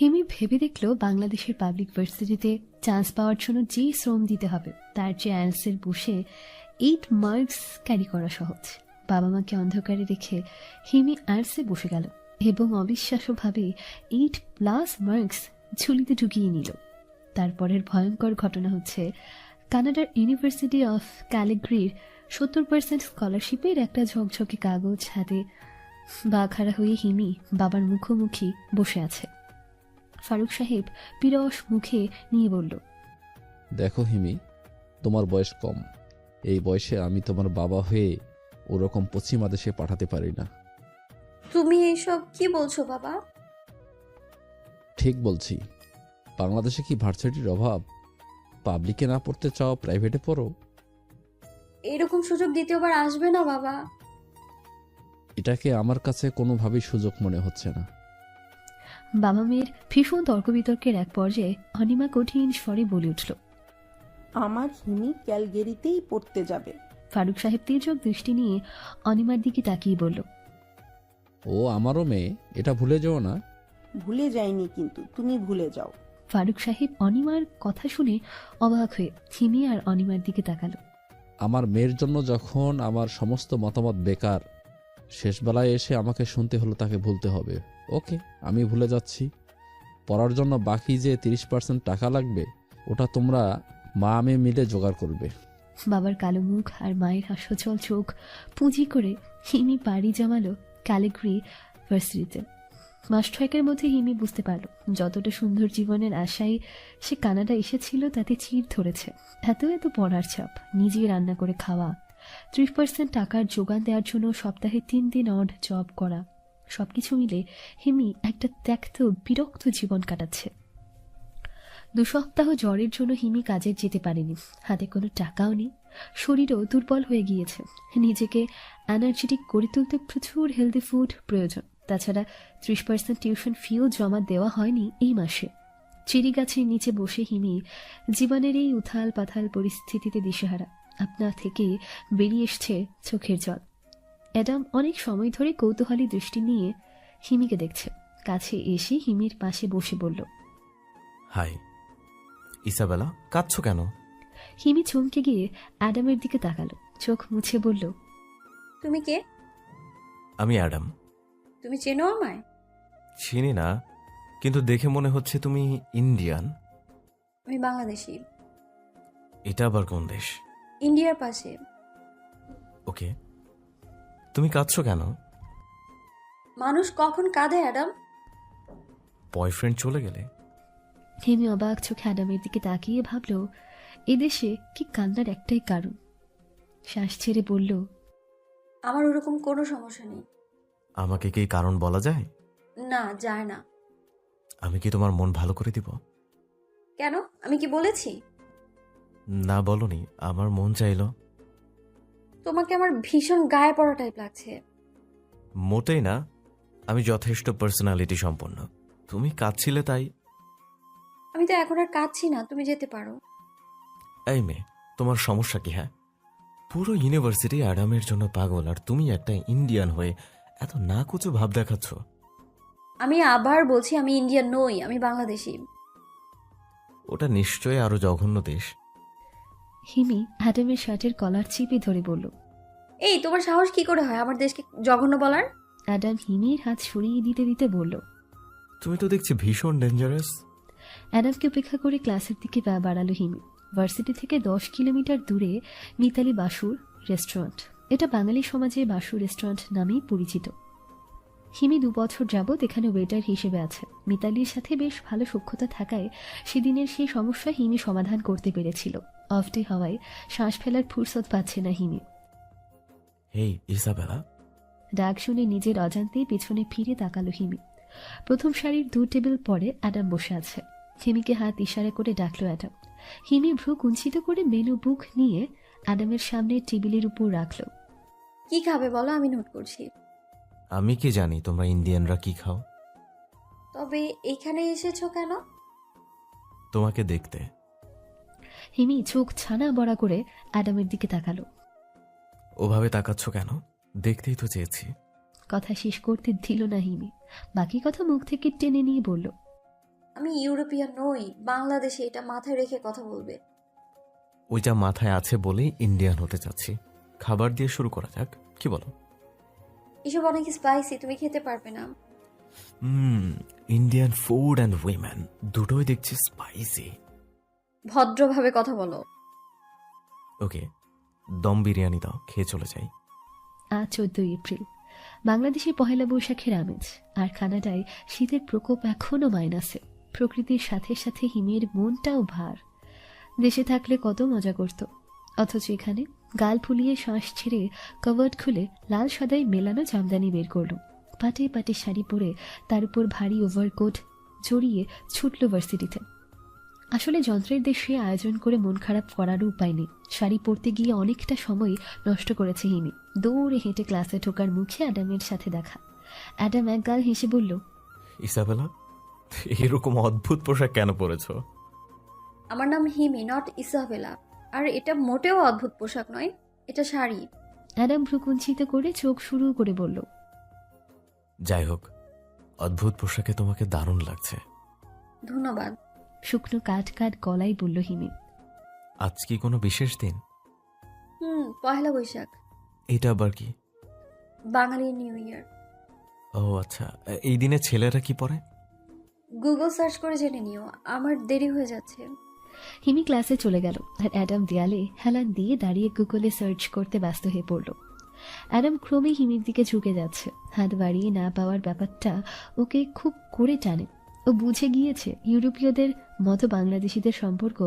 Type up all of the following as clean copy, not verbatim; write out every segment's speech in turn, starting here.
হিমি ভেবে দেখল বাংলাদেশের পাবলিক ভার্সিটিতে চান্স পাওয়ার জন্য যে শ্রম দিতে হবে তার চেয়ে আইএলটিএসের বসে 8 মার্কস ক্যারি করা সহজ। বাবা মাকে অন্ধকারে রেখে হিমি আইএলটিএসে বসে গেল এবং অবিশ্বাস্যভাবে 8+ মার্কস ঝুলিতে ঢুকিয়ে নিল। তারপরের ভয়ঙ্কর ঘটনা হচ্ছে, কানাডার ইউনিভার্সিটি অফ ক্যালিগ্রির 70% স্কলারশিপের একটা ঝকঝকে কাগজ হাতে বাখারা হয়ে হিমি বাবার মুখোমুখি বসে আছে। ফারুক সাহেব বিরস মুখে নিয়ে বলল, দেখো হিমি, তোমার বয়স কম। এই বয়সে আমি তোমার বাবা হয়ে ওরকম পশ্চিমা দেশে পাঠাতে পারি না। তুমি এইসব কি বলছো বাবা? ঠিক বলছি। বাংলাদেশে কি ভার্সিটির অভাব? পাবলিকে না পড়তে চাও, প্রাইভেটে পড়ো। এরকম সুযোগ দ্বিতীয়বার আসবে না বাবা। এটাকে আমার কাছে কোনোভাবেই সুযোগ মনে হচ্ছে না। বাবা মেয়ের ভীষণ তর্ক বিতর্কের এক পর্যায়ে অনিমা কঠিন স্বরে বলে উঠল, আমার হিমি ক্যালগেরিতেই পড়তে যাবে। ফারুক সাহেব তীর্যক দৃষ্টি নিয়ে অনিমার দিকে তাকিয়ে বলল, ও আমারও মেয়ে, এটা ভুলে যেও না। ভুলে যাইনি, কিন্তু তুমি ভুলে যাও। ফারুক সাহেব অনিমার কথা শুনে অবাক হয়ে হিমি আর অনিমার দিকে তাকালো। আমার মেয়ের জন্য যখন আমার সমস্ত মতামত বেকার, শেষবেলায় এসে আমাকে শুনতে হলো তাকে ভুলতে হবে। ওকে, আমি ভুলে যাচ্ছি। পড়ার জন্য বাকি যে 30% টাকা লাগবে, ওটা তোমরা মা মেয়ে মিলে জোগাড় করবে। বাবার কালো মুখ আর মায়ের হাস্যচল চোখ পুঁজি করে হিমি পাড়ি জমালো ক্যালিগ্রি ভার্সিটিতে। মাস 6 মধ্যে হিমি বুঝতে পারল যতটা সুন্দর জীবনের আশায় সে কানাডা এসেছিল তাতে চির ধরেছে। এত এত পড়ার চাপ, নিজে রান্না করে খাওয়া, 30% টাকার যোগান দেওয়ার জন্য সপ্তাহে 3 দিন অড জব করা, সবকিছু মিলে হিমি একটা ত্যক্ত বিরক্ত জীবন কাটাচ্ছে। 2 সপ্তাহ জ্বরের জন্য হিমি কাজে যেতে পারেনি। হাতে কোনো টাকাও নেই, শরীরও দুর্বল হয়ে গিয়েছে। নিজেকে এনার্জেটিক করে তুলতে প্রচুর হেলদি ফুড প্রয়োজন। তাছাড়া 30% টিউশন ফিও জমা দেওয়া হয়নি এই মাসে। চেরি গাছের নিচে বসে হিমি জীবনের এই উথাল পাথাল পরিস্থিতিতে দিশেহারা। আপনা থেকে বেরিয়ে এসছে চোখের জল। অ্যাডাম অনেক সময় ধরে কৌতূহলী দৃষ্টি নিয়ে হিমিকে দেখছে। কাছে এসে হিমির পাশে বসে বলল, হাই ইসাবেলা, কাঁদছো কেন? হিমি চমকে গিয়ে অ্যাডামের দিকে তাকালো, চোখ মুছে বলল, তুমি কে? আমি অ্যাডাম। তুমি চেনো আমায়? চিনি না, কিন্তু দেখে মনে হচ্ছে তুমি ইন্ডিয়ান। আমি বাংলাদেশি। এটা আবার কোন দেশ? ইন্ডিয়ার পাশে। ওকে, তুমি কাঁদছো কেন? মানুষ কখন কাঁদে অ্যাডাম? বয়ফ্রেন্ড চলে গেলে? হিমি অবাক চোখে অ্যাডামের দিকে তাকিয়ে ভাবল, এদেশে কি কান্নার একটাই কারণ। শ্বাস ছেড়ে বলল, আমার ওরকম কোনো সমস্যা নেই। আমাকে কি কারণ বলা যায়? না, যায় না। আমি কি তোমার মন ভালো করে দিব? কেন? আমি কি বলেছি? না বলনি, আমার মন চাইলো। তোমাকে আমার ভীষণ গায়ে পড়া টাইপ লাগছে। মোটেই না, আমি যথেষ্ট পার্সোনালিটি সম্পন্ন। তুমি কাঁদছিলে তাই। আমি তো এখন আর কাঁদছি না, তুমি যেতে পারো। এই মেয়ে, তোমার সমস্যা কি? হ্যাঁ, পুরো ইউনিভার্সিটি অ্যাডামের জন্য পাগল, আর তুমি একটা ইন্ডিয়ান হয়ে এত নাকুচু ভাব দেখাচ্ছ। আমি আবার বলছি, আমি ইন্ডিয়ান নই, আমি বাংলাদেশি। ওটা নিশ্চয়ই আরো জঘন্য দেশ। হিমি অ্যাডামের শার্টের কলার চিপে ধরে বলল, এই, তোমার সাহস কি করে হয় আমার দেশকে জঘন্য বলার? অ্যাডাম হিমির হাত সরিয়ে দিতে দিতে বলল, তুমি তো দেখছি ভীষণ ডেঞ্জারাস। অ্যাডামকে উপেক্ষা করে ক্লাসের দিকে বাড়ালো হিমি। ভার্সিটি থেকে 10 কিলোমিটার দূরে মিতালি বাসুর রেস্টুরেন্ট। এটা বাঙালি সমাজে বাসু রেস্টুরেন্ট নামেই পরিচিত। হিমি 2 বছর যাবৎ এখানে ওয়েটার হিসেবে আছে। মিতালির সাথে বেশ ভালো সখ্যতা থাকায় সেদিনের সেই সমস্যা হিমি সমাধান করতে পেরেছিল। অফ ডে হওয়ায় শ্বাস ফেলার ফুরসত পাচ্ছে না হিমি। হেই ইসাবেলা। ডাক শুনে নিজের অজান্তেই পেছনে ফিরে তাকালো হিমি। প্রথম সারির 2 টেবিল পরে অ্যাডাম বসে আছে। হিমিকে হাত ইশারা করে ডাকলো অ্যাডাম। হিমি ভ্রু কুঞ্চিত করে মেনু বুক নিয়ে অ্যাডামের সামনে টেবিলের উপর রাখলো। কি খাবে বলো, আমি নোট করছি। আমি কি জানি তোমরা ইন্ডিয়ানরা কি খাও? তবে এখানে এসেছো কেন? তোমাকে দেখতে। হিমি চোখ ছানা বড়া করে অ্যাডামের দিকে তাকালো। ওভাবে তাকাচ্ছ কেন? দেখতেই তো চেয়েছি। কথা শেষ করতে দিল না হিমি। বাকি কথা মুখ থেকে টেনে নিয়ে বলল, আমি ইউরোপিয়ান নই, বাংলাদেশে, এটা মাথায় রেখে কথা বলবে। ওইটা মাথায় আছে বলেই ইন্ডিয়ান হতে চাচ্ছি। খাবার দিয়ে শুরু করা যাক, কি বলো? এসব অনেক স্পাইসি, তুমি খেতে পারবে না। ইন্ডিয়ান ফুড অ্যান্ড উইমেন দুটোই দেখছি স্পাইসি। ভদ্রভাবে কথা বলো। ওকে, দম বিরিয়ানি দাও, খেয়ে চলে যাই। আজ 14 এপ্রিল, বাংলাদেশে পহেলা বৈশাখের আমেজ, আর কানাডায় শীতের প্রকোপ এখনো মাইনাসে। প্রকৃতির সাথে সাথে হিমের মনটাও ভার। দেশে থাকলে কত মজা করত, অথচ এখানে গাল ফুলিয়ে শ্বাস ছেড়ে কভার্ড খুলে লাল সাদায় মেলানো জামদানি বের করল। পাটে পাটে শাড়ি পরে তার উপর ভারী ওভারকোট জড়িয়ে ছুটল ভার্সিটিতে। আসলে যন্ত্রের দেশে আয়োজন করে মন খারাপ করারও উপায় নেই। শাড়ি পরতে গিয়ে অনেকটা সময় নষ্ট করেছে হিমি। দৌড়ে হেঁটে ক্লাসে ঢোকার মুখে অ্যাডামের সাথে দেখা। অ্যাডাম একগাল হেসে বলল, ইসাবেলা, এরকম অদ্ভুত পোশাক কেন পরেছো? আমার নাম হিমি, নট ইসাবেলা। আর এটা মোটেও অদ্ভুত পোশাক নয়, এটা শাড়ি। অ্যাডাম ভ্রুকুঞ্চিত করে চোখ শুরু করে বলল, যাই হোক, অদ্ভুত পোশাকে তোমাকে দারুণ লাগছে। ধন্যবাদ। শুকনো কাঠ কাঠ গলায় বলল হিমি। আজ কি কোনো বিশেষ দিন? পহেলা বৈশাখ, এটা আবার কি? বাঙালির নিউ ইয়ার। ও আচ্ছা, এই দিনে ছেলেরা কি পরে? গুগল সার্চ করে জেনে নিও, আমার দেরি হয়ে যাচ্ছে। হিমি ক্লাসে চলে গেল, আর অ্যাডাম দেয়ালে হেলান দিয়ে দাঁড়িয়ে গুগলে সার্চ করতে ব্যস্ত হয়ে পড়ল। অ্যাডাম ক্রমে হিমির দিকে ঝুঁকে যাচ্ছে। হাত বাড়িয়ে না পাওয়ার ব্যাপারটা ওকে খুব করে টানে। ও বুঝে গিয়েছে ইউরোপীয়দের মতো বাংলাদেশিদের সম্পর্ক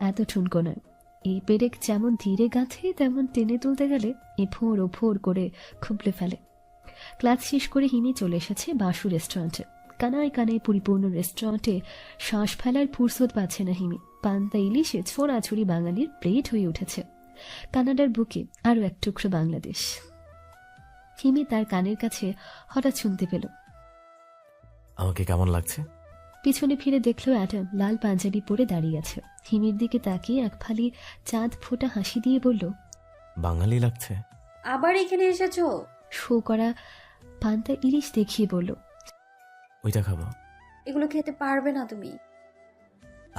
এত ঠুনকো নয়। এই পেরেক যেমন ধীরে গাঁথে তেমন টেনে তুলতে গেলে এফোঁর ওফোর করে খুবলে ফেলে। ক্লাস শেষ করে হিমি চলে এসেছে বাসু রেস্টুরেন্টে। কানায় কানায় পরিপূর্ণ রেস্টুরেন্টে শ্বাস ফেলার ফুরসত পাচ্ছে না হিমি। পান্তা ইলিশে ছোড়াছুড়ি বাঙালির প্লেট হয়ে উঠেছে। কানাডার বুকে আরও এক টুকরো বাংলাদেশ। হিমি তার কানের কাছে হঠাৎ শুনতে পেল, আমাকে কেমন লাগছে? পিছনে ফিরে দেখলো অ্যাডাম লাল পাঞ্জাবি পরে দাঁড়িয়ে আছে। হিমির দিকে তাকিয়ে এক ফালি চাঁদ ফোটা হাসি দিয়ে বলল, বাঙালি লাগছে। আবার এখানে এসেছো? শো করা পান্তা ইলিশ দেখিয়ে বলল, ওইটা খাবো। এগুলো খেতে পারবে না তুমি।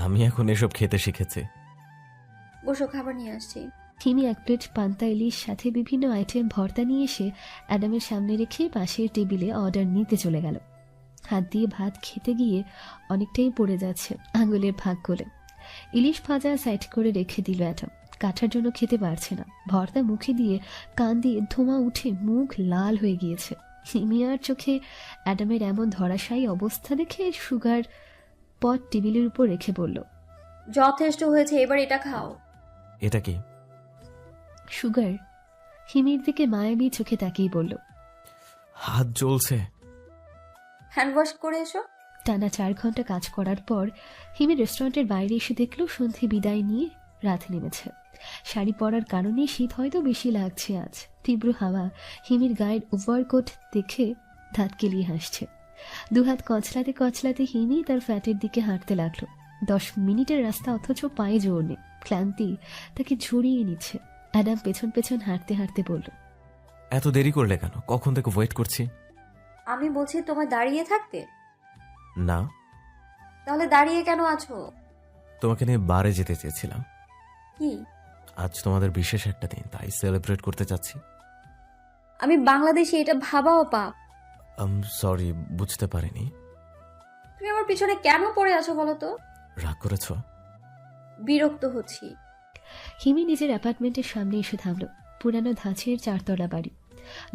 আমি এখন এসব খেতে শিখেছি। বসো, খাবার নিয়ে আসছি। হিমি এক প্লেট পান্তা ইলিশ সাথে বিভিন্ন আইটেম ভর্তা নিয়ে এসে অ্যাডামের সামনে রেখে পাশের টেবিলে অর্ডার নিতে চলে গেল। হাত দিয়ে ভাত খেতে গিয়ে অনেকটাই পড়ে যাচ্ছে আঙুলের ভাগ গলে। ইলিশ ভাজা সাইড করে রেখে দিল অ্যাডাম। কাটার জন্য খেতে পারছে না। ভর্তা মুখে দিয়ে কান দিয়ে ধোঁয়া উঠে মুখ লাল হয়ে গিয়েছে। হিমিয়ার চোখে অ্যাডামের এমন ধরাশায়ী অবস্থা দেখে সুগার পট টেবিলের উপর রেখে বলল, যথেষ্ট হয়েছে, এবার এটা খাও। এটা কি? সুগার। হিমির দিকে মায়াবী চোখে তাকিয়ে বলল, হাত জ্বলছে। হ্যান্ড ওয়াশ করে এসো। টানা 4 ঘন্টা কাজ করার পর হিমি রেস্টুরেন্টের বাইরে এসে দেখল সন্ধে বিদায় নিয়ে রাত নেমেছে। শাড়ি পরার কারণে শীত হয়তো বেশি লাগছে আজ। তীব্র হাওয়া হিমির গায়ের ওভারকোট দেখে দাঁত কেলিয়ে হাসছে। দুহাত কচলাতে কচলাতে হিমি তার ফ্ল্যাটের দিকে হাঁটতে লাগলো। 10 মিনিটের রাস্তা, অথচ পায়ে জোর নেই। ক্লান্তি তাকে ঝরিয়ে নিচ্ছে। অ্যাডাম পেছন পেছন হাঁটতে হাঁটতে বলল, এত দেরি করলে কেন? কখন থেকে ওয়েট করছি। আমি বলছি তোমায় দাঁড়িয়ে থাকতে। না, তাহলে দাঁড়িয়ে কেন আছো? তোমাকে নিয়ে বারে যেতে চেয়েছিলাম। কি? আজ তোমাদের বিশেষ একটা দিন, তাই সেলিব্রেট করতে চাচ্ছি। আমি বাংলাদেশি, এটা ভাবাও পাপ। সরি, বুঝতে পারিনি। তুমি আমার পিছনে কেন পড়ে আছো বলো তো? রাগ করেছো? বিরক্ত হচ্ছি। হিমি নিজের অ্যাপার্টমেন্টের সামনে এসে থামল। পুরানো ধাঁচের 4 তলা বাড়ি।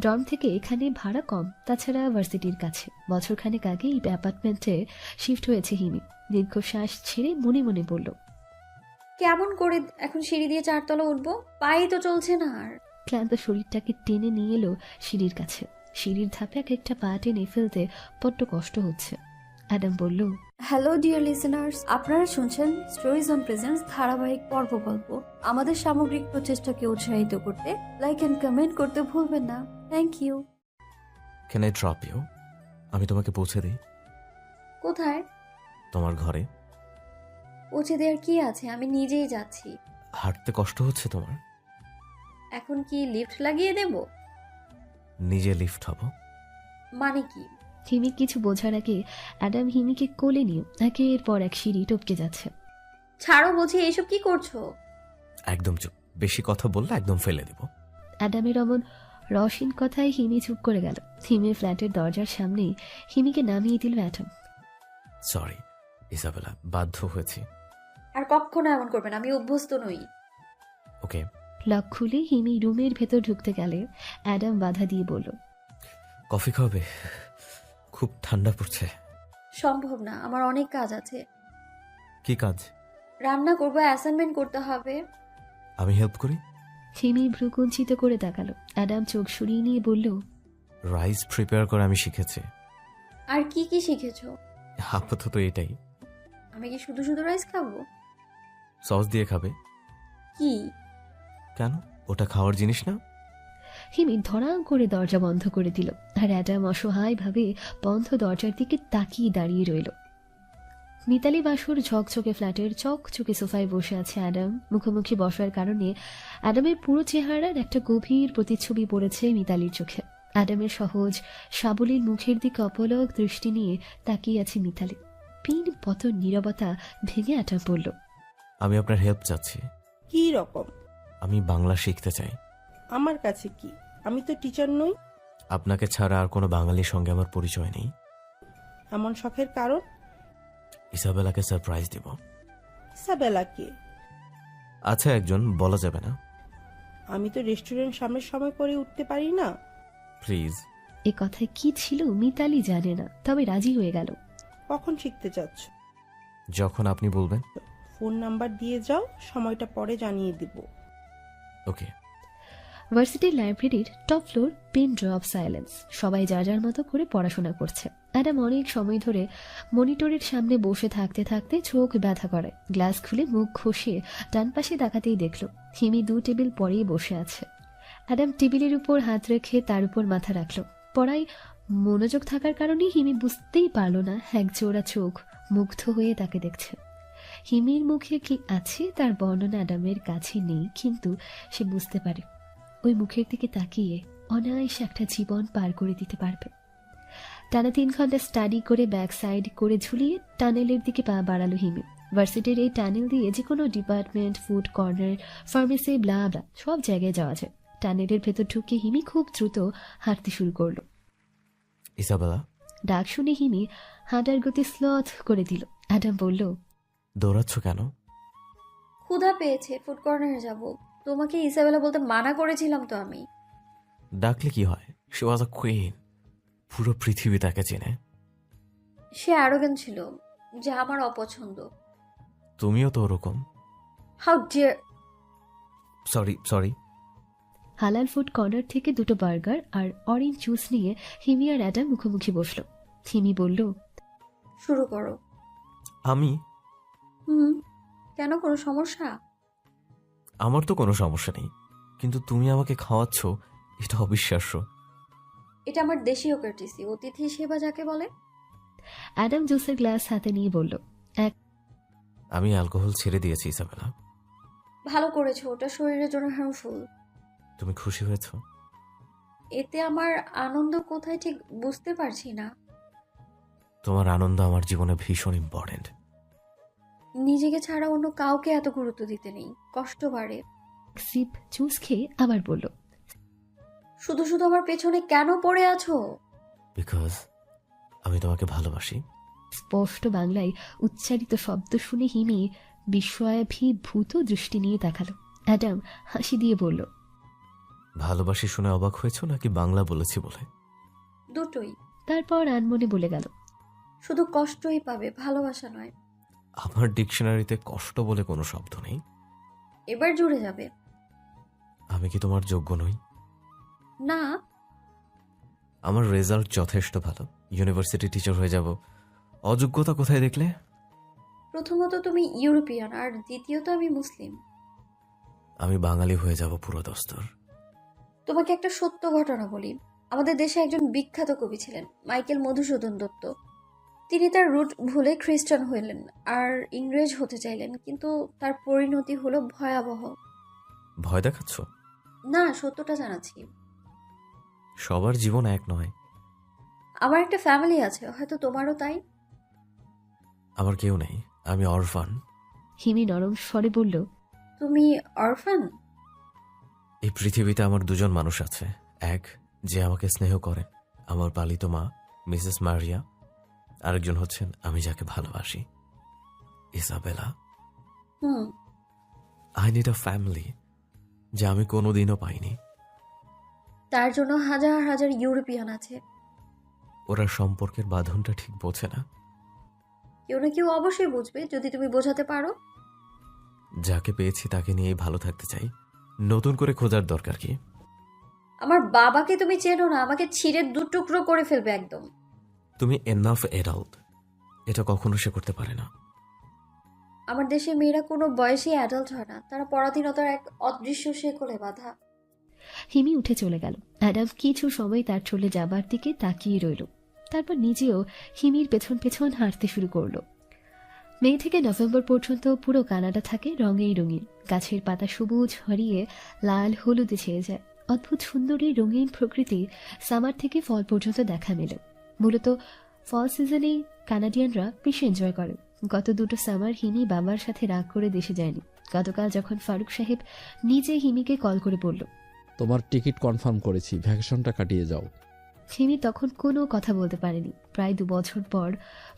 ডর্ম থেকে এখানে ভাড়া কম, তাছাড়া ভার্সিটির কাছে। বছরখানেক আগে এই অ্যাপার্টমেন্টে শিফট হয়েছে হিমি। দীর্ঘশ্বাস ছেড়ে মনে মনে বলল, কেমন করে এখন সিঁড়ি দিয়ে 4 তলা উঠবো? পায়ে তো চলছে না আর। ক্লান্ত শরীরটাকে টেনে নিয়ে এলো সিঁড়ির কাছে। সিঁড়ির ধাপে এক একটা পা টেনে ফেলতে বড্ড কষ্ট হচ্ছে। অ্যাডাম বলল, হ্যালো ডিয়ার লিসেনার্স, আপনারা শুনছেন স্টোরিজ অন প্রেজেন্স ধারাবাহিক পর্ব গল্প। আমাদের সামগ্রিক প্রচেষ্টাকে উৎসাহিত করতে লাইক এন্ড কমেন্ট করতে ভুলবেন না। Thank you. Can I drop you? আমি তোমাকে পৌঁছে দিই কোথায়? তোমার ঘরে। পৌঁছে দেওয়ার কি আছে, আমি নিজেই যাচ্ছি। হাঁটতে কষ্ট হচ্ছে তোমার? এখন কি লিফট লাগিয়ে দেব? নিজে লিফট হব। মানে কি? হিমি কিছু বোঝার আগে অ্যাডাম হিমিকে কোলে নিয়ে একের পর এক সিঁড়ি টপকে যাচ্ছে। ছাড়ো বলছি, এইসব কি করছো? একদম চুপ, বেশি কথা বললে একদম ফেলে দিব। অ্যাডামের অমন রসীন কথায় হিমি চুপ করে গেল। হিমির ফ্ল্যাটের দরজার সামনেই হিমিকে নামিয়ে দিল অ্যাডাম। সরি ইসাবেলা, বাধ্য হয়েছি। আর কখনো এমন করবেন, আমি অভ্যস্ত নই। ওকে। লক খুলে হিমি রুমের ভেতর ঢুকতে গেলে অ্যাডাম বাধা দিয়ে বলল, কফি খাবে? খুব ঠান্ডা পড়ছে। সম্ভব না, আমার অনেক কাজ আছে। কি কাজ? রান্না করবো, অ্যাসাইনমেন্ট করতে হবে। আমি হেল্প করি। হিমি ভ্রুকুঞ্চিত করে তাকালো। অ্যাডাম চোখ সরিয়ে নিয়ে বলল, রাইস প্রিপেয়ার করে আমি শিখেছি। আর কি কি শিখেছো? আপাতত এটাই। আমি কি শুধু শুধু রাইস খাবো? সস দিয়ে খাবে? কি? কেন, ওটা খাওয়ার জিনিস না? হিমি ধরাম করে দরজা বন্ধ করে দিল, আর অ্যাডাম অসহায়ভাবে বন্ধ দরজার দিকে তাকিয়ে দাঁড়িয়ে রইল। মিতালি বাসুর ঝকঝকে ফ্ল্যাটের চকচকে সোফায় বসে আছে অ্যাডাম। মুখোমুখি বসার কারণে অ্যাডামের পুরো চেহারার একটা গভীর প্রতিচ্ছবি পড়েছে মিতালির চোখে। অ্যাডামের সহজ সাবলীল মুখের দিকে অপলক দৃষ্টি নিয়ে তাকিয়ে আছে মিতালি। পিন পতন নীরবতা ভেঙে অ্যাডাম বলল, আমি আপনার হেল্প চাচ্ছি। কি রকম? আমি বাংলা শিখতে চাই। আমার কাছে কি? আমি তো টিচার নই। আপনাকে ছাড়া আর কোনো বাঙালির সঙ্গে আমার পরিচয় নেই। এমন শখের কারণ? ইসাবেলাকে সারপ্রাইজ দিব। ইসাবেলাকে? আচ্ছা, একজন, বলা যাবে না। আমি তো রেস্টুরেন্ট সামনের সময় করে উঠতে পারি না। প্লিজ। এ কথায় কি ছিল মিতালি জানে না, তবে রাজি হয়ে গেল। কখন শিখতে চাচ্ছ? যখন আপনি বলবেন। ফোন নাম্বার দিয়ে যাও, সময়টা পরে জানিয়ে দিব। ওকে। ভার্সিটির লাইব্রেরির top floor, pin drop silence. সবাই যার যার মতো করে পড়াশোনা করছে। অ্যাডাম অনেক সময় ধরে মনিটরের সামনে বসে থাকতে থাকতে চোখ ব্যথা করে। গ্লাস খুলে মুখ ঘষিয়ে ডান পাশে তাকাতেই দেখল হিমি 2 টেবিল পরেই বসে আছে। অ্যাডাম টেবিলের উপর হাত রেখে তার উপর মাথা রাখল। পড়ায় মনোযোগ থাকার কারণে হিমি বুঝতেই পারল না একজোড়া চোখ মুগ্ধ হয়ে তাকে দেখছে। হিমির মুখে কি আছে তার বর্ণনা অ্যাডামের কাছে নেই, কিন্তু সে বুঝতে পারে ওই মুখের দিকে তাকিয়ে অনায়াসে একটা জীবন পার করে দিতে পারবে। টানা 3 ঘন্টা স্টাডি করে ব্যাক সাইড করে ঝুলিয়ে টানেলের দিকে পা বাড়ালো হিমি। ভার্সিটির এই টানেল দিয়ে যে কোনো ডিপার্টমেন্ট, ফুড কর্নার, ফার্মেসি, ব্লা ব্লা সব জায়গায় যাওয়া যায়। টানেলের ভেতর ঢুকে হিমি খুব দ্রুত হাঁটতে শুরু করলো। ইসাবেলা। ডাক শুনে হিমি হাঁটার গতি স্লথ করে দিল। অ্যাডাম বলল, দৌড়াচ্ছ কেন? ক্ষুধা পেয়েছে, ফুড কর্নারে যাব। তোমাকে ইসাবেলা বলতে মানা করেছিলাম তো আমি। ডাকলে কি হয়? She was a queen. পুরো পৃথিবী তাকে চেনে। সে অ্যারোগেন্ট ছিল, যা আমার অপছন্দ। তুমিও তো ওরকম। How dear. Sorry. Halal food corner থেকে 2টো বার্গার আর অরেঞ্জ জুস নিয়ে হিমি আর অ্যাডাম মুখোমুখি বসলো। হিমি বলল, শুরু করো। আমি? কেন, কোনো সমস্যা? আমার তো কোনো সমস্যা নেই, কিন্তু তুমি আমাকে খাওয়াচ্ছ, এটা অবিশ্বাস্য। এটা আমার দেশীয় কার্টিসি, অতিথি সেবা যাকে বলে। অ্যাডাম জুসের গ্লাস হাতে নিয়ে বলল, আমি অ্যালকোহল ছেড়ে দিয়েছি ইসাবেলা। ভালো করেছো, ওটা শরীরের জন্য হার্মফুল। তুমি খুশি হয়েছ? এতে আমার আনন্দ কোথায় ঠিক বুঝতে পারছি না। তোমার আনন্দ আমার জীবনে ভীষণ ইম্পর্টেন্ট। নিজেকে ছাড়া অন্য কাউকে এত গুরুত্ব দিতে নেই, কষ্ট বাড়ে। সিপ জুস খেয়ে আবার বলল, শুধু শুধু আমার পেছনে কেন পড়ে আছো? বিকজ আমি তোমাকে ভালোবাসি। স্পষ্ট বাংলায় উচ্চারিত শব্দ শুনে হিমি বিস্ময়াভিভূত দৃষ্টি নিয়ে তাকালো। অ্যাডাম হাসি দিয়ে বলল, ভালোবাসি শুনে অবাক হয়েছ নাকি বাংলা বলেছি বলে? দুটোই। তারপর আনমনে বলে গেল, শুধু কষ্টই পাবে, ভালোবাসা নয়। আমার ডিকশনারিতে কষ্ট বলে কোনো শব্দ নেই। এবার জুড়ে যাবে। আমি কি তোমার যোগ্য নই? না। আমার রেজাল্ট যথেষ্ট ভালো, ইউনিভার্সিটি টিচার হয়ে যাব। অযোগ্যতা কোথায় দেখলে? প্রথমত তুমি ইউরোপিয়ান, আর দ্বিতীয়ত আমি মুসলিম। আমি বাঙালি হয়ে যাব পুরো দস্তর। তোমাকে একটা সত্য ঘটনা বলি। আমাদের দেশে একজন বিখ্যাত কবি ছিলেন, মাইকেল মধুসূদন দত্ত। তিনি তার রুট ভুলে খ্রিস্টান হইলেন আর ইংরেজ হতে চাইলেন, কিন্তু তার পরিণতি হলো ভয়াবহ। ভয় দেখাচ্ছ? না, সত্যটা জানাচ্ছি। সবার জীবন এক নয়। আমার একটা ফ্যামিলি আছে, হয়তো তোমারও তাই। আমার কেউ নেই, আমি অরফান। হিমি নরম স্বরে বলল, তুমি অরফান? এই পৃথিবীতে আমার দুজন মানুষ আছে। এক, যে আমাকে স্নেহ করে, আমার পালিত মা মিসেস মারিয়া। আরেকজন হচ্ছেন আমি যাকে ভালোবাসি, Isabella. Hmm. I need a family, যা আমি কোনোদিনও পাইনি। তার জন্য হাজার হাজার ইউরোপিয়ান আছে। ওরা সম্পর্কের বাঁধনটা ঠিক বোঝে না। কেউ না কেউ অবশ্যই বুঝবে যদি তুমি বোঝাতে পারো। যাকে পেয়েছি তাকে নিয়েই ভালো থাকতে চাই, নতুন করে খোঁজার দরকার কি? আমার বাবাকে তুমি চেনো না, আমাকে ছিঁড়ে দু টুকরো করে ফেলবে একদম। তুমি এনাফ এডাল্ট, এটা কখনো সে করতে পারে না। আমার দেশে মেয়েরা কোনো বয়সে অ্যাডাল্ট হয় না, তারা পরাধীনতার এক অদৃশ্য শেকলে বাঁধা। হিমি উঠে চলে গেল। অ্যাডাম কিছু সময় তার চলে যাবার দিকে তাকিয়ে রইল, তারপর নিজেও হিমির পেছন পেছন হাঁটতে শুরু করলো। মে থেকে নভেম্বর পর্যন্ত পুরো কানাডা থাকে রঙেই রঙিন। গাছের পাতা সবুজ হারিয়ে লাল হলুদে ছেয়ে যায়। অদ্ভুত সুন্দরী রঙিন প্রকৃতি সামার থেকে ফল পর্যন্ত দেখা মেলে। মূলত ফল সিজনেই কানাডিয়ানরা বেশি এনজয় করে। গত দুটো সামার হিমি বাবার সাথে রাগ করে দেশে যায়নি। গতকাল যখন ফারুক সাহেব নিজে হিমিকে কল করে বলল, তোমার টিকিট কনফার্ম করেছি, ভ্যাকেশনটা কাটিয়ে যাও। হিমি তখন কোনো কথা বলতে পারেনি। প্রায় 2 বছর পর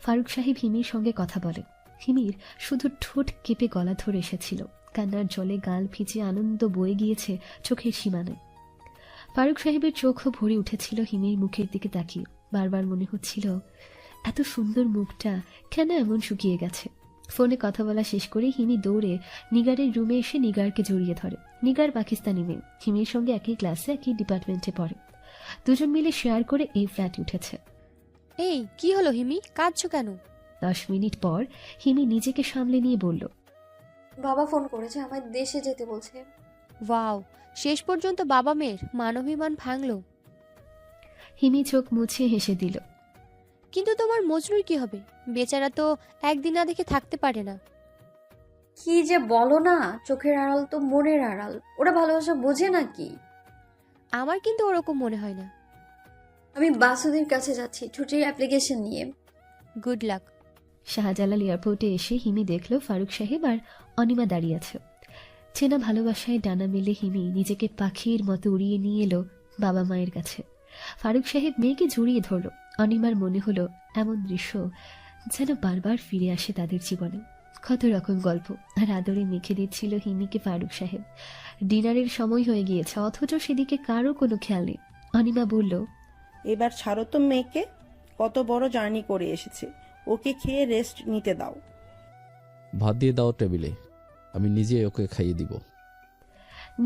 ফারুক সাহেব হিমির সঙ্গে কথা বলেন। হিমির শুধু ঠোঁট কেঁপে গলা ধরে এসেছিল। কান্নার জলে গাল ভিজে আনন্দ বয়ে গিয়েছে চোখের সীমানায়। ফারুক সাহেবের চোখও ভরে উঠেছিল হিমির মুখের দিকে তাকিয়ে। বারবার মনে হচ্ছিল, এত সুন্দর মুখটা কেন এমন শুকিয়ে গেছে। ফোনে কথা বলা শেষ করে হিমি দৌড়ে নিগারের রুমে এসে নিগারকে জড়িয়ে ধরে। নিগার পাকিস্তানি মেয়ে, হিমির সঙ্গে একই ক্লাসে একই ডিপার্টমেন্টে পড়ে। দুজন মিলে শেয়ার করে এই ফ্ল্যাটে উঠেছে। এই কি হলো হিমি, কাঁদছো কেন? 10 মিনিট পর হিমি নিজেকে সামলে নিয়ে বলল, বাবা ফোন করেছে, আমায় দেশে যেতে বলছে। ওয়াও, শেষ পর্যন্ত বাবা মেয়ের মানবিমান ভাঙলো। হিমি চোখ মুছে হেসে দিল। কিন্তু তোমার মজনুর কি হবে? বেচারা তো একদিন না দেখে থাকতে পারে না। কি যে বলো না, চোখের আড়াল তো মনের আড়াল। ওরা ভালোবাসা বোঝে নাকি? আমার কিন্তু ওরকম মনে হয় না। আমি বাসুদের কাছে যাচ্ছি ছুটির অ্যাপ্লিকেশন নিয়ে। Good luck. শাহজালাল এয়ারপোর্টে এসে হিমি দেখল ফারুক সাহেব আর অনিমা দাঁড়িয়ে আছে। চেনা ভালোবাসায় ডানা মেলে হিমি নিজেকে পাখির মতো উড়িয়ে নিয়ে এলো বাবা মায়ের কাছে। ফারুক সাহেব মেয়েকে জড়িয়ে ধরল। অনিমার মনে হলো এমন দৃশ্য যেন বারবার ফিরে আসে তাদের জীবনে। কত রকম গল্প আর আদরে মেখে দিচ্ছিল হিমিকে ফারুক সাহেব। ডিনারের সময় হয়ে গিয়েছে, অথচ সেদিকে কারো কোনো খেয়াল নেই। অনিমা বলল, এবার ছাড়ো তো মেয়েকে, কত বড় জার্নি করে এসেছে, ওকে খেয়ে রেস্ট নিতে দাও। ভাত দিয়ে দাও টেবিলে, আমি নিজে ওকে খাইয়ে দিব।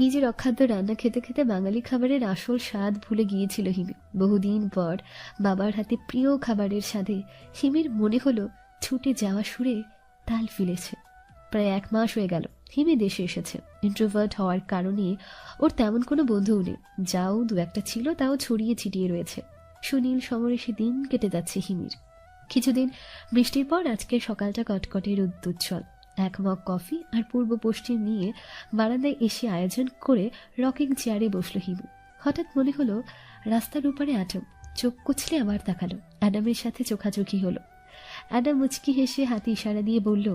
নিজের অখাদ্য রান্না খেতে খেতে বাঙালি খাবারের আসল স্বাদ ভুলে গিয়েছিল হিমি। বহুদিন পর বাবার হাতে প্রিয় খাবারের স্বাদে হিমির মনে হলো ছুটে যাওয়া সুরে তাল ফিলেছে। প্রায় 1 মাস হয়ে গেল হিমি দেশে এসেছে। ইন্ট্রোভার্ট হওয়ার কারণে ওর তেমন কোনো বন্ধুও নেই। যাও 2-1টা ছিল, তাও ছড়িয়ে ছিটিয়ে রয়েছে। সুনীল সমরেশে দিন কেটে যাচ্ছে হিমির। কিছুদিন বৃষ্টির পর আজকে সকালটা কটকটে রোদ্দুজ্জ্বল। 1 মগ কফি আর পূর্ব পশ্চিম নিয়ে বারান্দায় এসে আয়োজন করে রকিং চেয়ারে বসলো হিমু। হঠাৎ মনে হলো রাস্তার উপরে অ্যাডাম। চোখ কুচলে আবার তাকালো। অ্যাডামের সাথে চোখাচোখি হলো। অ্যাডাম মুচকি হেসে হাতে ইশারা দিয়ে বলল,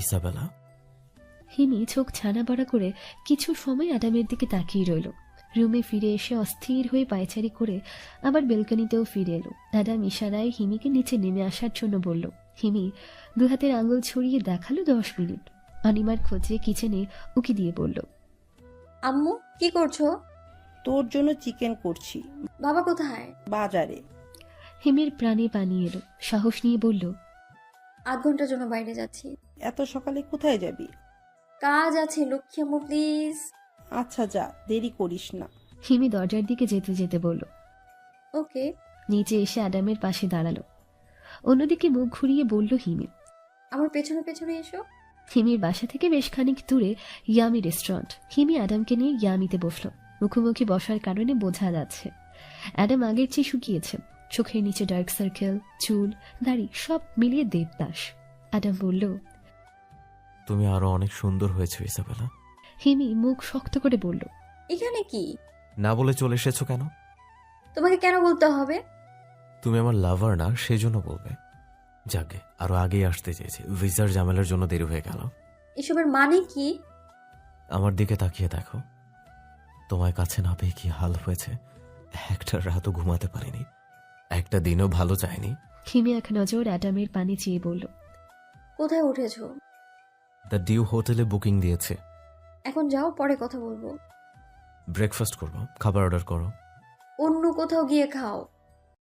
ইসাবেলা। হিমি চোখ ছানা বড়া করে কিছু সময় অ্যাডামের দিকে তাকিয়ে রইল। রুমে ফিরে এসে অস্থির হয়ে পায়চারি করে আবার বেলকনিতেও ফিরে এলো। অ্যাডাম ইশারায় হিমিকে নিচে নেমে আসার জন্য বলল। হিমি 2 হাতের আঙুল ছড়িয়ে দেখালো 10 মিনিট। অনিমার খোঁজে কিচেনে উকি দিয়ে বলল, আম্মু কি করছো? তোর জন্য চিকেন করছি। বাবা কোথায়? বাজারে। হিমির প্রাণে পানি এলো। সাহস নিয়ে বলল, 8 ঘন্টার জন্য বাইরে যাচ্ছি। এত সকালে কোথায় যাবি? কাজ আছে লক্ষ্মী আম্মু, প্লিজ। আচ্ছা যা, দেরি করিস না। হিমি দরজার দিকে যেতে যেতে বলল। ওকে। নিচে এসে অ্যাডামের পাশে দাঁড়ালো। অন্যদিকে মুখ ঘুরিয়ে বলল হিমি, আমার পেছনে পেছনে এসো। হিমির বাসা থেকে বেশ খানিক দূরে ইয়ামি রেস্টুরেন্ট। হিমি অ্যাডামকে নিয়ে ইয়ামিতে বসলো। মুখোমুখি বসার কারণে বোঝা যাচ্ছে অ্যাডাম আগের চেয়ে শুকিয়েছে। চোখের নিচে ডার্ক সার্কেল, চুল, দাড়ি সব মিলিয়ে দেবদাস। অ্যাডাম বলল, তুমি আরো অনেক সুন্দর হয়েছে ইসাবেলা। হিমি মুখ শক্ত করে বলল, এখানে কি? না বলে চলে এসেছো কেন? তোমাকে কেন বলতে হবে? তুমি আমার লাভার না, সেজন্য বলবে। যাকে আরো আগেই আসতে চেয়েছি, ভিসার ঝামেলার জন্য দেরি হয়ে গেল। এসবের মানে কি? আমার দিকে তাকিয়ে দেখো, তোমার কাছে না পেয়ে কি হাল হয়েছে। একটা রাতও ঘুমাতে পারিনি, একটা দিনও ভালো যায়নি। হিমি এক নজর অ্যাডামের পানি চেয়ে বলল, কোথায় উঠেছো? দ্য ডিউ হোটেলে বুকিং দিয়েছে। এখন যাও, পরে কথা বলবো। ব্রেকফাস্ট করবো, খাবার অর্ডার করো। অন্য কোথাও গিয়ে খাও।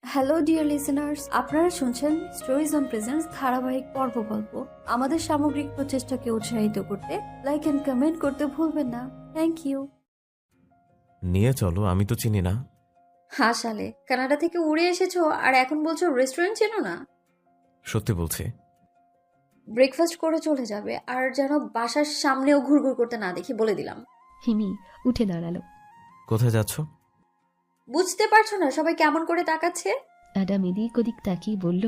হ্যালো ডিয়ার লিসেনার্স, আপনারা শুনছেন স্টোরিজ অন প্রেজেন্স ধারাবাহিক পর্ব গল্প। আমাদের সামগ্রিক প্রচেষ্টাকে উৎসাহিত করতে লাইক এন্ড কমেন্ট করতে ভুলবেন না। Thank you. নিয়ে চলো, আমি তো চিনি না। সালে কানাডা থেকে উড়ে এসেছো আর এখন বলছো রেস্টুরেন্ট চেনো না? সত্যি বলছি। ব্রেকফাস্ট করে চলে যাবে, আর যেন বাসার সামনেও ঘুরঘুর করতে না দেখি, বলে দিলাম। হিমি উঠে দাঁড়ালো। কোথায় যাচ্ছ? বুঝতে পারছো না সবাই কেমন করে তাকাচ্ছে? অ্যাডাম এদিক ওদিক তাকিয়ে বলল,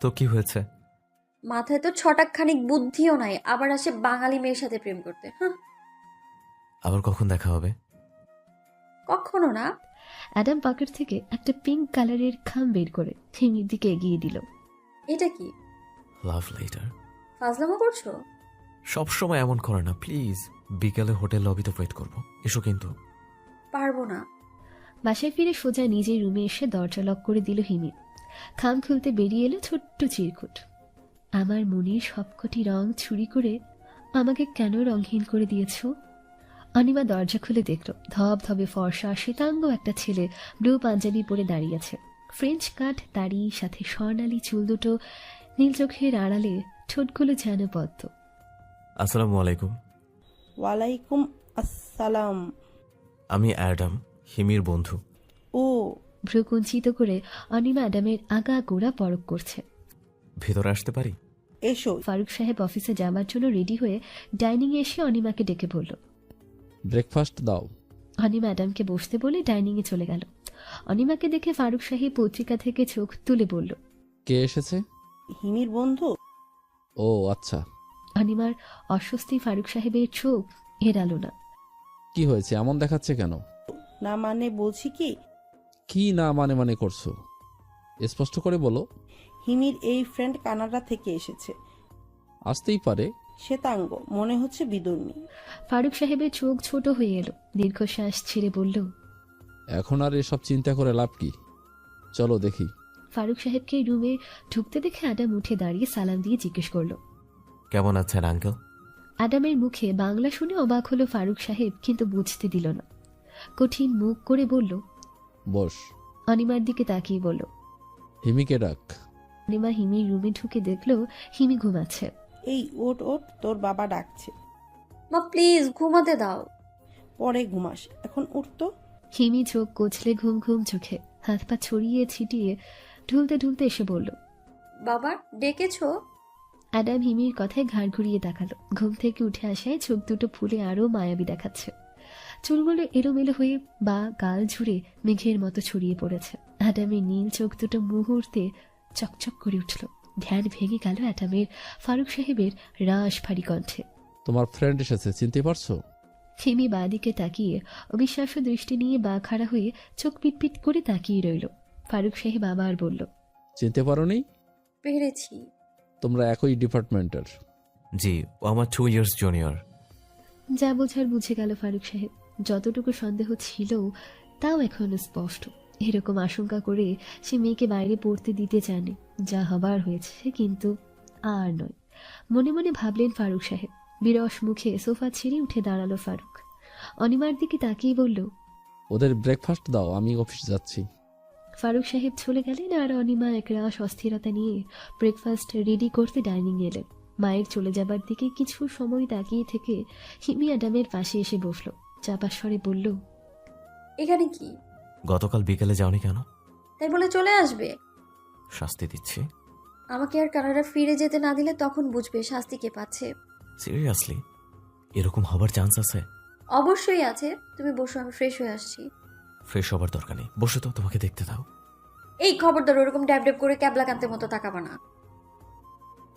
তো কি হয়েছে? মাথায় তো ছটাকখানিক বুদ্ধিও নাই, আবার আসে বাঙালি মেয়ের সাথে প্রেম করতে। হ্যাঁ, আবার কখন দেখা হবে? কখনো না। অ্যাডাম পকেট থেকে একটা পিঙ্ক কালারের খাম বের করে হিমির দিকে এগিয়ে দিল। এটা কি? Love letter. ফাজলামো করছো? সবসময় এমন করে না প্লিজ। বিকালে হোটেল লবিতে ওয়েট করবো, এসো কিন্তু। পারবো না। বাসায় ফিরে সোজা নিজের রুমে এসে দরজা লক করে দিল হিমি। খাম খুলতে বেরিয়ে এলো ছোট্ট চিরকুট। আমার মনের সবকটি রং চুরি করে আমাকে কেন রংহীন করে দিয়েছ? অনিমা দরজা খুলে দেখল ধবধবে ফর্সা শ্বেতাঙ্গ একটা ছেলে ব্লু পাঞ্জাবি পরে দাঁড়িয়ে আছে। ফ্রেঞ্চ কাট দাড়ি, সাথে স্বর্ণালী চুল দুটো, নীল চোখের আড়ালে ঠোঁটগুলো যেন পদ্ম। আসসালামু আলাইকুম। ওয়ালাইকুম আসসালাম। আমি অ্যাডাম, হিমির বন্ধু। ও, ভ্রু কুঞ্চিত করে অনিমা অ্যাডামের আগা গোড়া পরখ করছে। ভেতরে আসতে পারি? এসো। ফারুক সাহেব অফিসে যাবার জন্য রেডি হয়ে ডাইনিংয়ে এসে অনিমাকে ডেকে বলল। ব্রেকফাস্ট দাও। অনিমা অ্যাডামকে বসতে বলে ডাইনিংয়ে চলে গেল। অনিমাকে দেখে ফারুক সাহেব পত্রিকা থেকে চোখ তুলে বলল, কে এসেছে? হিমির বন্ধু। ও আচ্ছা। অনিমার অস্বস্তি ফারুক সাহেবের চোখ এড়ালো না। কি হয়েছে, এমন দেখাচ্ছে কেন? না মানে বলছি কি, কি না মানে মানে করছো, স্পষ্ট করে বলো। হিমির এই ফ্রেন্ড কানাডা থেকে এসেছে। আসতেই পারে। শ্বেতাঙ্গ, মনে হচ্ছে বিদর্মী। ফারুক সাহেবের চোখ ছোট হয়ে এলো। দীর্ঘশ্বাস ছেড়ে বলল, এখন আর এসব চিন্তা করে লাভ কি, চলো দেখি। ফারুক সাহেবকে রুমে ঢুকতে দেখে অ্যাডাম উঠে দাঁড়িয়ে সালাম দিয়ে জিজ্ঞেস করল, কেমন আছেন আঙ্কেল? অ্যাডামের মুখে বাংলা শুনে অবাক হলো ফারুক সাহেব, কিন্তু বুঝতে দিল না। কঠিন মুখ করে বলল, বস। অনিমার দিকে তাকিয়ে বলল। হিমিকে ডাক। অনিমা হিমির রুমে ঢুকে দেখলো হিমি ঘুমাচ্ছে। এই ওট ওট, তোর বাবা ডাকছে। মা প্লিজ ঘুমাতে দাও। পরে ঘুমাস, এখন উঠতো। হিমি চোখ কচলে ঘুম ঘুম চোখে হাত পা ছড়িয়ে ছিটিয়ে ঢুলতে ঢুলতে এসে বলল, বাবা ডেকেছো? অ্যাডাম হিমির কথায় ঘাড় ঘুরিয়ে তাকালো। ঘুম থেকে উঠে আসায় চোখ দুটো ফুলে আরো মায়াবী দেখাচ্ছে। চুলগুলো এলোমেলো হয়ে বা গাল ঝুড়ে মেঘের মতো ছড়িয়ে পড়েছে। অ্যাডামের নীল চোখ দুটো মুহূর্তে চকচক করে উঠল। ধ্যান ভেঙে গেল অ্যাডামের ফারুক সাহেবের রাশ ভারী কণ্ঠে। তোমার ফ্রেন্ড এসেছে, চিনতে পারছো? হিমি বাঁদিকে তাকিয়ে অবিশ্বাস্য দৃষ্টি নিয়ে বা খাড়া হয়ে চোখ পিটপিট করে তাকিয়ে রইল। ফারুক সাহেব আবার বলল, চিনতে পারোনি? পেরেছি। তোমরা একই ডিপার্টমেন্টের। জি, ও আমার 2 ইয়ার্স জুনিয়র। যা বোঝার বুঝে গেল ফারুক সাহেব। যতটুকু সন্দেহ ছিল তাও এখন স্পষ্ট। এরকম আশঙ্কা করে সে মেয়েকে বাইরে পড়তে দিতে চায়নি। যা হবার হয়েছে, কিন্তু আর নয়। মনে মনে ভাবলেন ফারুক সাহেব। বিরস মুখে সোফা ছেড়ে উঠে দাঁড়ালো ফারুক। অনিমার দিকে তাকিয়ে বলল, ওদের ব্রেকফাস্ট দাও, আমি অফিস যাচ্ছি। ফারুক সাহেব চলে গেলেন আর অনিমা একরাশ অস্থিরতা নিয়ে ব্রেকফাস্ট রেডি করতে ডাইনিং এলেন। মায়ের চলে যাবার দিকে কিছু সময় তাকিয়ে থেকে হিমি অ্যাডামের পাশে এসে বসলো। চাপা স্বরে বলল, এখানে কি? গতকাল বিকেলে যাওনি কেন? তাই বলে চলে আসবে? শাস্তি দিচ্ছি। আমাকে আর কানাডা ফিরে যেতে না দিলে তখন বুঝবে শাস্তি কে পাচ্ছে। সিরিয়াসলি, এরকম হবার চান্স আছে? অবশ্যই আছে। তুমি বসো, আমি ফ্রেশ হয়ে আসছি। ফ্রেশ হবার দরকার নেই, বসে তো, তোমাকে দেখতে দাও। এই খবরদার ওরকম ড্যাব ড্যাব করে ক্যাবলাকান্তের মতো তাকাবা না।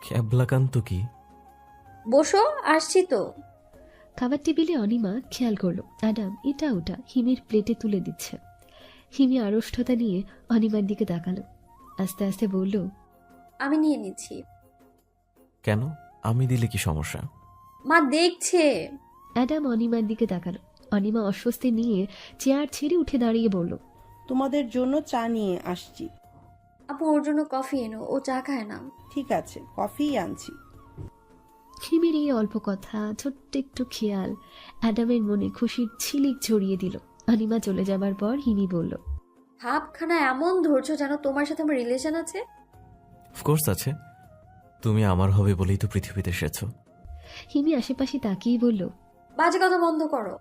ক্যাবলাকান্ত কি? বসো, আসছি তো। খাবার টেবিলে অনিমা খেয়াল করলো অ্যাডাম এটা ওটা হিমির প্লেটে তুলে দিচ্ছে। হিমি আড়ষ্টতা নিয়ে অনিমার দিকে তাকালো। আস্তে আস্তে বলল, আমি নিয়ে নিচ্ছি। কেন? আমি দিলে কি সমস্যা? মা দেখছে। অ্যাডাম অনিমার দিকে তাকালো। অনিমা অস্বস্তি নিয়ে চেয়ার ছেড়ে উঠে দাঁড়িয়ে বলল, তোমাদের জন্য চা নিয়ে আসছি। আপু ওর জন্য কফি এনো, ও চা খায় না। ঠিক আছে, কফিই আনছি। হিমির এই অল্প কথা, ছোট্ট একটু খেয়াল অ্যাডামের মনে খুশির ছিলিক ছড়িয়ে দিল। অনিমা চলে যাবার পর হিমি বলল, ভাবখানা এমন ধৈর্য যেন তোমার সাথে আমার রিলেশন আছে। অফকোর্স আছে, তুমি আমার হবে বলেই তো পৃথিবীতে এসেছো। হিমি আশেপাশে তাকিয়ে বলল, বাজে কথা বন্ধ করো।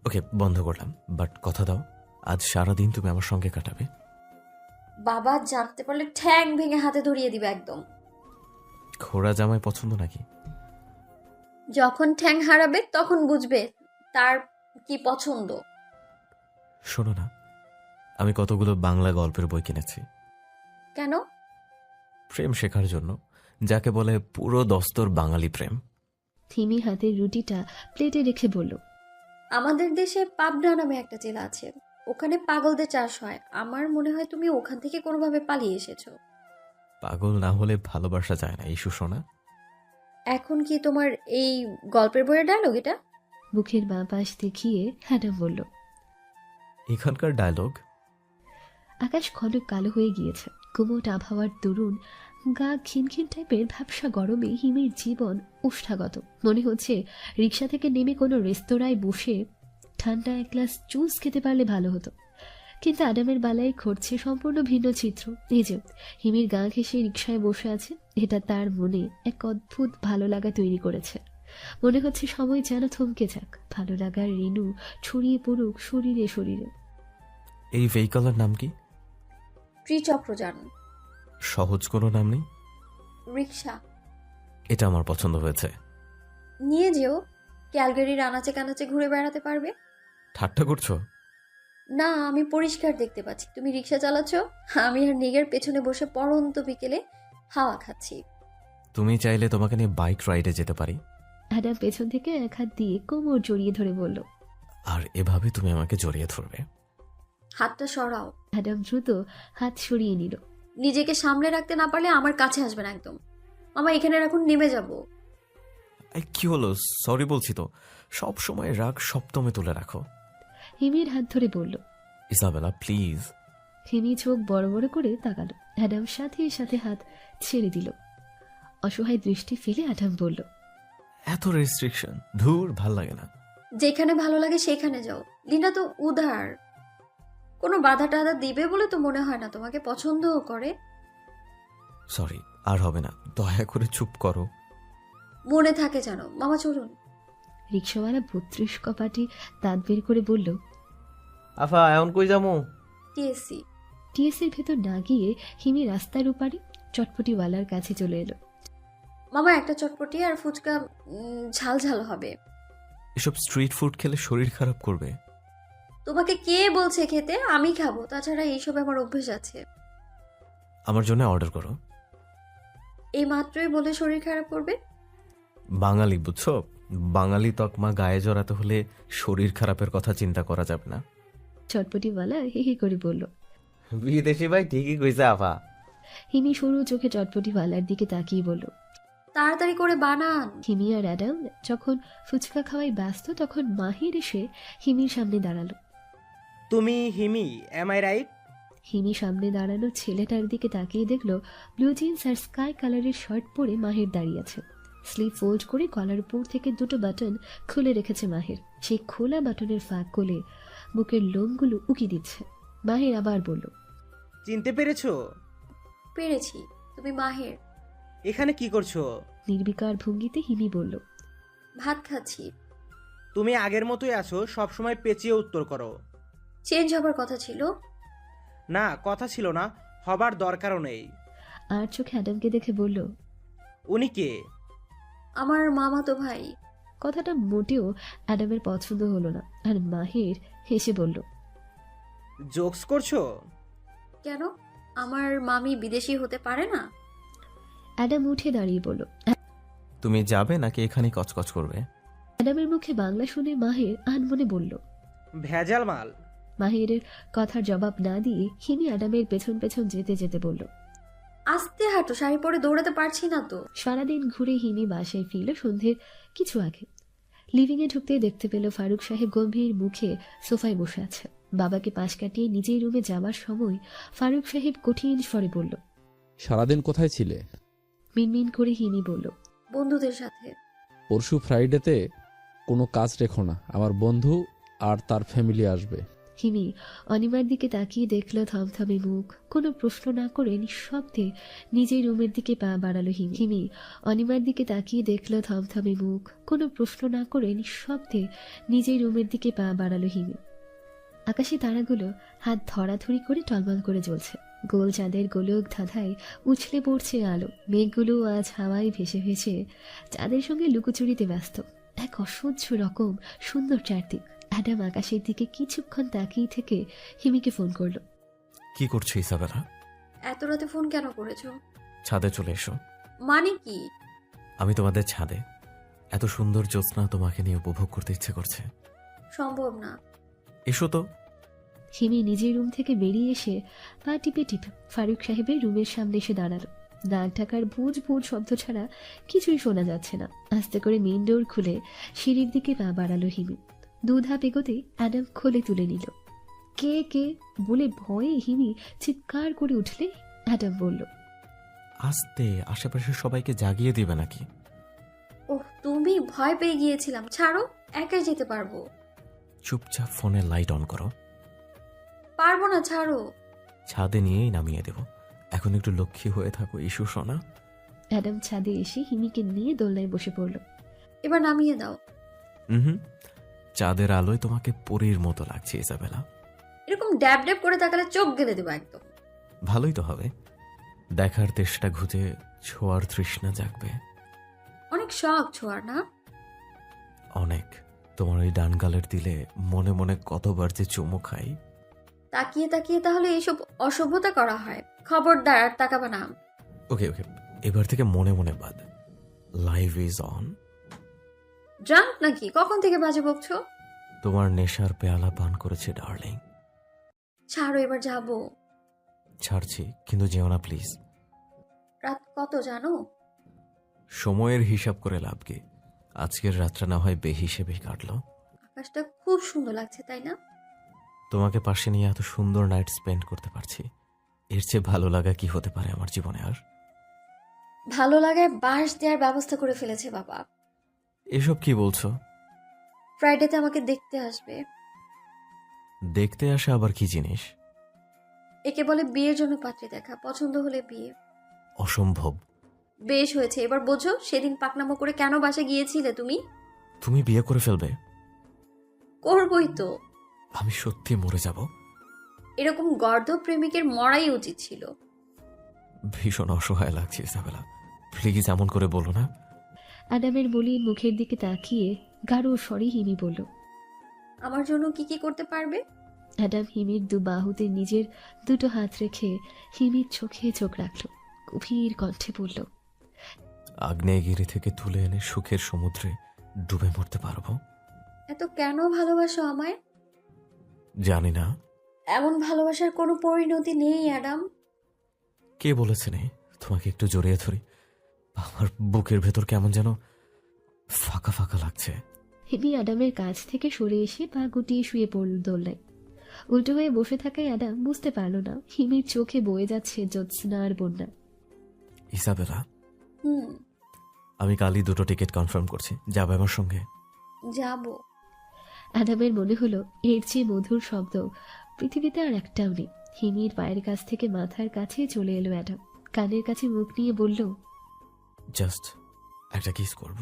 ওকে, বন্ধ করলাম, বাট কথা দাও আজ সারাদিন তুমি আমার সঙ্গে কাটাবে। বাবা জানতে পারলে ঠ্যাং ভেঙে হাতে ধরিয়ে দিবে একদম। ঘোড়া জামাই পছন্দ নাকি? যখন ঠ্যাং হারাবে তখন বুঝবে তার কি পছন্দ। শোনো না, আমি কতগুলো বাংলা গল্পের বই কিনেছি কেন? প্রেম শেখার জন্য, যাকে বলে পুরো দস্তর বাঙালি প্রেম। হিমি হাতের রুটিটা প্লেটে রেখে বলল, আমাদের দেশে পাবনা নামে একটা জেলা আছে, ওখানে পাগলদের চাষ হয়। আমার মনে হয় তুমি ওখান থেকে কোনোভাবে পালিয়ে এসেছো। পাগল না হলে ভালোবাসা যায় না, এই সুশোনা। এখন কি তোমার এই গল্পের বইয়ের ডায়লগ এটা? মুখের বাঁ পাশ দেখিয়ে অ্যাডাম বলল। এখানকার ডায়লগ। আকাশ খনক কালো হয়ে গিয়েছে। কুমোট আবহাওয়ার দরুন গা খিনখিন টাইপের ভ্যাপসা গরমে হিমের জীবন ওষ্ঠাগত। মনে হচ্ছে রিক্সা থেকে নেমে কোনো রেস্তোরাঁয় বসে ঠান্ডা এক গ্লাস জুস খেতে পারলে ভালো হতো। কিন্তু আডামের বালায় ঘটছে সম্পূর্ণ ভিন্ন চিত্র। এই যে হিমির গা ঘেঁষে রিক্সায় বসে আছে, এটা তার মনে এক অদ্ভুত ভালো লাগা তৈরি করেছে। মনে হচ্ছে সময় যেন থমকে যাক, ভালো লাগার রেণু ছড়িয়ে পড়ুক শরীরে শরীরে। এই ভেহিকলের নাম কি? ত্রিচক্রযান। সহজ কোনো নাম নেই? রিক্সা। এটা আমার পছন্দ হয়েছে। নিয়ে যেও, ক্যালগারির আনাচে কানাচে ঘুরে বেড়াতে পারবে। ঠাট্টা করছো? না, আমি পরিষ্কার দেখতে পাচ্ছি তুমি রিক্সা চালাচ্ছ, আমি আর নিগের পেছনে বসে পড়ন্ত বিকেলে হাওয়া খাচ্ছি। তুমি চাইলে তোমাকে নিয়ে বাইক রাইডে যেতে পারি। অ্যাডাম পেছন থেকে এক হাত দিয়ে কোমর জড়িয়ে ধরে বলল। আর এভাবে তুমি আমাকে জড়িয়ে ধরবে। হাতটা সরাও। অ্যাডাম দ্রুত হাত সরিয়ে নিল। নিজেকে সামলে রাখতে না পারলে আমার কাছে আসবে না একদম। মামা এখানে রাখুন, নেমে যাব। এই কি হলো? সরি বলছি তো। সব সময় রাগ সপ্তমে তুলে রাখো। হিমির হাত ধরে বলল। Isabella please. হিমি চোখ বড় বড় করে তাকালো। অ্যাডাম সাথে সাথে হাত ছেড়ে দিল। অসহায় দৃষ্টি ফেলে অ্যাডাম বলল, এত রেস্ট্রিকশন, ধুর, ভাল লাগে না। যেখানে ভালো লাগে সেখানে যাও। লিনা তো উদার, কোনো বাধা টাধা দিবে বলে তো মনে হয় না, তোমাকে পছন্দও করে। সরি, আর হবে না, দয়া করে চুপ করো। মনে থাকে জানো। মামা চলুন। রিক্সাওয়ালা 32 কপাটি দাঁত বের করে বলল, আফা এখন কই যামু? টিএসসি। টিএসের ভেতর না গিয়ে হিমি রাস্তার উপারে চটপটিওয়ালার কাছে চলে এলো। মামা একটা চটপটি আর ফুচকা, ঝাল ঝাল হবে। এসব স্ট্রিট ফুড খেলে শরীর খারাপ করবে। তোমাকে কে বলছে খেতে? আমি খাবো, তাছাড়া এইসব আমার অভ্যেস আছে। আমার জন্য অর্ডার করো। এই মাত্রই বলে শরীর খারাপ করবে? বাঙালি বুঝছো, বাঙালি তকমা গায়ে জড়াতে হলে শরীর খারাপের কথা চিন্তা করা যাবে না। চটপটিওয়ালা হি হি করে বলল। বিদেশি ভাই ঠিকই কইছে আফা। হিমি সরু চোখে চটপটিওয়ালার দিকে তাকিয়ে বলল। তাড়াতাড়ি করে বানান। হিমি আর অ্যাডাম যখন ফুচকা খাওয়ায় ব্যস্ত, তখন মাহির এসে হিমির সামনে দাঁড়ালো। তুমি হিমি, এম আই রাইট? হিমি সামনে দাঁড়ানো ছেলেটার দিকে তাকিয়ে দেখলো ব্লু জিন্স আর স্কাই কালারের শার্ট পরে মাহির দাঁড়িয়ে আছে। স্লিভ ফোল্ড করে গলার উপর থেকে দুটো বাটন খুলে রেখেছে মাহির। সেই খোলা বাটনের ফাঁক গলে বুকের লোমগুলো উকি দিচ্ছে। মাহির আবার বলল, চিনতে পেরেছো? পেরেছি, তুমি মাহের। এখানে কি করছো? নির্বিকার ভঙ্গিতে হিমি বলল, ভাত খাচ্ছি। তুমি আগের মতোই আছো, সবসময় পেঁচিয়ে উত্তর করো। চেঞ্জ হবার কথা ছিল। না, কথা ছিল না, হবার দরকারও নেই। আর চোখে অ্যাডামকে দেখে বলল, উনি কে? আমার মামাতো ভাই। কথাটা মোটেও অ্যাডামের পছন্দ হলো না। আর মাহির হেসে বলল, জোকস করছো? কেন? আমার মামি বিদেশি হতে পারে না? অ্যাডাম উঠে দাঁড়িয়ে বলল। তুমি যাবে নাকি এখানেই কচকচ করবে? অ্যাডামের মুখে বাংলা শুনে মাহির আনমনে বলল, ভেজাল মাল। মাহিরের কথার জবাব না দিয়ে হিমি অ্যাডামের পেছন পেছন যেতে যেতে বলল, আস্তে হাঁটো, শাড়ি পরে দৌড়াতে পারছি না তো। সারাদিন ঘুরে হিমি বাসায় ফিরল সন্ধ্যের কিছু আগে। লিভিংয়ে ঢুকতেই দেখতে পেল ফারুক সাহেব গম্ভীর মুখে সোফায় বসে আছে। বাবাকে পাশ কাটিয়ে নিজের রুমে যাওয়ার সময় ফারুক সাহেব কঠিন স্বরে বলল, সারাদিন কোথায় ছিলে? মিনমিন করে হিমি বলল, বন্ধুদের সাথে। পরশু ফ্রাইডেতে কোনো কাজ রেখো না, আমার বন্ধু আর তার ফ্যামিলি আসবে। হিমি অনিমার দিকে তাকিয়ে দেখল থমথমে মুখ। কোনো প্রশ্ন না করে নিঃশব্দে নিজের রুমের দিকে পা বাড়ালো হিমি অনিমার দিকে তাকিয়ে দেখল থমথমে মুখ। কোনো প্রশ্ন না করে নিঃশব্দে নিজের রুমের দিকে পা বাড়ালো হিমি। আকাশে তারাগুলো হাত ধরাধরি করে টলমল করে জ্বলছে। গোল চাঁদের গোলক ধাঁধায় উছলে পড়ছে আলো। মেঘগুলো আজ হাওয়ায় ভেসে ভেসে চাঁদের সঙ্গে লুকোচুরিতে ব্যস্ত। এক অসহ্য রকম সুন্দর চারদিক। অ্যাডাম আকাশের দিকে কিছুক্ষণ তাকিয়ে থেকে হিমিকে ফোন করলো। কি করছো ইসাবেলা? এত রাতে ফোন কেন করেছো? ছাদে চলে এসো। মানে কি? আমি তোমাদের ছাদে। এত সুন্দর জ্যোৎস্না তোমাকে নিয়ে উপভোগ করতে ইচ্ছে করছে। সম্ভব না। এসো তো। হিমি নিজের রুম থেকে বেরিয়ে এসে পা টিপে টিপে ফারুক সাহেবের রুমের সামনে এসে দাঁড়ালো। নাক ঢাকার ভুজ ভুজ শব্দ ছাড়া কিছুই শোনা যাচ্ছে না। আস্তে করে মেইন ডোর খুলে সিঁড়ির দিকে পা বাড়ালো হিমি। দুধাপ এগোতে অ্যাডাম খোলে তুলে নিল। কে কে বলে ভয়ে হিমি চিৎকার করে উঠলে অ্যাডাম বলল, আস্তে, আশেপাশে সবাইকে জাগিয়ে দিবে নাকি? ওহ, তুমি ভয় পেয়ে গিয়েছিলাম। ছাড়ো, একাই যেতে পারবো। চুপচাপ ফোনের লাইট অন করো। পারবো না, ছাড়ো। ছাদে নিয়েই নামিয়ে দেব। এখন একটু লক্ষ্মী হয়ে থাকো ইস্যু সোনা। অ্যাডাম ছাদে এসে হিমিকে নিয়ে দোলনায় বসে পড়ল। এবার নামিয়ে দাও। হুম, চাঁদের আলোয় তোমাকে পরীর মতো লাগছে ইসাবেলা। এরকম ড্যাব ড্যাব করে তাকালে চোখ গেলে দেবো একদম। ভালোই তো হবে। দেখার তেষ্টা ঘুচে ছোঁয়ার তৃষ্ণা জাগবে। অনেক শখ ছোঁয়ার, না? অনেক। তোমার ওই ডান গালের দিলে মনে মনে কতবার যে চুমু খাই। তাকিয়ে তাকিয়ে তাহলে এসব অসভ্যতা করা হয়। খবরদার, আর তাকাবা না। ওকে ওকে, এবার থেকে মনে মনে বাদ। Live is on. ড্রাঙ্ক নাকি? কখন থেকে বাজে বকছো? তোমার নেশার পেয়ালা পান করেছে ডার্লিং। ছাড়ো, এবার যাবো। ছাড়ছি, কিন্তু যেও না প্লিজ। রাত কত জানো? সময়ের হিসাব করে লাভ কি? আজকের রাতটা না হয় বেহিসেবেই কাটলো। আকাশটা খুব সুন্দর লাগছে, তাই না? তোমাকে পাশে নিয়ে এত সুন্দর নাইট স্পেন্ড করতে পারছি। এর চেয়ে ভালো লাগা কি হতে পারে আমার জীবনে আর? ভালো লাগায় বাঁশ দেওয়ার ব্যবস্থা করে ফেলেছে বাবা। এসব কি বলছো? ফ্রাইডেতে আমাকে দেখতে আসবে। দেখতে আসা আবার কি জিনিস? একে বলে বিয়ের জন্য পাত্রী দেখা। পছন্দ হলে বিয়ে। অসম্ভব। বেশ হয়েছে, এবার বোঝো সেদিন পাকনামো করে কেন বাসে গিয়েছিলে তুমি। তুমি বিয়ে করে ফেলবে? করবই তো। আমি সত্যি মরে যাব। এরকম গর্ধ প্রেমিকের মরাই উচিত ছিল। ভীষণ অসহায় লাগছে ইসাবেলা, প্লিজ এমন করে বলো না। অ্যাডামের বলির মুখের দিকে তাকিয়ে গাঢ় স্বরে হিমি বলল, আমার জন্য কি কি করতে পারবে? অ্যাডাম হিমির দু বাহুতে নিজের দুটো হাত রেখে হিমির চোখে চোখ রাখল। গভীর কণ্ঠে বলল, আগ্নেয়গিরি থেকে তুলে এনে সুখের সমুদ্রে ডুবে মরতে পারবো। এত কেন ভালোবাসো আমায়? জানি না। এমন ভালোবাসার কোনো পরিণতি নেই অ্যাডাম। কে বলেছে নেই? তোমাকে একটু জড়িয়ে ধরি, আমার বুকের ভেতর কেমন যেন ফাঁকা ফাঁকা লাগছে। হিমি অ্যাডামের কাছ থেকে সরে এসে পা গুটিয়ে শুয়ে পড়ল দোলনায়। উল্টো হয়ে বসে থাকায় অ্যাডাম বুঝতে পারল না হিমির চোখে বয়ে যাচ্ছে জ্যোৎস্নার বন্যা। ইসাবেলা, হুম, আমি কালই 2টো টিকিট কনফার্ম করছি, যাবে আমার সঙ্গে? যাবো। অ্যাডামের মনে হলো এর চেয়ে মধুর শব্দ পৃথিবীতে আর একটাও নেই। হিমির পায়ের কাছ থেকে মাথার কাছে চলে এলো অ্যাডাম। কানের কাছে মুখ নিয়ে বলল, জাস্ট একটা কিস করব।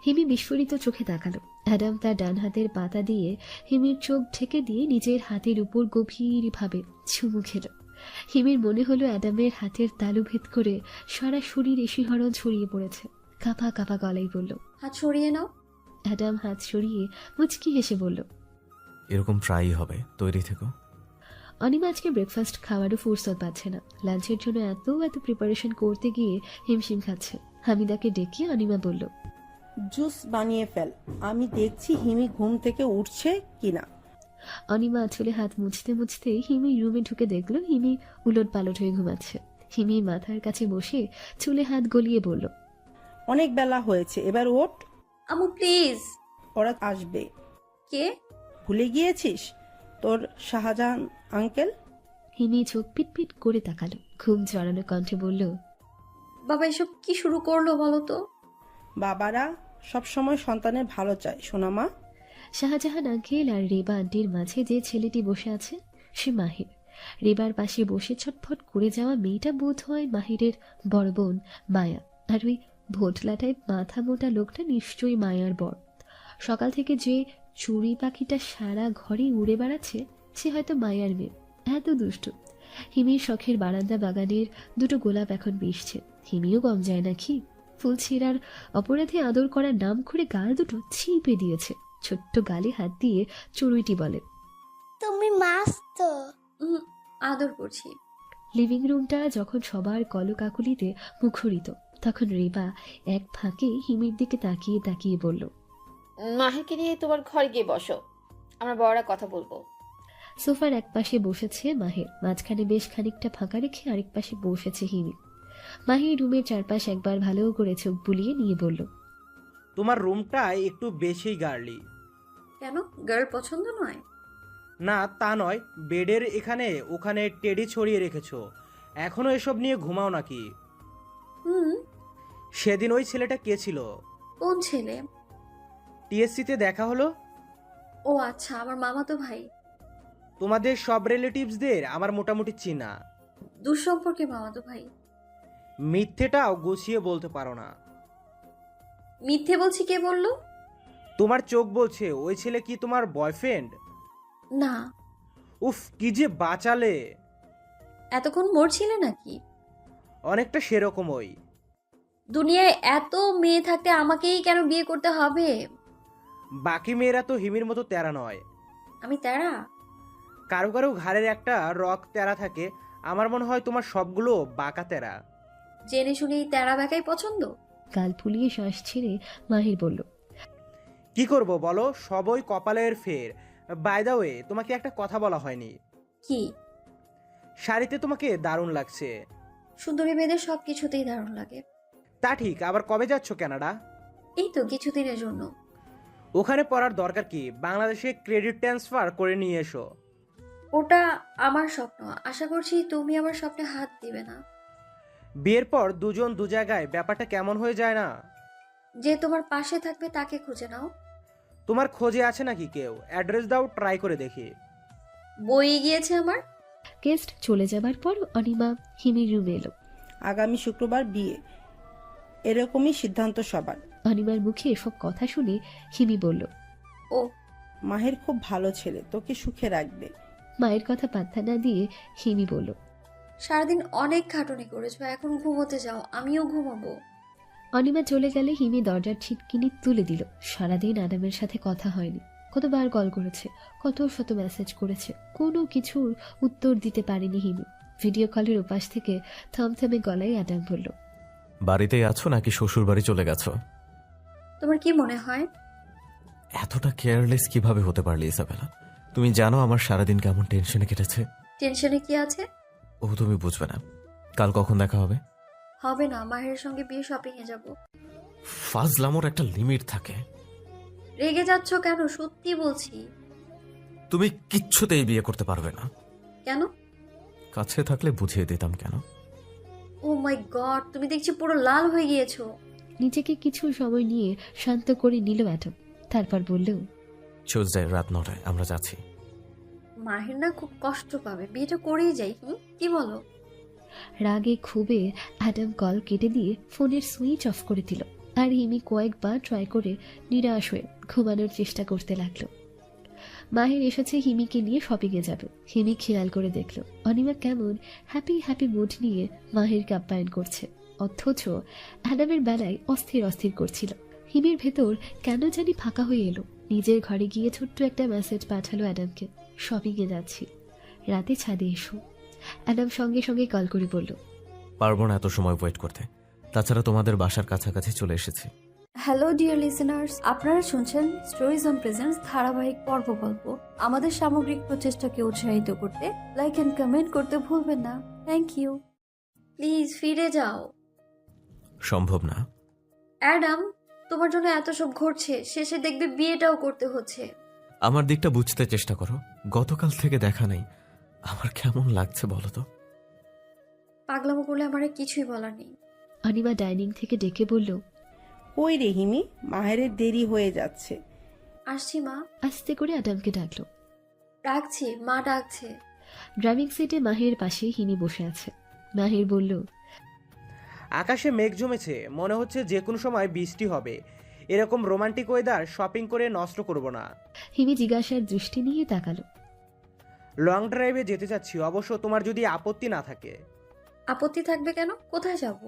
হিমি বিস্ফোরিত চোখে তাকালো। অ্যাডাম তার ডান হাতের পাতা দিয়ে হিমির চোখ ঢেকে দিয়ে নিজের হাতের উপর গভীরভাবে চুমু খেল। হিমির মনে হলো অ্যাডামের হাতের তালু ভেদ করে সারা শরীর শিহরণ ছড়িয়ে পড়েছে। কাঁপা কাঁপা গলায় বলল, হাত সরিয়ে নাও। অ্যাডাম হাত সরিয়ে মুচকি হেসে বলল, এরকম প্রায়ই হবে, তৈরি থেকো। অনিমা আজকে ব্রেকফাস্ট খাওয়ারও ফুরসত পাচ্ছে না। লাঞ্চের জন্য এত প্রিপারেশন করতে গিয়ে হিমশিম খাচ্ছে। হামিদাকে ডেকে অনিমা বলল, জুস বানিয়ে ফেল, আমি দেখছি হিমি ঘুম থেকে উঠছে কিনা। অনিমা আঁচলে হাত মুছতে মুছতে হিমি রুমে ঢুকে দেখলো হিমি উলট পালট হয়ে ঘুমাচ্ছে। হিমি মাথার কাছে বসে চুলে হাত গলিয়ে বলল, অনেক বেলা হয়েছে, এবার ওঠ। আম্মু প্লিজ। ওরা আসবে। কে? ভুলে গিয়েছিস তোর শাহজাহান আঙ্কেল? হিমি চোখ পিটপিট করে তাকালো, ঘুম জড়ানো কণ্ঠে বলল, বাবা এসব কি শুরু করলো বলো তো? বাবারা সবসময় সন্তানের ভালো চায় সোনামা। শাহজাহান আঙ্কেল আর রেবা আন্টির মাঝে যে ছেলেটি বসে আছে সে মাহির। রেবার পাশে বসে ছটফট করে যাওয়া মেয়েটা বোধ হয় মাহিরের বড় বোন মায়া, আর ওই ভোটলাটায় মাথা মোটা লোকটা নিশ্চয়ই মায়ার বর। সকাল থেকে যে চুড়ি পাখিটা সারা ঘরে উড়ে বেড়াচ্ছে সে হয়তো মায়ার মেয়ে। এত দুষ্টু। হিমির শখের বারান্দা বাগানের দুটো গোলাপ এখন বিষছে, হিমিও কম যায় নাকি। ফুল ছিঁড়ার অপরাধে আদর করার নাম করে গাল দুটো ছিপে দিয়েছে। ছোট্ট গালে হাত দিয়ে চড়ুইটি বলে, তুমি মাস্ত। আদর করছি। লিভিং রুমটা যখন সবার কলকাকুলিতে মুখরিত তখন রেবা এক ফাঁকে হিমির দিকে তাকিয়ে তাকিয়ে বলল, মাহিরকে নিয়ে তোমার ঘরে গিয়ে বসো, আমরা বড়রা কথা বলবো। সোফার এক পাশে বসেছে মাহির, মাঝখানে বেশ খানিকটা ফাঁকা রেখে আরেক পাশে বসেছে হিমি। মাহির রুমের চারপাশ একবার ভালো করে চোখ বুলিয়ে নিয়ে বলল, তোমার রুমটা একটু বেশি গার্লি। কেন, গার্ল পছন্দ নয়? না তা নয়, বেডের এখানে ওখানে টেডি ছড়িয়ে রেখেছো, এখনো এসব নিয়ে ঘুমাও নাকি? হুম। সেদিন ওই ছেলেটা কে ছিল? কোন ছেলে? টিএসসিতে দেখা হলো। ও আচ্ছা, আমার মামাতো ভাই। তোমাদের সব রিলেটিভসদের আমার মোটামুটি চিনা। দুঃসম্পর্কে মামাতো ভাই। মিথ্যেটাও গুছিয়ে বলতে পারো না। মিথ্যে বলছি কে বললো? তোমার চোখ বলছে ওই ছেলে কি তোমার বয়ফ্রেন্ড? না। উফ, কি যে বাঁচালে। এতক্ষণ মরছিলে নাকি? অনেকটা সেরকমই। দুনিয়ায় এত মেয়ে থাকতে আমাকেই কেন বিয়ে করতে হবে? বাকি মেয়েরা তো হিমির মতো তেরা নয়। আমি তেরা? কারো কারো ঘাড়ের একটা রক তেরা থাকে, আমার মনে হয় তোমার সবগুলো বাঁকা তেরা। জেনে শুনেই তেরা বেকাই পছন্দ? গাল ফুলিয়ে শ্বাস ছেড়ে মাহির বলল, কি করব বলো, সবই কপালের ফের। বাই দ্য ওয়ে, তোমাকে একটা কথা বলা হয়নি। কি? শাড়িতে তোমাকে দারুণ লাগছে। সুন্দরী মেয়েদের সব কিছুতেই দারুণ লাগে। তা ঠিক, আবার কবে যাচ্ছ কানাডা? এই তো কিছুদিনের জন্য। ওখানে পড়ার দরকার কি, বাংলাদেশে ক্রেডিট ট্রান্সফার করে নিয়ে এসো। ওটা আমার স্বপ্ন, আশা করছি তুমি আমার স্বপ্নে হাত দিবে না। বিয়ের পর দুজন দু জায়গায়, ব্যাপারটা কেমন হয়ে যায় না? যে তোমার পাশে থাকবে তাকে খুঁজে নাও। তোমার খোঁজে আছে নাকি কেউ? অ্যাড্রেস দাও, ট্রাই করে দেখি। বই গিয়েছে আমার। গেস্ট চলে যাবার পর অনিমা হিমির রুমে এলো। আগামী শুক্রবার বিয়ে, এরকমই সিদ্ধান্ত সবার। অনিমার মুখে এসব কথা শুনে হিমি বলল, ও মাহের খুব ভালো ছেলে, তোকে সুখে রাখবে। মায়ের কথা পাত্তা না দিয়ে হিমি বলল, সারাদিন অনেক খাটুনি করেছো, এখন ঘুমোতে যাও, আমিও ঘুমাবো। অনিমা চলে গেলে হিমি দরজার ছিটকিনি তুলে দিল। সারাদিন আদামের সাথে কথা হয়নি। কতবার কল করেছে, কত শত মেসেজ করেছে, কোনো কিছুর উত্তর দিতে পারেনি হিমি। ভিডিও কলের ওপাশ থেকে থমথমে গলায় আদাম বলল, বাড়িতেই আছো নাকি শ্বশুর বাড়ি চলে গেছো? তোমার কি মনে হয়? এতটা কেয়ারলেস কিভাবে হতে পারলি ইসাবেলা? তুমি জানো আমার সারাদিন কেমন টেনশনে কেটেছে? টেনশনে কি আছে? ও তুমি বুঝবে না। কাল কখন দেখা হবে? হবে না, মাহের সঙ্গে বিয়ে শপিং এ যাব। ফাজলামোর একটা লিমিট থাকে। রেগে যাচ্ছ কেন? সত্যি বলছি। তুমি কিচ্ছুতেই বিয়ে করতে পারবে না। কেন? কাছে থাকলে বুঝিয়ে দিতাম কেন। ও মাই গড, তুমি দেখছি পুরো লাল হয়ে গিয়েছো। নিজেকে কিছু সময় নিয়ে শান্ত করে নিল অ্যাটম। তারপর বলল, টিউসডে রাত 9টায় আমরা যাচ্ছি। মাহির না খুব কষ্ট পাবে, বিয়েটা করেই যাই। কি বলো? রাগে ক্ষোভে অ্যাডাম কল কেটে দিয়ে ফোনের সুইচ অফ করে দিল। আর হিমি কয়েকবার ট্রাই করে নিরাশ হয়ে ঘুমানোর চেষ্টা করতে লাগলো। মাহির এসেছে হিমিকে নিয়ে শপিংয়ে যাবে। হিমি খেয়াল করে দেখলো অনিমা কেমন হ্যাপি হ্যাপি মুড নিয়ে মাহিরকে আপ্যায়ন করছে, অথচ অ্যাডামের বেলায় অস্থির অস্থির করছিল। হিমির ভেতর কেন জানি ফাঁকা হয়ে এলো। নিজের ঘরে গিয়ে ছোট্ট একটা মেসেজ পাঠালো অ্যাডামকে, শপিংয়ে যাচ্ছি, রাতে ছাদে এসো। অ্যাডাম সঙ্গে সঙ্গে কল করে বলল, পারবো না এত সময় ওয়েট করতে, তাছাড়া তোমাদের বাসার কাছাকাছি চলে এসেছি। হ্যালো ডিয়ার লিসেনার্স, আপনারা শুনছেন স্টোরিজ অন প্রেজেন্স ধারাবাহিক পর্ব গল্প। আমাদের সামগ্রিক প্রচেষ্টাকে উৎসাহিত করতে লাইক এন্ড কমেন্ট করতে ভুলবেন না। Thank you. প্লিজ ফিরে যাও। সম্ভব না। অ্যাডাম, তোমার জন্য এত সব ঘটছে, শেষে দেখবে বিয়েটাও করতে হচ্ছে। আমার দিকটা বুঝতে চেষ্টা করো। গতকাল থেকে দেখা নেই, আমার কেমন লাগছে বলো তো। পাগলামো করলে আমার আর কিছুই বলার নেই। অনিমা ডাইনিং থেকে ডেকে বলল, কই রে হিমি, মাহেরের দেরি হয়ে যাচ্ছে। আসছি মা। আস্তে করে অ্যাডামকে ডাকলো। ডাকছি, মা ডাকছে। ড্রাইভিং সিটে মাহির পাশে হিমি বসে আছে। মাহির বলল, আকাশে মেঘ জমেছে, মনে হচ্ছে যে কোনো সময় বৃষ্টি হবে। এরকম রোমান্টিক ওয়েদার শপিং করে নষ্ট করব না। হিমি জিজ্ঞাসার দৃষ্টি নিয়ে তাকালো। লং ড্রাইভে যেতে চাচ্ছি, অবশ্য তোমার যদি আপত্তি না থাকে। আপত্তি থাকবে কেন? কোথায় যাব?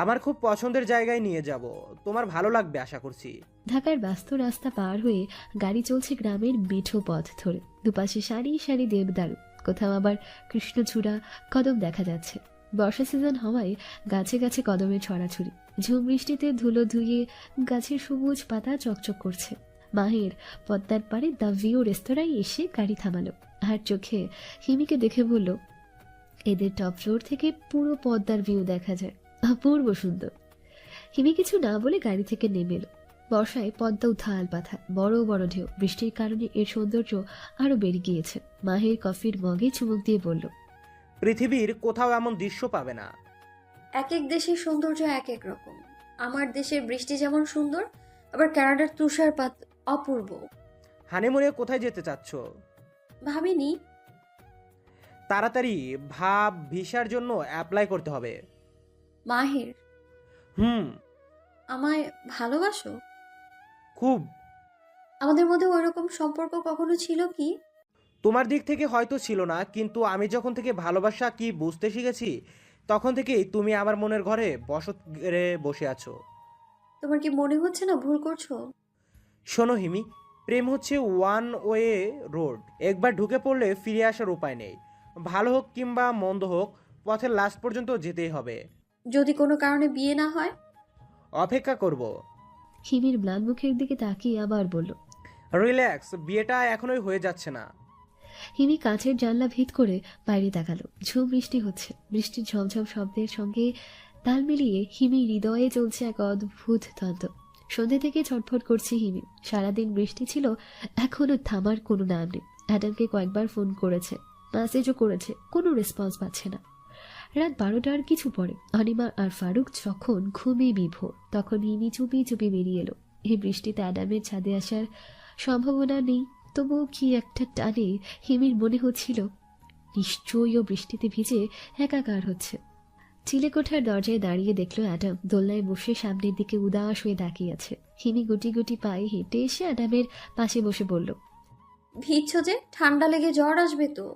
আমার খুব পছন্দের জায়গায় নিয়ে যাব, তোমার ভালো লাগবে আশা করছি। ঢাকার ব্যস্ত রাস্তা পার হয়ে গাড়ি চলছে গ্রামের মিঠো পথ ধরে। দুপাশে সারি সারি দেবদারু, কোথাও আবার কৃষ্ণচূড়া, কদম দেখা যাচ্ছে। বর্ষা সিজন হওয়ায় গাছে গাছে কদমের ছড়াছড়ি। ঝুম বৃষ্টিতে ধুলো ধুয়ে গাছের সবুজ পাতা চকচক করছে। মাহির পদ্মার পাড়ে দ্য ভিউ রেস্তোরাঁয় এসে গাড়ি থামালো আর চোখে হিমিকে দেখে বলল, এদের টপ ফ্লোর থেকে পুরো পদ্মার ভিউ দেখা যায়, অপূর্ব সুন্দর। হিমি কিছু না বলে গাড়ি থেকে নেমে এলো। বর্ষায় পদ্মা উথাল পাথাল, বড় বড় ঢেউ। বৃষ্টির কারণে এর সৌন্দর্য আরো বেড়ে গিয়েছে। মাহির কফির মগে চুমুক দিয়ে বলল, পৃথিবীর কোথাও এমন দৃশ্য পাবে না। এক এক দেশের সৌন্দর্য এক এক রকম। আমার দেশের বৃষ্টি যেমন সুন্দর, আবার কানাডার তুষারপাত অপূর্ব। হানিমুনে কোথায় যেতে চাচ্ছ? ভাবিনি। তাড়াতাড়ি ভাব, ভিসার জন্য অ্যাপ্লাই করতে হবে। মাহির, আমায় ভালোবাসো? খুব। আমাদের মধ্যে ওইরকম সম্পর্ক কখনো ছিল কি? তোমার দিক থেকে হয়তো ছিল না, কিন্তু আমি যখন থেকে ভালোবাসা কি বুঝতে শিখেছি, তখন থেকেই তুমি আমার মনের ঘরে বসত গেড়ে বসে আছো। তোমার কি মনে হচ্ছে না ভুল করছো? শোনো হিমি, প্রেম হচ্ছে ওয়ান ওয়ে রোড। একবার ঢুকে পড়লে ফিরে আসার উপায় নেই। ভালো হোক কিংবা মন্দ হোক, পথের লাস্ট পর্যন্ত যেতেই হবে। যদি কোনো কারণে বিয়ে না হয়? অপেক্ষা করব। হিমির ম্লান মুখের দিকে তাকিয়ে আবার বলল, রিল্যাক্স, বিয়েটা এখনোই হয়ে যাচ্ছে না। হিমি কাঁচের জানলা ভেদ করে বাইরে তাকালো। ঝুম বৃষ্টি হচ্ছে। বৃষ্টির ঝমঝম শব্দের সঙ্গে তাল মিলিয়ে হিমি হৃদয়ে চলছে এক অদ্ভুত দ্বন্দ্ব। সন্ধ্যে থেকে ছটফট করছে হিমি। সারাদিন বৃষ্টি ছিল, এখনো থামার কোনো নাম নেই। অ্যাডামকে কয়েকবার ফোন করেছে, মেসেজও করেছে, কোনো রেসপন্স পাচ্ছে না। রাত 12টার কিছু পরে অনিমা আর ফারুক যখন ঘুমে বিভোর, তখন হিমি চুপি চুপি বেরিয়ে এলো। এই বৃষ্টিতে অ্যাডামের ছাদে আসার সম্ভাবনা নেই, তবুও কি একটা টানে হিমির মনে হচ্ছিল নিশ্চয়ই ও বৃষ্টিতে ভিজে একাকার হচ্ছে। চিলেকোঠার দরজায় দাঁড়িয়ে দেখলো অ্যাডাম দোলনায় বসে সামনের দিকে উদাস হয়ে তাকিয়ে আছে। হিমি গুটি গুটি পায়ে হেঁটে এসে অ্যাডামের পাশে বসে বলল, ভিজছো যে? ঠান্ডা লেগে জ্বর আসবে তো।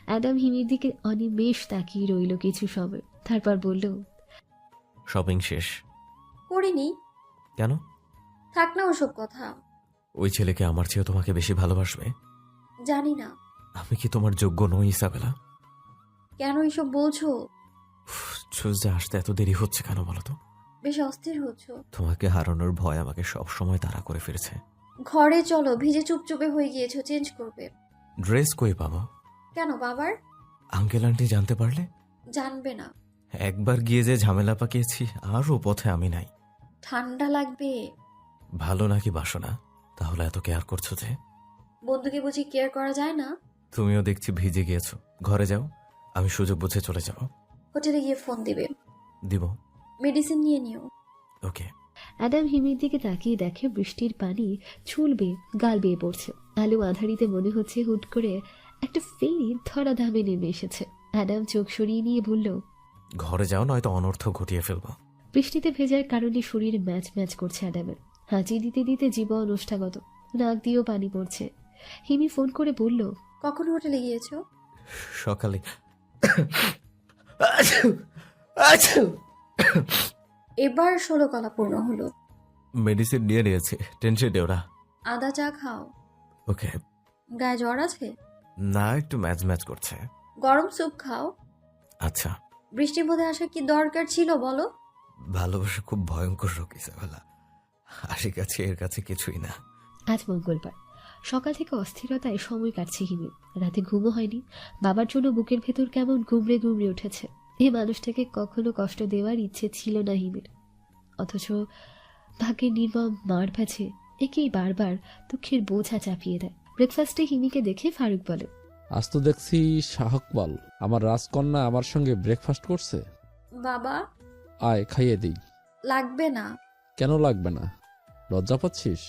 অ্যাডাম হিমির দিকে অনিমেষ তাকিয়ে রইল কিছু সময়, তারপর বলল, শপিং শেষ? করিনি। কেন? থাক না ওসব কথা। ওই ছেলেকে আমার চেয়েও তোমাকে বেশি ভালোবাসবে? জানি না। আমি কি তোমার যোগ্য নই ইসাবেলা? কেন এসব বলছো? চুজে আসতে এত দেরি হচ্ছে কেন বলো তো? বেশ অস্থির হচ্ছো। তোমাকে হারানোর ভয় আমাকে সব সময় তাড়া করে ফিরেছে। ঘরে চলো, ভিজে চুপচুপে হয়ে গিয়েছো, চেঞ্জ করবে। ড্রেস কই পাবো? কেন বাবার? আঙ্কেল আন্টি জানতে পারলে? জানবে না। একবার গিয়ে যে ঝামেলা পাকিয়েছি, আরও পথে আমি নাই। ঠান্ডা লাগবে। ভালো নাকি বাসনা? তাহলে এত কেয়ার করছো যে? বন্ধুকে বুঝি কেয়ার করা যায় না? তুমিও দেখছি ভিজে গিয়েছো। ঘরে যাও, আমি সুযোগ বুঝে চলে যাব। হোটেলে গিয়ে ফোন দিবে। দিব। মেডিসিন নিয়ে নিও। ওকে। অ্যাডাম হিমির দিকে তাকিয়ে দেখে বৃষ্টির পানি চুল বেয়ে গাল বেয়ে পড়ছে। আলো আধারিতে মনে হচ্ছে হুট করে একটা ফেরি ধরাধামে নেমে এসেছে। অ্যাডাম চোখ সরিয়ে নিয়ে বলল, ঘরে যাও, নয়তো অনর্থ ঘটিয়ে ফেলবো। বৃষ্টিতে ভেজার কারণে শরীর ম্যাচ ম্যাচ করছে অ্যাডামের। হাঁচি দিতে দিতে জীবন ওষ্ঠাগত, নাক দিয়েও পানি পড়ছে। হিমি ফোন করে বলল, কখন হোটেলে গিয়েছো? সকালে। এবার 16 কলা পূর্ণ হলো। মেডিসিন নিয়ে নিয়েছে, টেনশন নেও না। আদা চা খাও। ওকে। গায়ে জ্বর আছে? না, একটু ম্যাচ ম্যাচ করছে। গরম স্যুপ খাও। আচ্ছা। বৃষ্টির মধ্যে আসা কি দরকার ছিল বলো? ভালোবাসা খুব ভয়ঙ্কর রোগ ইসাবেলা। আশিক কাছে এর কাছে কিছুই না। আজ মঙ্গলবার সকাল থেকে অস্থিরতায় সময় কাটছে হিমির। রাতে ঘুমও হয়নি। বাবার জন্য বুকের ভেতর কেমন গুমড়ে গুমড়ে উঠেছে। এই মানুষটাকে কখনো কষ্ট দেওয়ার ইচ্ছে ছিল না হিমির, অথচ ভাগ্যের নির্মম মার প্যাছে একেই বারবার দুঃখের বোঝা চাপিয়ে দেয়। ব্রেকফাস্টে হিমিকে দেখে ফারুক বলে, আজ তো দেখছি শাহকবাল আমার রাজকন্যা আমার সঙ্গে ব্রেকফাস্ট করছে। বাবা, আয় খাইয়ে দিই। লাগবে না। কেন লাগবে না? লজ্জা পাচ্ছিস?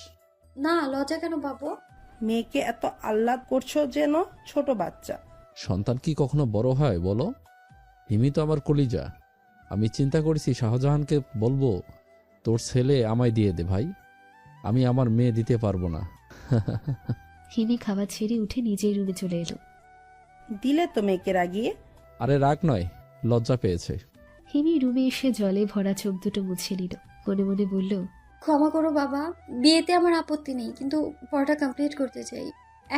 না, লজ্জা কেন পাবো? মেয়েকে এত আহ্লাদ করছো যেন ছোট বাচ্চা। সন্তান কি কখনো বড় হয় বলো? হিমি তো আমার কলিজা। আমি চিন্তা করেছি শাহজাহানকে বলবো তোর ছেলে আমায় দিয়ে দে ভাই, আমি আমার মেয়ে দিতে পারবো না। হিমি খাবার ছেড়ে উঠে নিজের রুমে চলে এলো। দিলে তো মেয়েকে রাগিয়ে। আরে রাগ নয়, লজ্জা পেয়েছে। হিমি রুমে এসে জলে ভরা চোখ দুটো মুছে নিল। মনে মনে বলল, ক্ষমা করো বাবা, বিয়েতে আমার আপত্তি নেই, কিন্তু পড়াটা কমপ্লিট করতে চাই।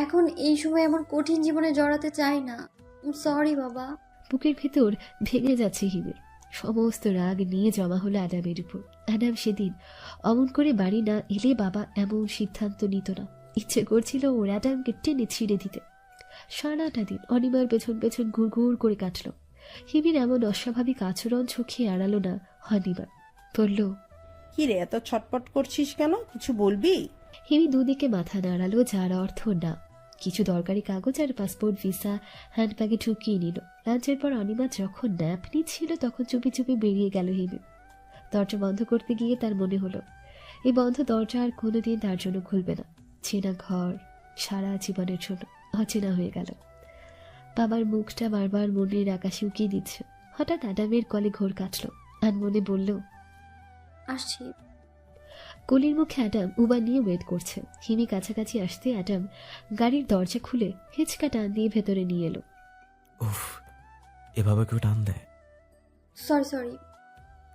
এখন এই সময় এমন কঠিন জীবনে জড়াতে চাই না। সরি বাবা। বুকের ভেতর ভেঙে যাচ্ছে হিমের। সমস্ত রাগ নিয়ে জমা হলো অ্যাডামের উপর। অ্যাডাম সেদিন অমন করে বাড়ি না এলে বাবা এমন সিদ্ধান্ত নিত না। ইচ্ছে করছিল ওর অ্যাডামকে টেনে ছিঁড়ে দিতে। সারাটা দিন অনিমার পেছন পেছন ঘুর করে কাটল। হিমির এমন অস্বাভাবিক আচরণ চোখে এড়ালো না অনিমা। বলল, কি রে, এত ছটপট করছিস কেন? কিছু বলবি? হিমি দুদিকে মাথা নাড়ালো, যার অর্থ না। কিছু দরকারি কাগজ আর পাসপোর্ট ভিসা হ্যান্ডব্যাগে ঢুকিয়ে নিল। লাঞ্চের পর অনিমা যখন ন্যাপ নিচ্ছিল তখন চুপি চুপি বেরিয়ে গেল হিমি। দরজা বন্ধ করতে গিয়ে তার মনে হলো এই বন্ধ দরজা আর কোনোদিন তার জন্য খুলবে না। চেনা ঘর সারা জীবনের জন্য অচেনা হয়ে গেল। বাবার মুখটা বারবার মনের আকাশে উকিয়ে দিচ্ছে। হঠাৎ অ্যাডামের কলে ঘোর কাটল। আনমনে বলল, আসছি। কলির মুখে অ্যাডাম উবার নিয়ে ওয়েট করছে। হিমি কাছাকাছি আসতে অ্যাডাম গাড়ির দরজা খুলে হেঁচকা টান দিয়ে ভেতরে নিয়ে এলো। উফ, এভাবে কেউ টান দেয়? সরি।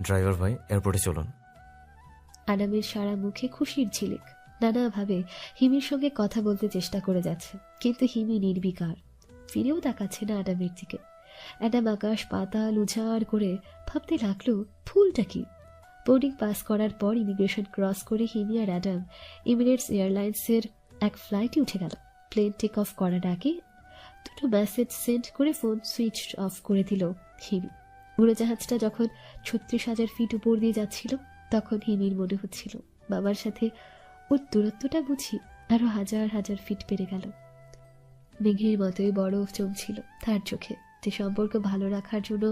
ড্রাইভার ভাই, এয়ারপোর্টে চলুন। অ্যাডামের সারা মুখে খুশির ঝিলিক। নানাভাবে হিমির সঙ্গে কথা বলতে চেষ্টা করে যাচ্ছে, কিন্তু হিমি নির্বিকার। ফিরেও তাকাচ্ছে না অ্যাডামের দিকে। অ্যাডাম আকাশ পাতাল উজাড় করে ভাবতে লাগলো ফুলটা কি। বোর্ডিং পাস করার পর ইমিগ্রেশন ক্রস করে হিমি আর অ্যাডাম এমিরেটস এয়ারলাইন্সের এক ফ্লাইটে উঠে গেল। প্লেন টেক অফ করার আগে দুটো মেসেজ সেন্ড করে ফোন সুইচ অফ করে দিল হিমি। উড়োজাহাজটা যখন 36,000 ফিট উপর দিয়ে যাচ্ছিল তখন হিমির মনে হচ্ছিল বাবার সাথে ওর দূরত্বটা বুঝি আরো হাজার হাজার ফিট বেড়ে গেল। মেঘের মতোই বরফ জমছিল তার চোখে। যে সম্পর্ক ভালো রাখার জন্য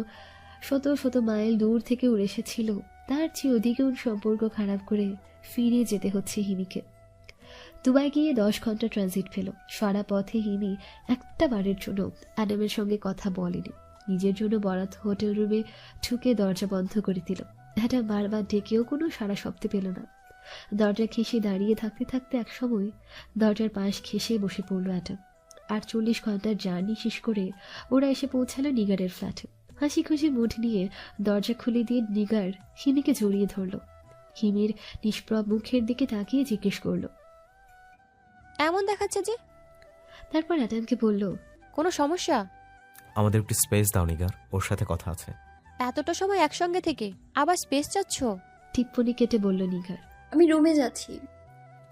শত শত মাইল দূর থেকে উড়ে এসেছিল, তার চেয়ে অধিগুণ সম্পর্ক খারাপ করে ফিরে যেতে হচ্ছে হিমিকে। দুবাই গিয়ে 10 ঘন্টা ট্রানজিট পেল। সারা পথে হিমি একটা বারের জন্য অ্যাডামের সঙ্গে কথা বলেনি। নিজের জন্য বরাত হোটেল রুমে ঢুকে দরজা বন্ধ করে দিল। অ্যাডাম বারবার ডেকেও কোনো সারা শব্দ পেল না। দরজা ঘেঁষে দাঁড়িয়ে থাকতে থাকতে একসময় দরজার পাশ ঘেঁষে বসে পড়ল অ্যাডাম। 48 ঘন্টার জার্নি শেষ করে ওরা এসে পৌঁছালো নিগারের ফ্ল্যাটে। হাসি খুশি মুড নিয়ে দরজা খুলে দিয়ে নিগার হিমিকে জড়িয়ে ধরল। হিমির নিষ্প্রভ মুখের দিকে তাকিয়ে জিজ্ঞেস করল, এমন দেখাচ্ছে যে? তারপর অ্যাডামকে বলল, কোনো সমস্যা? আমাদের একটু স্পেস দাও নিগার, ওর সাথে কথা আছে। এতটা সময় একসঙ্গে থেকে আবার স্পেস চাচ্ছ? টিপ্পনি কেটে বলল নিগার। আমি রুমে যাচ্ছি।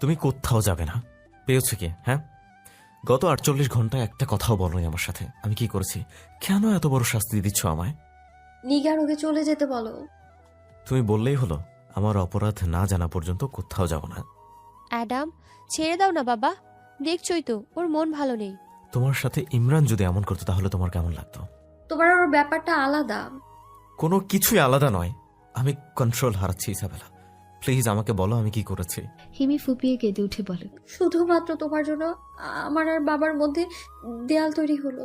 তুমি কোথাও যাবে না। পেয়েছো কি? হ্যাঁ, গত 48 ঘন্টায় একটা কথাও বলোনি আমার সাথে। আমি কি করেছি? কেন এত বড় শাস্তি দিচ্ছ আমায়? নিগার, ওকে চলে যেতে বলো। তুমি বললেই হলো। আমার অপরাধ না জানা পর্যন্ত কোথাও যাব না। অ্যাডাম, ছেড়ে দাও না বাবা। দেখছই তো ওর মন ভালো নেই। তোমার সাথে ইমরান যদি এমন করতো তাহলে তোমার কেমন লাগতো? তোমার ওর ব্যাপারটা আলাদা। কোনো কিছুই আলাদা নয়। আমি কন্ট্রোল হারাচ্ছি ইসাবেলা। প্লিজ আমাকে বলো আমি কি করেছি। হিমি ফুপিয়ে কেঁদে উঠে বলে, শুধুমাত্র তোমার জন্য আমার আর বাবার মধ্যে দেয়াল তৈরি হলো।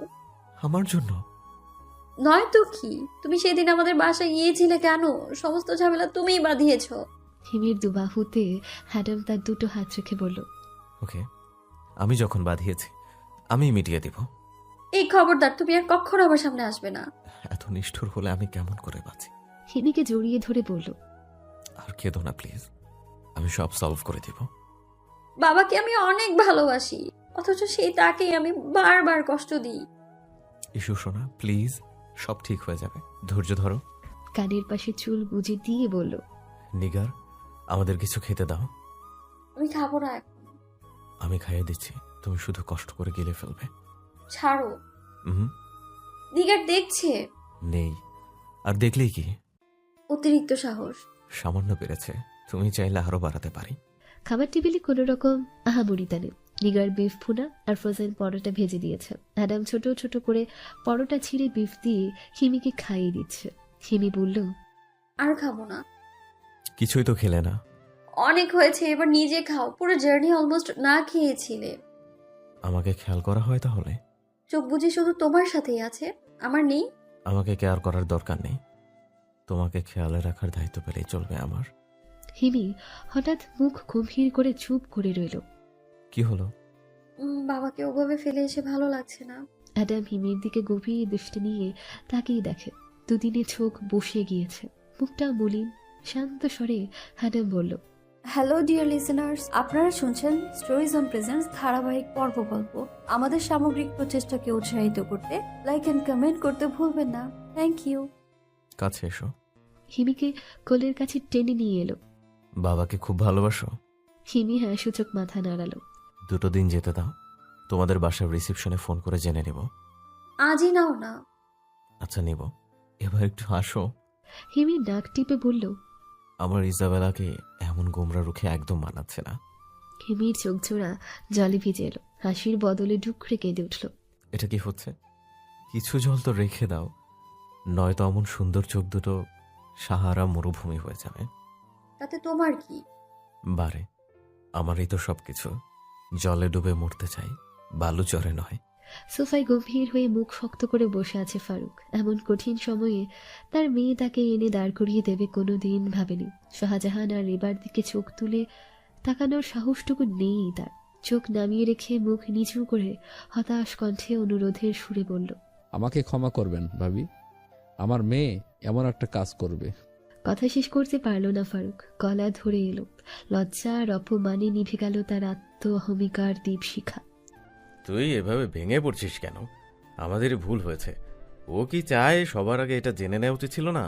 আমার জন্য? নয় তো কি, তুমি সেদিন আমাদের বাসায় গিয়েছিলে কেন? সমস্ত ঝামেলা তুমিই বাঁধিয়েছ। হিমির দুবাহুতে অ্যাডাম তার দুটো হাত রেখে বলল, ওকে, আমি যখন বাঁধিয়েছি আমি মিটিয়ে দিব। এই খবরদার, তুমি আর কখনো আমার সামনে আসবে না। এত নিষ্ঠুর হলে আমি কেমন করে বাঁচি? হিমিকে জড়িয়ে ধরে বলল, আর কেঁদো না প্লিজ, আমি সব সলভ করে দিব। বাবাকে আমি অনেক ভালোবাসি, অথচ সেই তাকেই আমি বারবার কষ্ট দিই। ইস্যু শোনা প্লিজ, সব ঠিক হয়ে যাবে, ধৈর্য ধরো। কানের পাশে চুল গুজে দিয়ে বলল, নিগার, আমাদের কিছু খেতে দাও। আমি খাবো না এখন। আমি খাইয়ে দিচ্ছি, তুমি শুধু কষ্ট করে গিলে ফেলবে। ছাড়ো। হুম, নিগার দেখছে। নেই। আর দেখলেই কি? অতিরিক্ত সাহস। সামান্য বেড়েছে, তুমি চাইলে আরো বাড়াতে পারি। খাবার টেবিলে কোনো রকম আহামরিতা নেই। নিগার বিফ ভুনা আর ফ্রোজেন পরোটা ভেজে দিয়েছে। অ্যাডাম ছোট ছোট করে পরোটা ছিঁড়ে বিফ দিয়ে হিমিকে খাইয়ে দিচ্ছে। হিমি বলল, আর খাবো না। কিছুই তো খেলে না। অনেক হয়েছে, এবার নিজে খাও। পুরো জার্নি অলমোস্ট না খেয়েছিলে। আমাকে খেয়াল করা হয় তাহলে? চোখ বুঝি শুধু তোমার সাথেই আছে, আমার নেই? আমাকে কেয়ার করার দরকার নেই, তোমাকে খেয়ালে রাখার দায়িত্ব পেলেই চলবে আমার। হিমি হঠাৎ মুখ গম্ভীর করে চুপ করে রইল। কি হলো? বাবাকে ওভাবে ফেলে এসে ভালো লাগছে না। অ্যাডাম হিমির দিকে গভীর দৃষ্টি নিয়ে তাকিয়ে দেখে দুদিনে চোখ বসে গিয়েছে, মুখটা মলিন। শান্ত স্বরে অ্যাডাম বলল, হ্যালো ডিয়ার লিসেনার্স, আপনারা শুনছেন স্টোরিজ অন প্রেজেন্স ধারাবাহিক পর্ব গল্প। আমাদের সামগ্রিক প্রচেষ্টাকে উৎসাহিত করতে লাইক এন্ড কমেন্ট করতে ভুলবেন না। Thank you. কাছে এসো। হিমিকে কোলের কাছে টেনে নিয়ে এলো। বাবাকে খুব ভালোবাসো? হিমি হ্যাঁ সূচক মাথা নাড়ালো। 2 দিন যেতে দাও, তোমাদের বাসার রিসেপশনে ফোন করে জেনে নেব। আজই নাও না। আচ্ছা, নেব। এবার একটু হাসো। হিমি নাক টিপে বলল, আমার ইজাবেলাকে এমন গোমরা রুখে একদম মানাচ্ছে না। হিমির চোখ জোড়া জলে ভিজে এলো। হাসির বদলে ডুকরে কেঁদে উঠল। এটা কি হচ্ছে? কিছু জল তো রেখে দাও, নয়তো এমন সুন্দর চোখ দুটো সাহারা মরুভূমি হয়ে যাবে। তাতে তোমার কি? বারে, আমারই তো সবকিছু। জলে ডুবে মরতে চাই, বালু চরে নয়। সোফায় গম্ভীর হয়ে মুখ শক্ত করে বসে আছে ফারুক। এমন কঠিন সময়ে তার মেয়ে তাকে এনে দাঁড় করিয়ে দেবে কোনো দিন ভাবেনি। শাহজাহান আর রেবার দিকে চোখ তুলে তাকানোর সাহসটুকু নেই তার। চোখ নামিয়ে রেখে মুখ নিচু করে হতাশ কণ্ঠে অনুরোধের সুরে বলল, আমাকে ক্ষমা করবেন ভাবি, আমার মেয়ে এমন একটা কাজ করবে। কথা শেষ করতে পারল না ফারুক। গলা ধরে এলো। লজ্জা আর অপমানে নিভে গেল তার আত্ম অহমিকার দীপশিখা। তুই এভাবে ভেঙে পড়ছিস কেন? আমাদের ভুল হয়েছে। ও কি চায় সবার আগে এটা জেনে নেওয়া উচিত ছিল না?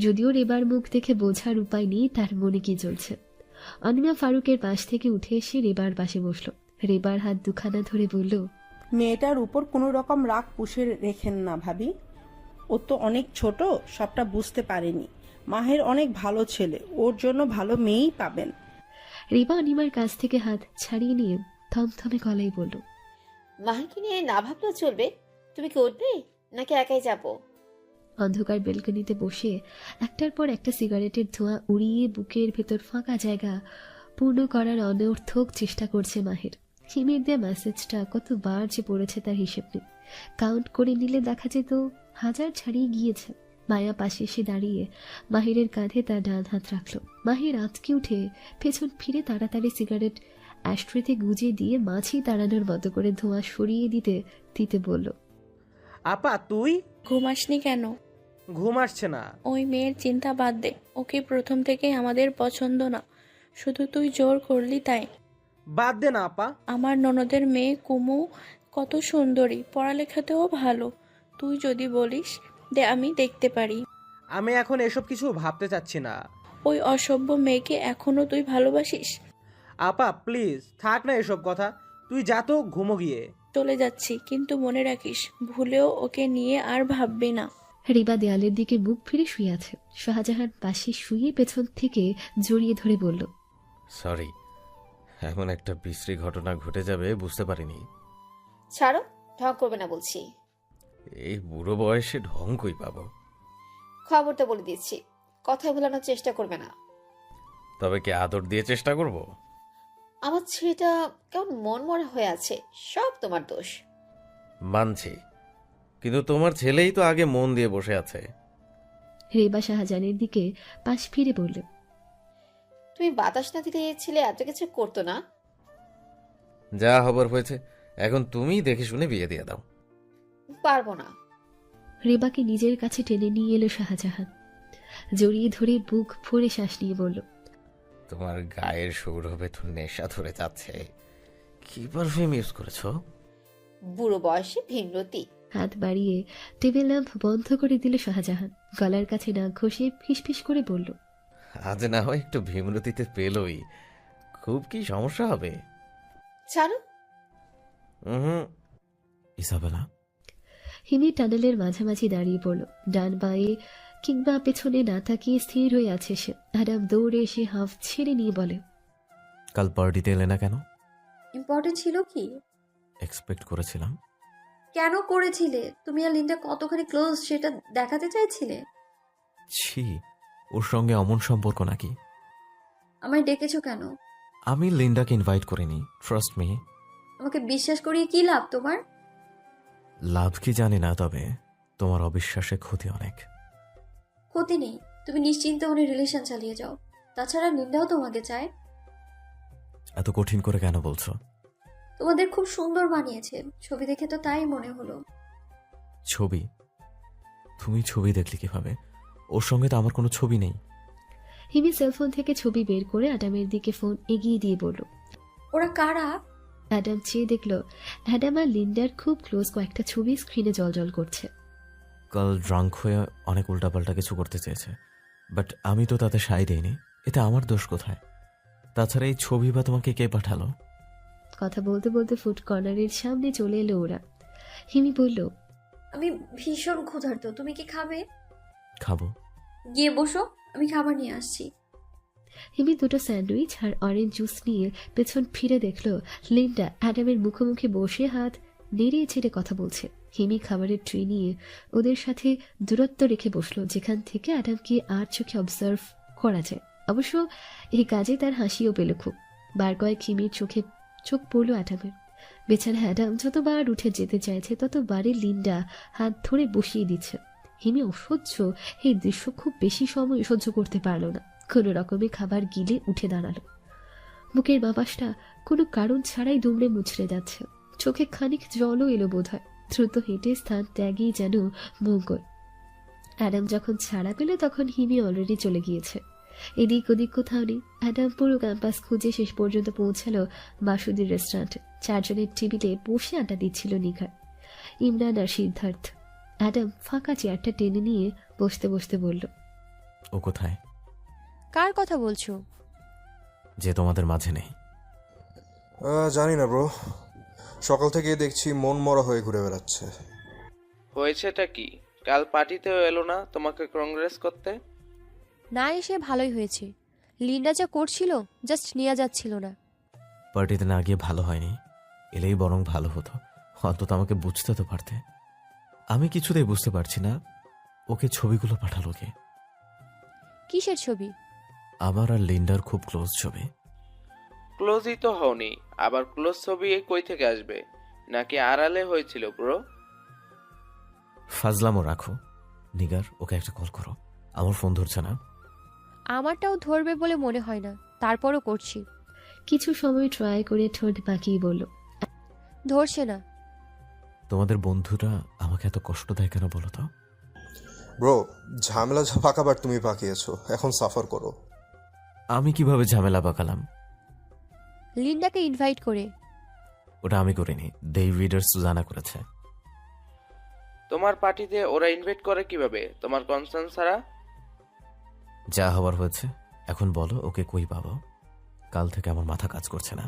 যদিও রেবার মুখ দেখে বোঝার উপায় নেই তার মনে কি চলছে। অনিমা ফারুকের পাশ থেকে উঠে এসে রেবার পাশে বসল। রেবার হাত দুখানা ধরে বলল, মেয়েটার উপর কোনো রকম রাগ পুষে রেখেন না ভাবি। ও তো অনেক ছোট, সবটা বুঝতে পারেনি। মাহের অনেক ভালো ছেলে, ওর জন্য ভালো মেয়েই পাবেন। রেবা অনিমার কাছ থেকে হাত ছাড়িয়ে নিয়ে থমথমে গলায় বলল, মাহিকে নিয়ে না ভাবলেও চলবে। তুমি কি উঠবে নাকি একাই যাবো? অন্ধকার বেলকনিতে বসে একটার পর একটা সিগারেটের ধোঁয়া উড়িয়ে বুকের ভেতর ফাঁকা জায়গা পূর্ণ করার অনর্থক চেষ্টা করছে মাহের। হিমের দেয়া মেসেজটা কতবার যে পড়েছে তার হিসেব নেই। কাউন্ট করে নিলে দেখা যেত 1000 ছাড়িয়ে গিয়েছে। মায়া পাশে এসে দাঁড়িয়ে মাহিরের কাঁধে তার ডান হাত রাখল। মাহির আঁতকে উঠে পেছন ফিরে তাড়াতাড়ি সিগারেট অ্যাস্ট্রেতে গুজে দিয়ে মাছি তাড়ানোর মতো করে ধোঁয়া সরিয়ে দিতে দিতে বলল, আপা তুই? ঘুম আসনি কেন? ঘুম আসছে না। ওই মেয়ের চিন্তা বাদ দে, ওকে প্রথম থেকেই আমাদের পছন্দ না, শুধু তুই জোর করলি তাই। বাদ দে না আপা। আমার ননদের মেয়ে কুমু কত সুন্দরী, পড়ালেখাতেও ভালো। তুই যদি বলিস দে আমি দেখতে পারি। আমি এখন এসব কিছু ভাবতে চাচ্ছি না। ওই অসভ্য মেয়েকে এখনো তুই ভালোবাসিস? আপা প্লিজ থাক না এসব কথা, তুই যা তো ঘুমো গিয়ে। চলে যাচ্ছি, কিন্তু মনে রাখিস ভুলেও ওকে নিয়ে আর ভাববি না। রিবা দেয়ালের দিকে মুখ ফিরে শুয়ে আছে। শাহজাহান পাশে শুয়ে পেছন থেকে জড়িয়ে ধরে বলল, সরি, এমন একটা বিশ্রী ঘটনা ঘটে যাবে বুঝতে পারিনি। ছাড়ো, ঢং করবে না বলছি। এই বুড়ো বয়সে ঢং কই পাবো? খবরটা বলে দিচ্ছি, কথা ভোলানোর চেষ্টা করবে না। তবে কি আদর দিয়ে চেষ্টা করব? আমার ছেলেটা কেমন মন মরা হয়ে আছে, সব তোমার দোষ। মানছি, কিন্তু তোমার ছেলেই তো আগে মন দিয়ে বসে আছে। রেবা শাহজাহানের দিকে পাশ ফিরে বলল, তুমি বাতাস না দিলে ছেলে এত কিছু করতো না। যা হবার হয়েছে, এখন তুমি দেখে শুনে বিয়ে দিয়ে দাও। পারবো না। রেবাকে নিজের কাছে টেনে নিয়ে এলো শাহজাহান। জড়িয়ে ধরে বুক ভরে শ্বাস নিয়ে বলল, তোমার গায়ের সৌরভে তো নেশা ধরে যাচ্ছে। কি পারফিউম ইউজ করেছো? বুড়ো বয়সে ভীমরতি, হাত বাড়িয়ে টেবিল ল্যাম্প বন্ধ করে দিল শাহজাহান। গলার কাছে নাক ঘষে ফিসফিস করে বলল, আজ না হয় একটু ভীমরতিতে পেলই, খুব কি সমস্যা হবে? ছাড়ো। ইসাবেলা। হিমি টানেলের মাঝামাঝি দাঁড়িয়ে পড়ল। ডান বাঁয়ে কিংবা পেছনে না তাকিয়ে স্থির হয়ে আছে সে। অ্যাডাম দৌড়ে এসে হাফ ছেড়ে নিয়ে বলে, কাল পার্টিতে এলে না কেন? ইম্পর্টেন্ট ছিল কি? এক্সপেক্ট করেছিলাম। কেন করেছিলে? তুমি আর লিন্ডা কতখানি ক্লোজ সেটা দেখাতে চাইছিলে। ছি, ওর সঙ্গে অমন সম্পর্ক নাকি? আমায় ডেকেছো কেন? আমি লিন্ডাকে ইনভাইট করিনি, ট্রাস্ট মি। আমাকে বিশ্বাস করিয়ে কি লাভ তোমার? লাভ কি জানি না, তবে তোমার অবিশ্বাসে ক্ষতি অনেক। ক্ষতি নেই, তুমি নিশ্চিন্তে মনে রিলেশন চালিয়ে যাও। তাছাড়া লিন্ডাও তোমাকে চায়। এত কঠিন করে কেন বলছো? তোমাদের খুব সুন্দর বানিয়েছে, ছবি দেখে তো তাই মনে হলো। ছবি? তুমি ছবি দেখলে কিভাবে? ওর সঙ্গে তো আমার কোনো ছবি নেই। হিমি সেলফোন থেকে ছবি বের করে অ্যাডামের দিকে ফোন এগিয়ে দিয়ে বলল, ওরা কারা? অ্যাডাম চেয়ে দেখল অ্যাডাম আর লিন্ডার খুব ক্লোজ কয়েকটা ছবি স্ক্রিনে জ্বলজ্বল করছে। কাল ড্রাঙ্ক হয়ে অনেক উল্টাপাল্টা কিছু করতে চেয়েছে, বাট আমি তো তাতে সায় দিইনি। এতে আমার দোষ কোথায়? তাছাড়া এই ছবি বা তোমাকে কে পাঠালো? কথা বলতে বলতে ফুড কর্নারের সামনে চলে এলো ওরা। হিমি বলল, আমি ভীষণ ক্ষুধার্ত, তুমি কি খাবে? খাবো। গিয়ে বসো, আমি খাবার নিয়ে আসছি। হিমি দুটো স্যান্ডউইচ আর অরেঞ্জ জুস নিয়ে পেছন ফিরে দেখল লিন্ডা অ্যাডামের মুখোমুখি বসে হাত নেড়ে ছেড়ে কথা বলছে। হিমি খাবারের ট্রে নিয়ে ওদের সাথে দূরত্ব রেখে বসলো, যেখান থেকে অ্যাডামকে আর চোখে অবজার্ভ করা যায়। অবশ্য এই কাজে তার হাসিও পেল খুব। বার কয়েক হিমির চোখে চোখ পড়ল অ্যাডামের। বেচারা অ্যাডাম যতবার উঠে যেতে চাইছে ততবারই লিন্ডা হাত ধরে বসিয়ে দিচ্ছে। হিমি অসহ্য এই দৃশ্য খুব বেশি সময় সহ্য করতে পারল না। কোনো রকমে খাবার গিলে উঠে দাঁড়ালো। বুকের বাপাসটা কোনো কারণ ছাড়াই দুমড়ে মুচড়ে যাচ্ছে। চোখে খানিক জলও এলো বোধহয়। দ্রুত হেঁটে স্থান ত্যাগেই যেন মঙ্গল। অ্যাডাম যখন ছাড়া পেল তখন হিমি অলরেডি চলে গিয়েছে। এদিক ওদিক কোথাও নেই। অ্যাডাম পুরো ক্যাম্পাস খুঁজে শেষ পর্যন্ত পৌঁছালো বাসুদির রেস্টুরেন্টে। চারজনের টেবিলে বসে আড্ডা দিচ্ছিল নিঘার, ইমরান আর সিদ্ধার্থ। অ্যাডাম ফাঁকা চেয়ারটা টেনে নিয়ে বসতে বসতে বলল, ও কোথায়? কার কথা বলছো? যে তোমাদের মাঝে নেই। জানি না ব্রো, সকাল থেকে দেখছি মন মরা হয়ে ঘুরে বেড়াচ্ছে। হয়েছেটা কি? কাল পার্টিতেও এলো না তোমাকে কংগ্রেস করতে? না এসে ভালোই হয়েছে। লিন্ডা যা করছিল জাস্ট নেওয়া যাচ্ছিল না। পার্টিতে না গিয়ে ভালো হয়নি, এলেই বরং ভালো হতো। অন্তত আমাকে বুঝতে তো পারতে। আমি কিছুতেই বুঝতে পারছি না ওকে ছবিগুলো পাঠালো কে। কিসের ছবি? আমার আর লিন্ডার খুব ক্লোজ ছবি। ক্লোজই তো হওনি, আবার ক্লোজ ছবি কই থেকে আসবে? নাকি আড়ালে হয়েছিল ব্রো? ফাজলামও রাখো। নিগার, ওকে একটা কল করো। আমার ফোন ধরছে না। আমারটাও ধরবে বলে মনে হয় না, তারপরও করছি। কিছু সময় ট্রাই করে ঠোঁট বাঁকিয়ে বলল, ধরছে না। তোমাদের বন্ধুরা আমাকে এত কষ্ট দেয় কেন বলো তো? ব্রো, ঝামেলা পাকাবার তুমি পাকিয়েছো, এখন সাফার করো। আমি কিভাবে ঝামেলা পাকালাম? লিন্ডাকে ইনভাইট করে। ওটা আমি করিনি, ডেভিড আর সুজানা করেছে। তোমার পার্টিতে ওরা ইনভাইট করে কিভাবে তোমার কনসার্ন ছাড়া? যা হওয়ার হয়েছে। এখন বলো ওকে কই পাবো? কাল থেকে আমার মাথা কাজ করছে না।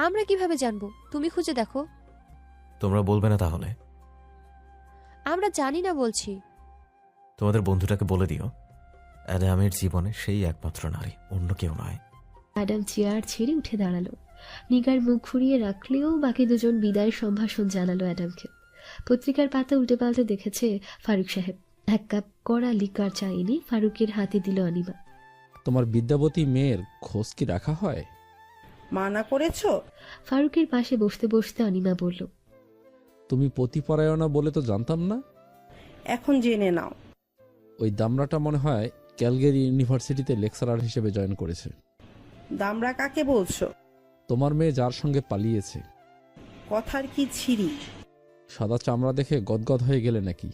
আমরা কিভাবে জানবো? তুমি খুঁজে দেখো। তোমরা বলবে না তাহলে? আমরা জানি না বলছি। তোমাদের বন্ধুটাকে বলে দিও অ্যাডামের জীবনে সেই একমাত্র নারী, অন্য কেউ নয়। অ্যাডাম চেয়ার ছেড়ে উঠে দাঁড়ালো। নিগার মুখ ঘুরিয়ে রাখলেও বাকি দুজন বিদায় সম্ভাষণ জানালো অ্যাডামকে। পত্রিকার পাতা উল্টে পাল্টে দেখেছে ফারুক সাহেব। এক কাপ কড়া লিকার চা এনে ফারুকের হাতে দিল অনিমা। তোমার বিদ্যাবতী মেয়ের খোঁজ কি রাখা হয়? মানা করেছো? ফারুকের পাশে বসতে বসতে অনিমা বলল, তুমি পতিপরায়ণা বলে তো জানতাম না। এখন জেনে নাও। ওই দামড়াটা মনে হয় ক্যালগেরি ইউনিভার্সিটিতে লেকচারার হিসেবে জয়েন করেছে। দামরা কাকে বলছো? তোমার মেয়ে যার সঙ্গে পালিয়েছে। কথার কি ছিরি? সাদা চামড়া দেখে গদগদ হয়ে গেলে নাকি?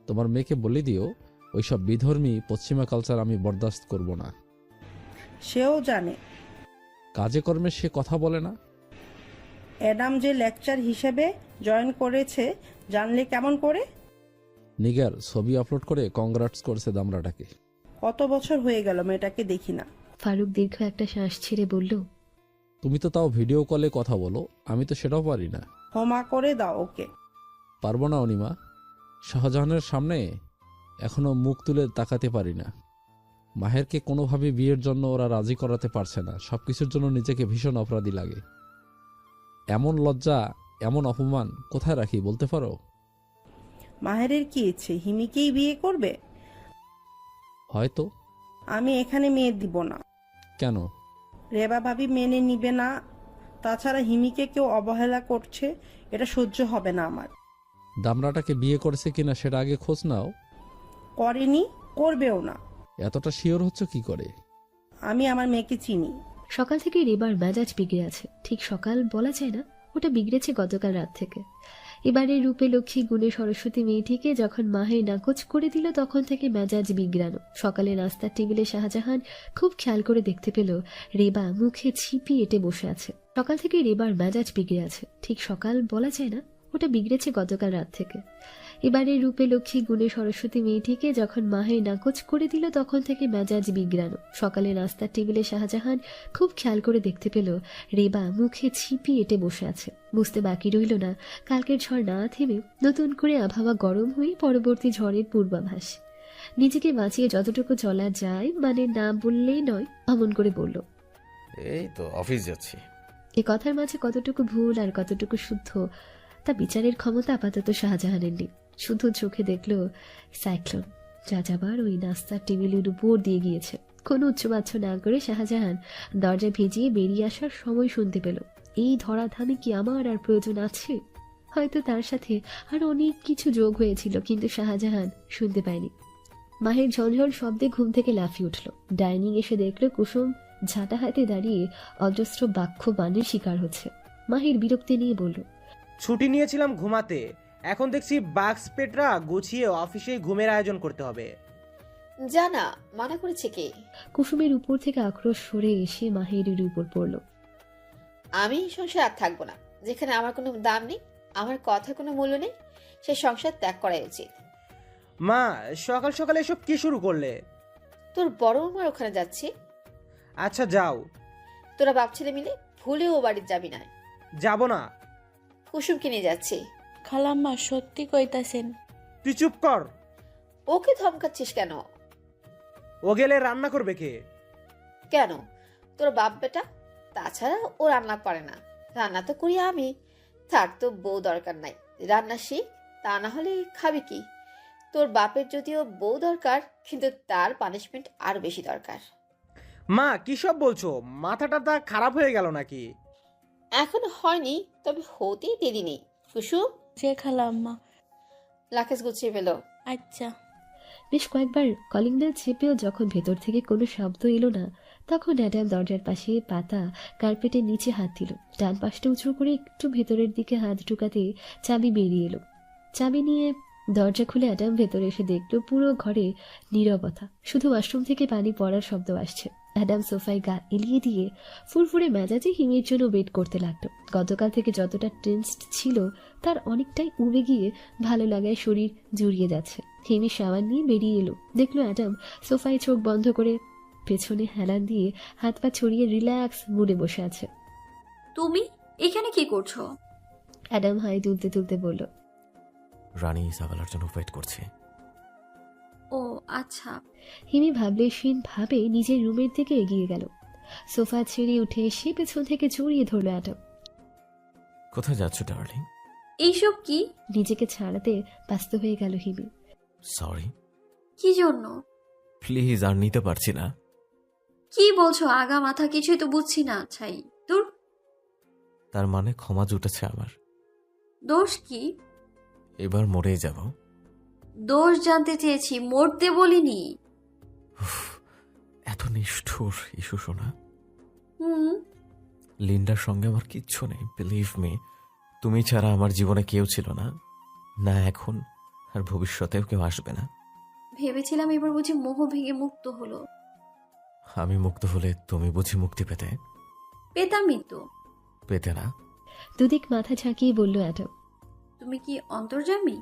তোমার মেয়েকে বলে দিও ওইসব বিধর্মী পশ্চিমা কালচার আমি বরদাস্ত করব না। সেও জানে। কাজে কর্মে সে কথা বলে না। অ্যাডাম যে লেকচার হিসেবে জয়েন করেছে জানলে কেমন করে? নিগার ছবি আপলোড করে কংগ্রাটস করেছে দামড়াটাকে। কত বছর হয়ে গেল মেয়েটাকে দেখি না। ফারুক দীর্ঘ একটা শ্বাস ছেড়ে বলল, তুমি তো তাও ভিডিও কলে কথা বলো, আমি তো সেটাও পারি না। ক্ষমা করে দাও ওকে। পারবো না অনিমা, শাহজাহানের সামনে এখনো মুখ তুলে তাকাতে পারি না। মাহেরকে কোনোভাবে বিয়ের জন্য ওরা রাজি করাতে পারছে না, সবকিছুর জন্য নিজেকে ভীষণ অপরাধী লাগে। এমন লজ্জা, এমন অপমান কোথায় রাখি বলতে পারো? মাহেরের কি ইচ্ছে, হিমিকেই বিয়ে করবে? হয়তো। আমি এখানে মেয়ে দিব না। কেন? রেবা ভাবি মেনে নিবে না, তাছাড়া হিমিকে কেউ অবহেলা করছে, এটা সহ্য হবে না আমার। দামড়াটাকে বিয়ে করেছে কিনা সেটা আগে খোঁজ নাও। করেনি, করবেও না। এতটা শিওর হচ্ছে কি করে? আমি আমার মেয়েকে চিনি। সকাল থেকে রেবার মেজাজ বিগড়ে আছে। ঠিক সকাল বলা যায় না, ওটা বিগড়েছে গতকাল রাত থেকে। এবারে রূপে লক্ষ্মী গুণে সরস্বতী মেয়েটিকে যখন মাহের নাকচ করে দিল তখন থেকে মেজাজ বিগড়ানো। সকালে নাস্তার টেবিলে শাহজাহান খুব খেয়াল করে দেখতে পেল রেবা মুখে ছিপি এঁটে বসে আছে। সকাল থেকে রেবার মেজাজ বিগড়ে আছে। ঠিক সকাল বলা যায় না, ওটা বিগড়েছে গতকাল রাত থেকে। এবারে রূপে লক্ষ্মী গুণে সরস্বতী মেয়েটিকে যখন মাহের নাকচ করে দিল তখন থেকে মেজাজ বিগড়ানো। সকালে নাস্তার টেবিলে শাহজাহান খুব খেয়াল করে দেখতে পেল রেবা মুখে ছিপি এঁটে বসে আছে। বুঝতে বাকি রইল না, কালকের ঝড় না থেমে নতুন করে আবহাওয়া গরম হয়ে পরবর্তী ঝড়ের পূর্বাভাস। নিজেকে বাঁচিয়ে যতটুকু চলা যায়, মানে না বললেই নয়, অমন করে বলল, এই তো অফিস যাচ্ছি। এ কথার মাঝে কতটুকু ভুল আর কতটুকু শুদ্ধ তা বিচারের ক্ষমতা আপাতত শাহজাহানের নেই। শুধু চোখে দেখল সাইক্লোন যা যাবার ওই নাস্তার টেবিলের উপর দিয়ে গিয়েছে। কোনো উচ্চবাচ্য না করে শাহজাহান দরজা ভেজিয়ে বেরিয়ে আসার সময় শুনতে পেল, এই ধরাধামে কি আমার আর প্রয়োজন আছে? হয়তো তার সাথে আর অনেক কিছু যোগ হয়েছিল, কিন্তু শাহজাহান শুনতে পায়নি। মাহের ঝনঝন শব্দে ঘুম থেকে লাফিয়ে উঠল। ডাইনিং এসে দেখল কুসুম ঝাঁটা হাতে দাঁড়িয়ে অজস্র বাক্য বাণের শিকার হচ্ছে। মাহের বিরক্তি নিয়ে বলল, ছুটি নিয়েছিলাম ঘুমাতে, এখন দেখছি বাক্স পেটরা গুছিয়ে অফিসে ঘুমের আয়োজন করতে হবে। জানা মানা করেছে কে? কুসুমের উপর থেকে আক্রোশ সরে এসে মাহেরের উপর পড়ল। আমি এই সংসার আর থাকবো না। যেখানে আমার কোনো দাম নেই, আমার কথা কোনো মূল্য নেই, সে সংসার ত্যাগ করাই উচিত। মা, সকাল সকাল এসব কি শুরু করলে? তোর বড় মার ওখানে যাচ্ছি। আচ্ছা যাও। তোরা বাপ ছেলে মিলে ভুলেও ও বাড়ির যাবি না। যাব না। কুসুমকে নিয়ে যাচ্ছি। খালাম্মা সত্যি কইতাছেন? তুই চুপ কর। ওকে ধমকাচ্ছিস কেন? ও গেলে রান্না করবে কে? কেন, তোর বাপ বেটা? তাছাড়া ও রান্না পারে না, রান্না তো করি আমি। থাক, তো বউ দরকার নাই, রান্না শিখ। তা না হলে খাবি কি? তোর বাপের যদিও বউ দরকার, কিন্তু তার পানিশমেন্ট আরো বেশি দরকার। মা, কি সব বলছো? মাথাটা খারাপ হয়ে গেল নাকি? এখনো হয়নি, তবে হতেই দেরি নেই। কুসুম, যে খালাম্মা। লাকেজ গুছিয়ে ফেলো। আচ্ছা। বেশ কয়েকবার কলিং বেল চেপেও যখন ভেতর থেকে কোনো শব্দ এলো না, তখন অ্যাডাম দরজার পাশে পাতা কার্পেটের নিচে হাত দিল। ডান পাশটা উঁচু করে একটু ভেতরের দিকে হাত ঢুকাতে চাবি বেরিয়ে এলো। চাবি নিয়ে দরজা খুলে অ্যাডাম ভেতরে এসে দেখলো পুরো ঘরে নীরবতা, শুধু ওয়াশরুম থেকে পানি পড়ার শব্দ আসছে। অ্যাডাম সোফায় গা এলিয়ে দিয়ে ফুরফুরে মেজাজে হিমের জন্য ওয়েট করতে লাগলো। গতকাল থেকে যতটা টেন্সড ছিল তার অনেকটাই উবে গিয়ে ভালো লাগায় শরীর জুড়িয়ে যাচ্ছে। হিমি শাওয়ার নিয়ে বেরিয়ে এলো, দেখলো অ্যাডাম সোফায় চোখ বন্ধ করে পেছনে হেলান দিয়ে হাত পা ছড়িয়ে রিল্যাক্স মুডে বসে আছে। তুমি এখানে কি করছো? অ্যাডাম হাই তুলতে তুলতে বলল, রানী ইসাবেলার জন্য ওয়েট করছে। ও আচ্ছা। হিমি ভাবলেশীন ভাবে নিজের রুমের দিকে এগিয়ে গেল। সোফা ছেড়ে উঠে এসে পেছন থেকে জড়িয়ে ধরল অ্যাডাম। কোথায় যাচ্ছ ডার্লিং? এইসব কি? নিজেকে ছাড়াতে ব্যস্ত হয়ে গেল হিমি। সরি। কি জন্য? প্লিজ, আর নিতে পারছি না। কি বলছো আগা মাথা কিছুই তো বুঝছি না। ছাই দূর। তার মানে ক্ষমা জুটেছে আমার। দোষ কি? এবার মরেই যাব। দোষ জানতে চেয়েছি, মরতে বলিনি। এত নিষ্ঠুর ইস্যু শোনা। হুম। লিন্ডার সঙ্গে আমার কিচ্ছু নেই, বিলিভ মি। তুমি ছাড়া আমার জীবনে কেউ ছিল না, না এখন আর ভবিষ্যতেও কেউ আসবে না। ভেবেছিলাম এবার বুঝি মোহ ভেঙে মুক্ত হলো। আমি মুক্ত হলে তুমি বুঝি মুক্তি পেতে? পেতামই তো। পেতে না। দুদিক মাথা ঝাঁকিয়ে বলল অ্যাডাম। তুমি কি অন্তর্যামী?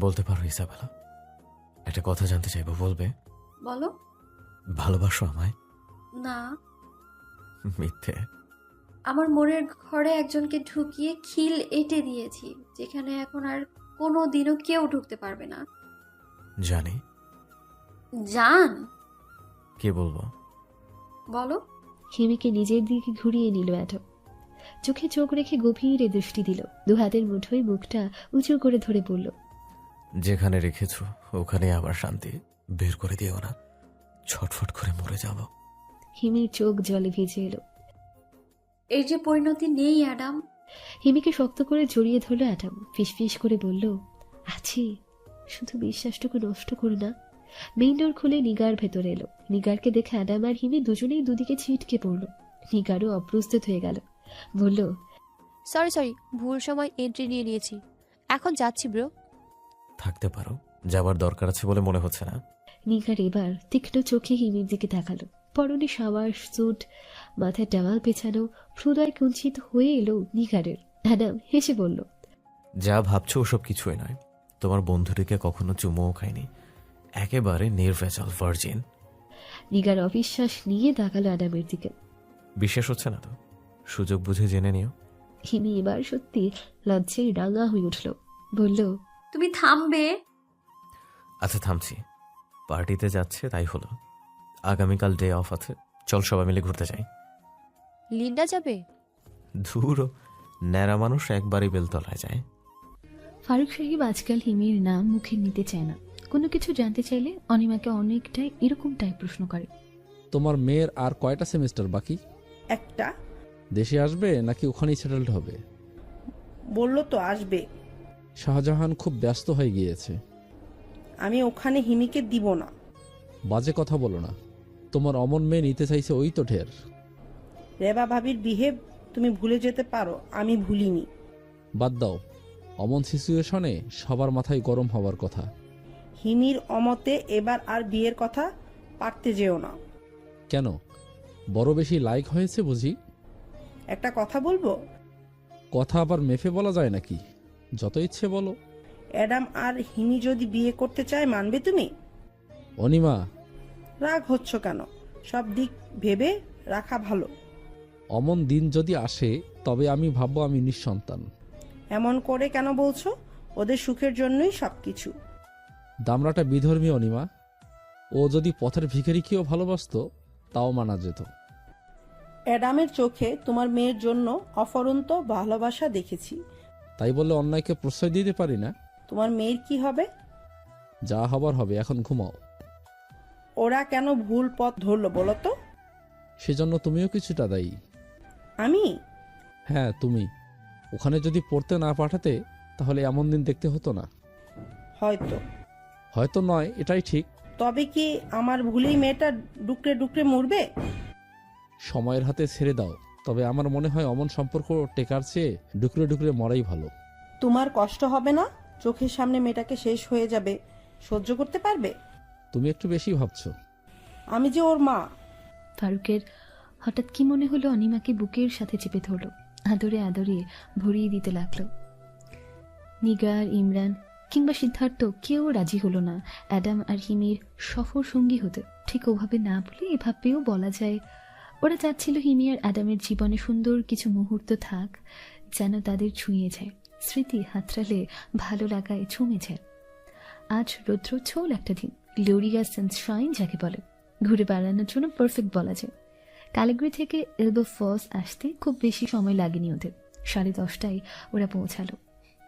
বলতে পারো ইসাবেলা। একটা কথা জানতে চাইবো, বলবে? বলো। ভালোবাসো আমায়? না। মিথ্যে। আমার মনের ঘরে একজনকে ঢুকিয়ে খিল এঁটে দিয়েছি, যেখানে এখন আর কোনো দিনও কেউ ঢুকতে পারবে না। জানি। জান। কে বলবো? বলো। হিমিকে নিজের দিকে ঘুরিয়ে নিল অ্যাডাম। চোখে চোখ রেখে গভীরে দৃষ্টি দিল, দু হাতের মুঠোয় মুখটা উঁচু করে ধরে বলল, যেখানে রেখেছো ওখানে আবার শান্তি। বের করে দিও না, ছটফট করে মরে যাব। হিমির চোখ জলে ভিজে এলো। এর যে পরিণতি নেই অ্যাডাম। হিমিকে শক্ত করে জড়িয়ে ধরল অ্যাডাম, ফিসফিস করে বলল, আছি, শুধু বিশ্বাসটুকু নষ্ট করো না। মেইন ডোর খুলে নিগার ভেতরে এলো। নিগারকে দেখে অ্যাডাম আর হিমি দুজনেই দুদিকে ছিটকে পড়ল। নিগারও অপ্রস্তুত হয়ে গেল, বলল, সরি, ভুল সময় এন্ট্রি নিয়ে নিয়েছি। এখন যাচ্ছি ব্রো। থাকতে পারো, যাবার দরকার আছে বলে মনে হচ্ছে না। নিগার এবার তীক্ষ্ণ চোখে হিমির দিকে তাকালো। পরনে সাওয়ার স্যুট, মাথায় টাওয়াল পেছানো, হৃদয় কুঞ্চিত হয়ে এলো নিগারের। অ্যাডাম হেসে বলল, যা ভাবছো ওসব কিছুই নয়। তোমার বন্ধুটিকে কখনো চুমোও খাইনি, একেবারে নির্ভেজাল ভার্জিন। নিগার অবিশ্বাস নিয়ে তাকালো অ্যাডামের দিকে। বিশ্বাস হচ্ছে না তো সুযোগ বুঝে জেনে নিও। হিমি এবার সত্যি লজ্জায় রাঙা হয়ে উঠল, বলল, তুমি থামবে? আচ্ছা থামছি, পার্টিতে যাচ্ছে তাই হলো। আগামীকাল ডে অফ আছে, চল সবাই মিলে ঘুরতে যাই। লিন্ডা যাবে? ধুরো, ন্যাড়া মানুষ একবারই বেলতলায় যায়। ফারুক সাহেব আজকাল হিমির নাম মুখে নিতে চায় না। কোনো কিছু জানতে চাইলে অনিমাকে অনেকটাই এরকমটাই প্রশ্ন করে। তোমার মেয়ের আর কয়টা সেমিস্টার বাকি? একটা। দেশে আসবে নাকি ওখানেই সেটেলড হবে? বললো তো আসবে। শাহজাহান খুব ব্যস্ত হয়ে গিয়েছে। আমি ওখানে হিমিকে দিব না। বাজে কথা বলো না, তোমার অমন মেয়ে নিতে চাইছে ওই তো ঢের। রেবা ভাবির বিহেভ তুমি ভুলে যেতে পারো, আমি ভুলিনি। বাদ দাও, অমন সিচুয়েশনে সবার মাথায় গরম হওয়ার কথা। হিমির অমতে এবার আর বিয়ের কথা পারতে যেও না। কেন, বড় বেশি লাইক হয়েছে বুঝি? একটা কথা বলবো? কথা আবার মেফে বলা যায় নাকি? যত ইচ্ছে বলো। অ্যাডাম আর হিমি যদি বিয়ে করতে চায় মানবে তুমি? অনিমা, রাগ হচ্ছ কেন? সব দিক ভেবে রাখা ভালো। অমন দিন যদি আসে তবে আমি ভাববো আমি নিঃসন্তান। এমন করে কেন বলছো? ওদের সুখের জন্যই সবকিছু। দামড়াটা বিধর্মী অনিমা, ও যদি পথের ভিখারিকেও ভালোবাসতো তাও মানা যেত। অ্যাডামের চোখে তোমার মেয়ের জন্য অফরন্ত ভালোবাসা দেখেছি। তাই বলে অন্যায়কে প্রশ্রয় দিতে পারি না। তোমার মেয়ের কি হবে? যা হবার হবে, এখন ঘুমাও। ওরা কেন ভুল পথ ধরলো বলো তো? সেজন্য তুমিও কিছুটা দায়ী। আমি? হ্যাঁ তুমি। ওখানে যদি পড়তে না পাঠাতে তাহলে এমন দিন দেখতে হতো না। হয়তো। হয়তো নয়, এটাই ঠিক। তবে কি আমার ভুলেই মেয়েটা ডুকরে ডুকরে মরবে? সময়ের হাতে ছেড়ে দাও। তবে আমার মনে হয় অমন সম্পর্ক টেকার চেয়ে ডুকরে ডুকরে মরাই ভালো। তোমার কষ্ট হবে না? চোখের সামনে মেয়েটাকে শেষ হয়ে যাবে, সহ্য করতে পারবে? তুমি একটু বেশি ভাবছো। আমি যে ওর মা। ফারুকের হঠাৎ কি মনে হলো অনিমাকে বুকের সাথে চেপে ধরল, আদরে আদরে ভরিয়ে দিতে লাগলো। নিগার, ইমরান কিংবা সিদ্ধার্থ কেউ রাজি হলো না অ্যাডাম আর হিমির সফর সঙ্গী হতে। ঠিক ওভাবে না বলে এভাবেও বলা যায় ওরা চাচ্ছিল হিমি আর অ্যাডামের জীবনে সুন্দর কিছু মুহূর্ত থাক, যেন তাদের ছুঁয়ে যায়, স্মৃতি হাতড়ালে ভালো লাগায় ছুঁয়ে যায়। আজ রৌদ্রোজ্জ্বল একটা দিন, গ্লোরিয়াস সানশাইন যাকে বলে, ঘুরে বেড়ানোর জন্য পারফেক্ট বলা যায়। ক্যালিগ্রি থেকে এলবো ফলস আসতে খুব বেশি সময় লাগেনি ওদের। 10:30টায় ওরা পৌঁছালো।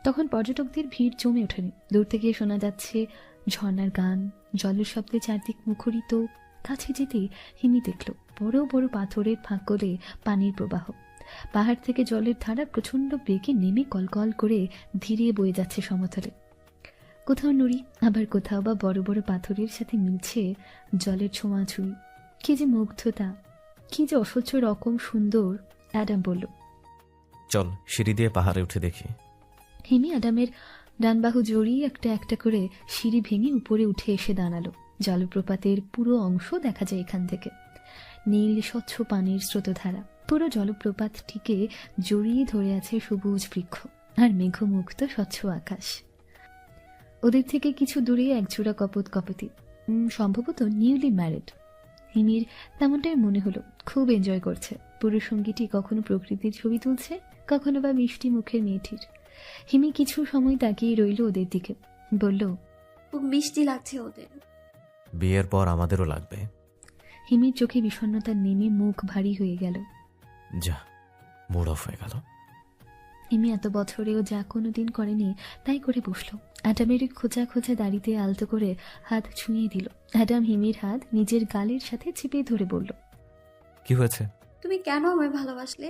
তখন পর্যটকদের ভিড় জমে ওঠেনি। দূর থেকে শোনা যাচ্ছে ঝর্ণার গান, জলের শব্দে চারদিক মুখরিত। কাছে যেতে হিমি দেখল বড় বড় পাথরের ফাঁক গলে পানির প্রবাহ। পাহাড় থেকে জলের ধারা প্রচণ্ড বেগে নেমে কলকল করে ধীরে বয়ে যাচ্ছে সমতলে। কোথাও নুড়ি, আবার কোথাও বা বড় বড় পাথরের সাথে মিলছে জলের ছোঁয়াছুঁই। কি যে মুগ্ধতা, কি যে অসহ্য রকম সুন্দর। অ্যাডাম বলল, চল সিঁড়ি দিয়ে পাহাড়ে উঠে দেখি। হিমি অ্যাডামের ডান বাহু জড়িয়ে একটা একটা করে সিঁড়ি ভেঙে উপরে উঠে এসে দাঁড়ালো। জলপ্রপাতের পুরো অংশ দেখা যায় এখান থেকে। নীল স্বচ্ছ পানির স্রোতধারা, পুরো জলপ্রপাতটিকে জড়িয়ে ধরে আছে সবুজ বৃক্ষ। আর মেঘমুক্ত স্বচ্ছ আকাশ। ওদের থেকে কিছু দূরে একজোড়া কপতি, সম্ভবত নিউলি ম্যারিড। হিমির তেমনটাই মনে হলো, খুব এনজয় করছে। পুরো সঙ্গীটি কখনো প্রকৃতির ছবি তুলছে, কখনো বা মিষ্টি মুখের মেয়েটির। হিমি কিছু সময় তাকিয়ে রইল ওদের দিকে, বলল, খুব মিষ্টি লাগছে ওদের। বিয়ের পর আমাদেরও লাগবে। হিমির চোখে বিষণ্ণতা নেমে মুখ ভারী হয়ে গেল। যা, মুড অফ হয়ে গেল। হিমি এত বছরেও যা কোনোদিন করেনি তাই করে বসলো। অ্যাডামের খোঁচা খোঁচা দাড়িতে আলতো করে হাত ছুঁয়ে দিল। অ্যাডাম হিমির হাত নিজের গালের সাথে চেপে ধরে বলল, কি হয়েছে? তুমি কেন আমায় ভালোবাসলে?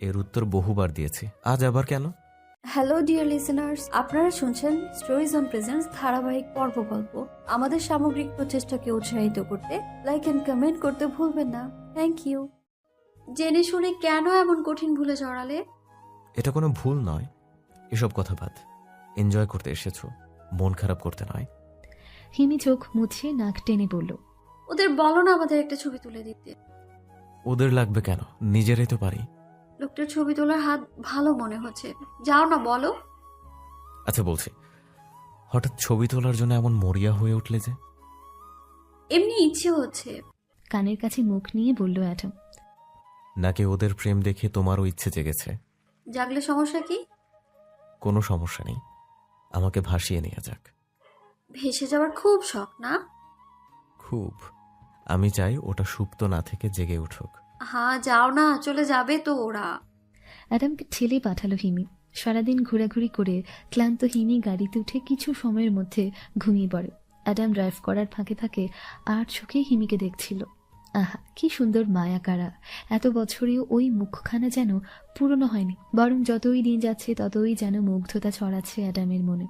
এর উত্তর বহুবার দিয়েছি, আজ আবার কেন? হ্যালো ডিয়ার লিসেনার্স, আপনারা শুনছেন স্টোরিজ অন প্রেজেন্টস ধারাবাহিক পর্ব গল্প। আমাদের সামগ্রিক প্রচেষ্টাকে উৎসাহিত করতে লাইক এন্ড কমেন্ট করতে ভুলবেন না। Thank you. জেনে শুনে কেন এমন কঠিন ভুলে জড়ালে? এটা কোনো ভুল নয়, এসব কথা বাদ। এনজয় করতে এসেছো, মন খারাপ করতে নয়। হিমি চোখ মুছে নাক টেনে বলল, ওদের বলো না আমাদের একটা ছবি তুলে দিতে। ওদের লাগবে কেন, নিজেরাই তো পারি। লোকটার ছবি তোলার হাত ভালো মনে হচ্ছে, যাও না বলো। আচ্ছা বলছি, হঠাৎ ছবি তোলার জন্য এমন মরিয়া হয়ে উঠলে যে? এমনি ইচ্ছে হচ্ছে। কানের কাছে মুখ নিয়ে বলল অ্যাডাম। নাকি ওদের প্রেম দেখে তোমারও ইচ্ছে জেগেছে? জাগলে সমস্যা কি? কোনো সমস্যা নেই, আমাকে ভাসিয়ে নিয়ে যাক। ভেসে যাওয়ার খুব শখ না? খুব। আমি চাই ওটা সুপ্ত না থেকে জেগে উঠুক। হ্যাঁ যাও না, চলে যাবে তো ওরা। অ্যাডামকে ঠেলে পাঠালো হিমি। সারাদিন ঘোরাঘুরি করে ক্লান্ত হিমি গাড়িতে উঠে কিছু সময়ের মধ্যে ঘুমিয়ে পড়ে। অ্যাডাম ড্রাইভ করার ফাঁকে ফাঁকে আর চোখে হিমিকে দেখছিল। আহা, কি সুন্দর মায়াকারা! এত বছরেও ওই মুখখানা যেন পুরনো হয়নি, বরং যতই দিন যাচ্ছে ততই যেন মুগ্ধতা ছড়াচ্ছে অ্যাডামের মনে।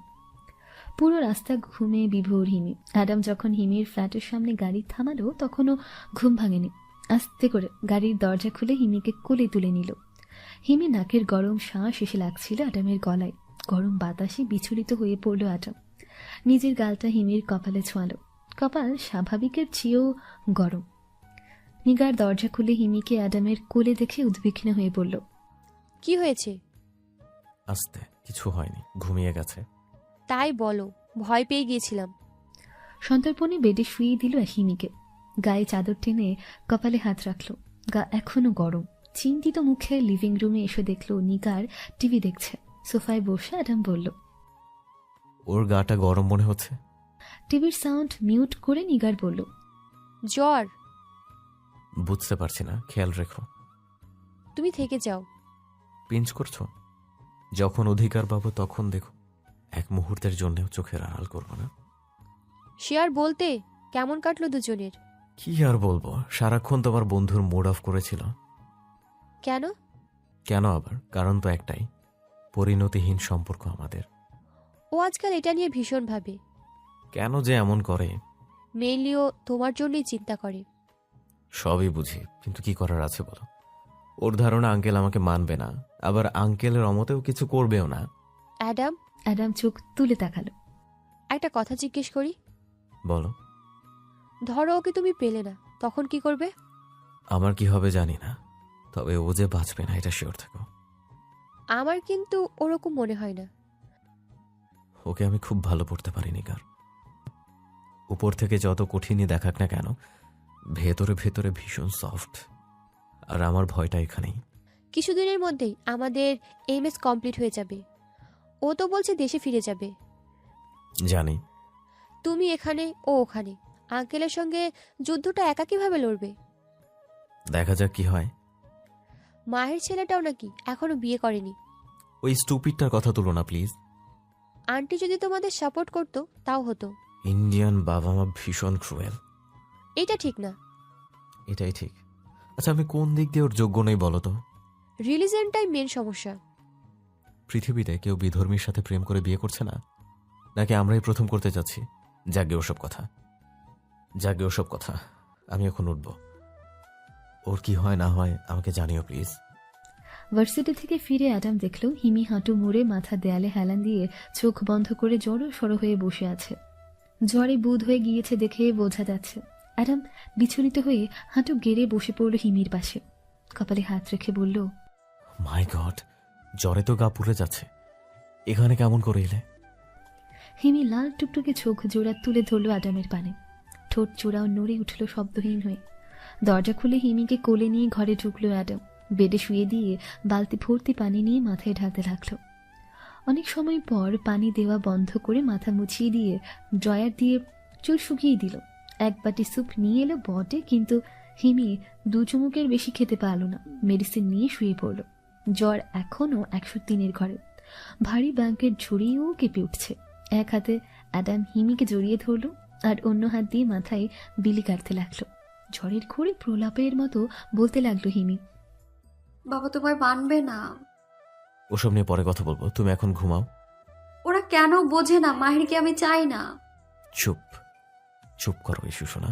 পুরো রাস্তা ঘুমে বিভোর হিমি। অ্যাডাম যখন হিমির ফ্ল্যাটের সামনে গাড়ি থামালো তখনও ঘুম ভাঙেনি। আস্তে করে গাড়ির দরজা খুলে হিমিকে কোলে তুলে নিল। হিমি নাকের গরম শ্বাস এসে লাগছিল অ্যাডামের গলায়। গরম বাতাসে বিচলিত হয়ে পড়ল অ্যাডাম। নিজের গালটা হিমির কপালে ছোঁয়ালো। কপাল স্বাভাবিকের চেয়েও গরম। নিগার দরজা খুলে হিমিকে অ্যাডামের কোলে দেখে উদ্বিগ্ন হয়ে পড়ল। কি হয়েছে? আস্তে, কিছু হয়নি, ঘুমিয়ে গেছে। তাই বলো, ভয় পেয়ে গিয়েছিলাম। সন্তর্পণে বেডে শুয়ে দিল হিমিকে। গায়ে চাদর টেনে কপালে হাত রাখল। গা এখনো গরম। চিন্তিত মুখে লিভিং রুমে এসে দেখল নিগার টিভি দেখছে। সোফায় বসে অ্যাডাম বলল, ওর গাটা গরম মনে হচ্ছে। টিভির সাউন্ড মিউট করে নিগার বলল, জ্বর। বুঝতে পারছি না, খেয়াল রেখো। তুমি থেকে যাও। পিঞ্চ করছো? যখন অধিকার পাবো তখন দেখো, এক মুহূর্তের জন্যও চোখের আড়াল করবো না। সে আর বলতে, কেমন কাটলো দুজনের? কি আর বলবো, সারাক্ষণ তোমার বন্ধুর মুড অফ করেছিল। কেন? কেন আবার? কারণ তো একটাই, পরিণতিহীন সম্পর্ক আমাদের। ও আজকাল এটা নিয়ে ভীষণ ভাবে। কেন যে এমন করে? মেইনলি ও তোমার জন্যই চিন্তা করে। সবই বুঝি, কিন্তু কি করার আছে বলো। ওর ধারণা আঙ্কেল আমাকে মানবে না, আবার আঙ্কেলের অমতেও কিছু করবেও না। অ্যাডাম। অ্যাডাম চোখ তুলে তাকালো। একটা কথা জিজ্ঞেস করি? বলো। ধরো ওকে তুমি পেলে না, তখন কি করবে? আমার কি হবে জানি না, তবে ও যে বাঁচবে না এটা শিওর থাকো। আমার কিন্তু ওরকম মনে হয় না। ওকে আমি খুব ভালো পড়তে পারিনি কার। উপর থেকে যত কঠিনই দেখাক না কেন, ভেতরে ভেতরে ভীষণ সফট। আর আমার ভয়টা এখানেই। কিছুদিনের মধ্যেই আমাদের এমএস কমপ্লিট হয়ে যাবে। ও তো বলছে দেশে ফিরে যাবে। জানি। তুমি এখানে, ও ওখানে। আঙ্কেলের সঙ্গে যুদ্ধটা একা কিভাবে লড়বে? দেখা যাক কি হয়। মায়ের ছেলেটাও নাকি এখনো বিয়ে করেনি। ওই স্টুপিডটার কথা তুলো না প্লিজ। আন্টি যদি তোমাদের সাপোর্ট করতো তাও হতো। ইন্ডিয়ান বাবা মা ভীষণ ক্রুয়েল। এটা ঠিক না। এটাই ঠিক। আচ্ছা আমি কোন দিক দিয়ে ওর যোগ্য নেই বলো তো? রিলিজনটাই মেন সমস্যা। পৃথিবীতে কেউ বিধর্মীর সাথে প্রেম করে বিয়ে করছে না, নাকি আমরাই প্রথম করতে যাচ্ছি? যাগে ওসব কথা, যাগে ওসব কথা। আমি এখন উঠবো। ওর কি হয় না হয় আমাকে জানিও প্লিজ। ভার্সিটি থেকে ফিরে অ্যাডাম দেখল হিমি হাঁটু মুড়ে মাথা দেয়ালে হেলান দিয়ে চোখ বন্ধ করে জড়ো সড়ো হয়ে বসে আছে। জ্বরে বুধ হয়ে গিয়েছে দেখে বোঝা যাচ্ছে। অ্যাডাম বিচলিত হয়ে হাঁটু গেড়ে বসে পড়ল হিমির পাশে। কপালে হাত রেখে বলল, মাই গড, জ্বরে তো গা পুড়ে যাচ্ছে, এখানে কেমন করে এলে? হিমি লাল টুকটুকে চোখ জোড়া তুলে ধরল অ্যাডামের পানে। ঠোঁট জোড়াও নড়ে উঠল শব্দহীন হয়ে। দরজা খুলে হিমিকে কোলে নিয়ে ঘরে ঢুকলো অ্যাডাম। বেডে শুয়ে দিয়ে বালতি ভর্তি পানি নিয়ে মাথায় ঢালতে লাগলো। অনেক সময় পর পানি দেওয়া বন্ধ করে মাথা মুছিয়ে দিয়ে ড্রয়ার দিয়ে চুল শুকিয়ে দিল। এক বাটি স্যুপ নিয়ে এলো বটে, কিন্তু হিমি 2 চুমুকের বেশি খেতে পারল না। মেডিসিন নিয়ে শুয়ে পড়ল। জ্বর এখনও 103-এর ঘরে। ভারী ব্যাংকের ঝুড়িও কেঁপে উঠছে। এক হাতে অ্যাডাম হিমিকে জড়িয়ে ধরল, আর অন্য হাত দিয়ে মাথায় বিলি কাটতে লাগলো। ঝড়ের ঘোরে প্রলাপের মতো বলতে লাগলো হিমি, বাবা তোমায় মানবে না। ওসব নিয়ে পরে কথা বলবো, তুমি এখন ঘুমাও। ওরা কেন বোঝে না? মাহিরকে আমি চাই না। চুপ চুপ করো ইস্যু শোনা।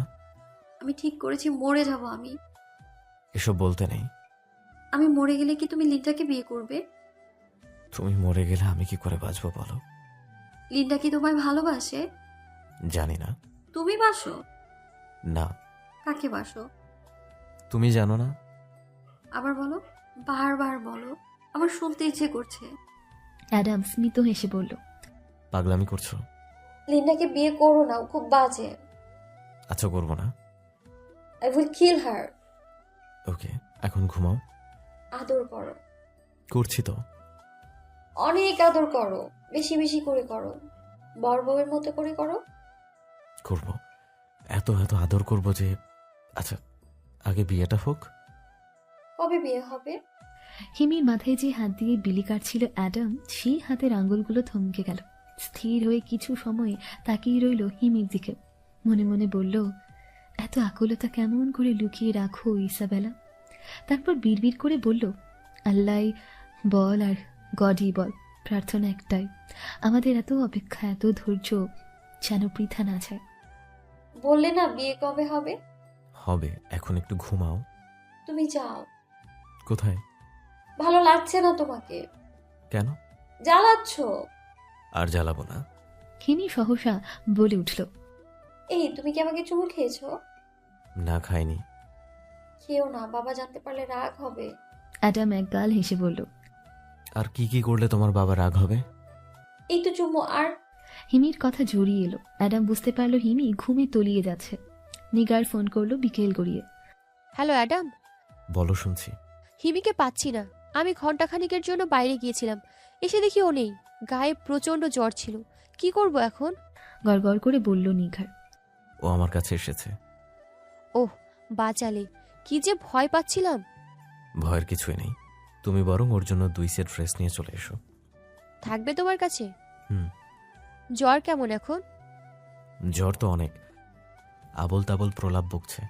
আমি ঠিক করেছি, মরে যাব আমি। এসব বলতে নেই। আমি মরে গেলে কি তুমি লিন্ডাকে বিয়ে করবে? তুমি মরে গেলে আমি কি করে বাঁচবো বলো? লিন্ডা কি তোমায় ভালোবাসে? জানি না। তুমি বাসো? না। কাকে বাসো? তুমি জানো না? আবার বলো, বারবার বলো, আমার শুনতে ইচ্ছে করছে। অ্যাডাম স্মিত হেসে বলল, পাগলামি করছো? লিন্ডাকে বিয়ে করো না, ও খুব বাজে। আচ্ছা করবো না। আই উইল কিল হার। ওকে, এখন ঘুমাও। আদর করো। করছি তো। অনেক আদর করো, বেশি বেশি করে করো, বর বউয়ের মতো করে করো। করবো, এত এত আদর করবো যে। আচ্ছা আগে বিয়েটা হোক। কবে বিয়ে হবে? হিমির মাথায় যে হাত দিয়ে বিলি কাটছিল অ্যাডাম, সেই হাতের আঙ্গুলগুলো থমকে গেল। স্থির হয়ে কিছু সময় তাকিয়ে রইল হিমির দিকে। মনে মনে বলল, এত আকুলতা কেমন করে লুকিয়ে রাখো ইসাবেলা? তারপর বিড়বিড় করে বলল, আল্লাহ বল আর গডই বল, প্রার্থনা একটাই, আমাদের এত অপেক্ষা এত ধৈর্য যেন বৃথা না যায়। বললে না বিয়ে কবে হবে? হবে, এখন একটু ঘুমাও। তুমি যাও। কোথায়? ভালো লাগছে না তোমাকে? কেন? জ্বালাচ্ছ। আর জ্বালাবো না। হিমি সহসা বলে উঠল, এই তুমি কি আমাকে চুমু খেয়েছো? না খাইনি। খেও না, বাবা জানতে পারলে রাগ হবে। অ্যাডাম একগাল হেসে বলল, আর কি কি করলে তোমার বাবা রাগ হবে? এই তো চুমু। আর হিমির কথা জড়িয়ে এলো। অ্যাডাম বুঝতে পারলো হিমি ঘুমে তলিয়ে যাচ্ছে। নিগার ফোন করলো বিকেল গড়িয়ে। Hello Adam. বলো, শুনছি। হিমিকে পাচ্ছি না। আমি ঘন্টাখানিকের জন্য বাইরে গিয়েছিলাম, এসে দেখি ও নেই। গায়ে প্রচন্ড জ্বর ছিল, কি করব এখন? গড়গড় করে বলল নিগার। ও আমার কাছে এসেছে। ওহ বাঁচালে, কি যে ভয় পাচ্ছিলাম। ভয়ের কিছুই নেই, তুমি বরং ওর জন্য 2 সেট ড্রেস নিয়ে চলে এসো। থাকবে তোমার কাছে? হুম। জ্বর কেমন এখন? জ্বর তো অনেক, আবল তাবল প্রলাপ বকছে।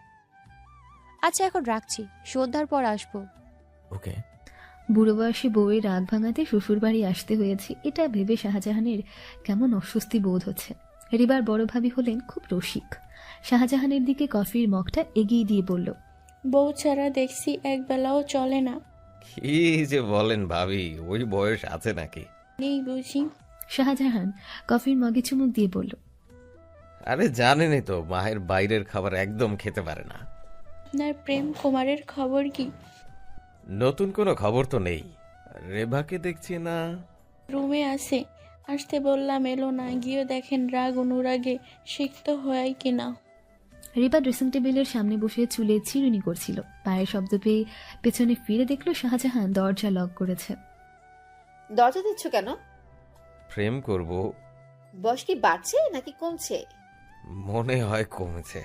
আচ্ছা এখন রাখছি, সন্ধ্যার পর আসবো। ওকে। বুড়ো বয়সে বউয়ের রাগ ভাঙাতে শ্বশুরবাড়ি আসতে হয়েছে, এটা ভেবে শাহজাহানের কেমন অস্বস্তি বোধ হচ্ছে। রিবার বড় ভাবি হলেন খুব রসিক। শাহজাহানের দিকে কফির মগটা এগিয়ে দিয়ে বলল, বউ ছাড়া দেখছি একবেলাও চলে না। কি যে বলেন ভাবি, ওই বয়স আছে নাকি? নেই বুঝি। শাহজাহান কফির মগে চুমুক দিয়ে বলল, আরে জানেনই তো, মায়ের বাইরের খাবার একদম খেতে পারে না। আপনার প্রেম কুমারের খবর কি? নতুন কোনো খবর তো নেই। রেভাকে দেখছি না। রুমে আছে, আসতে বললাম এলো না। গিয়ে দেখেন রাগ অনুরাগে সিক্ত হয় কিনা। রিবা ড্রেসিং টেবিলের সামনে বসে চুলে চিরুনি করছিল। পায়ের শব্দ পেয়ে পেছনে ফিরে দেখলো শাহজাহান দরজা লক করেছে। দরজা দিচ্ছ কেন? প্রেম করব। বয়স কি বাড়ছে নাকি কমছে? মনে হয় কমেছে,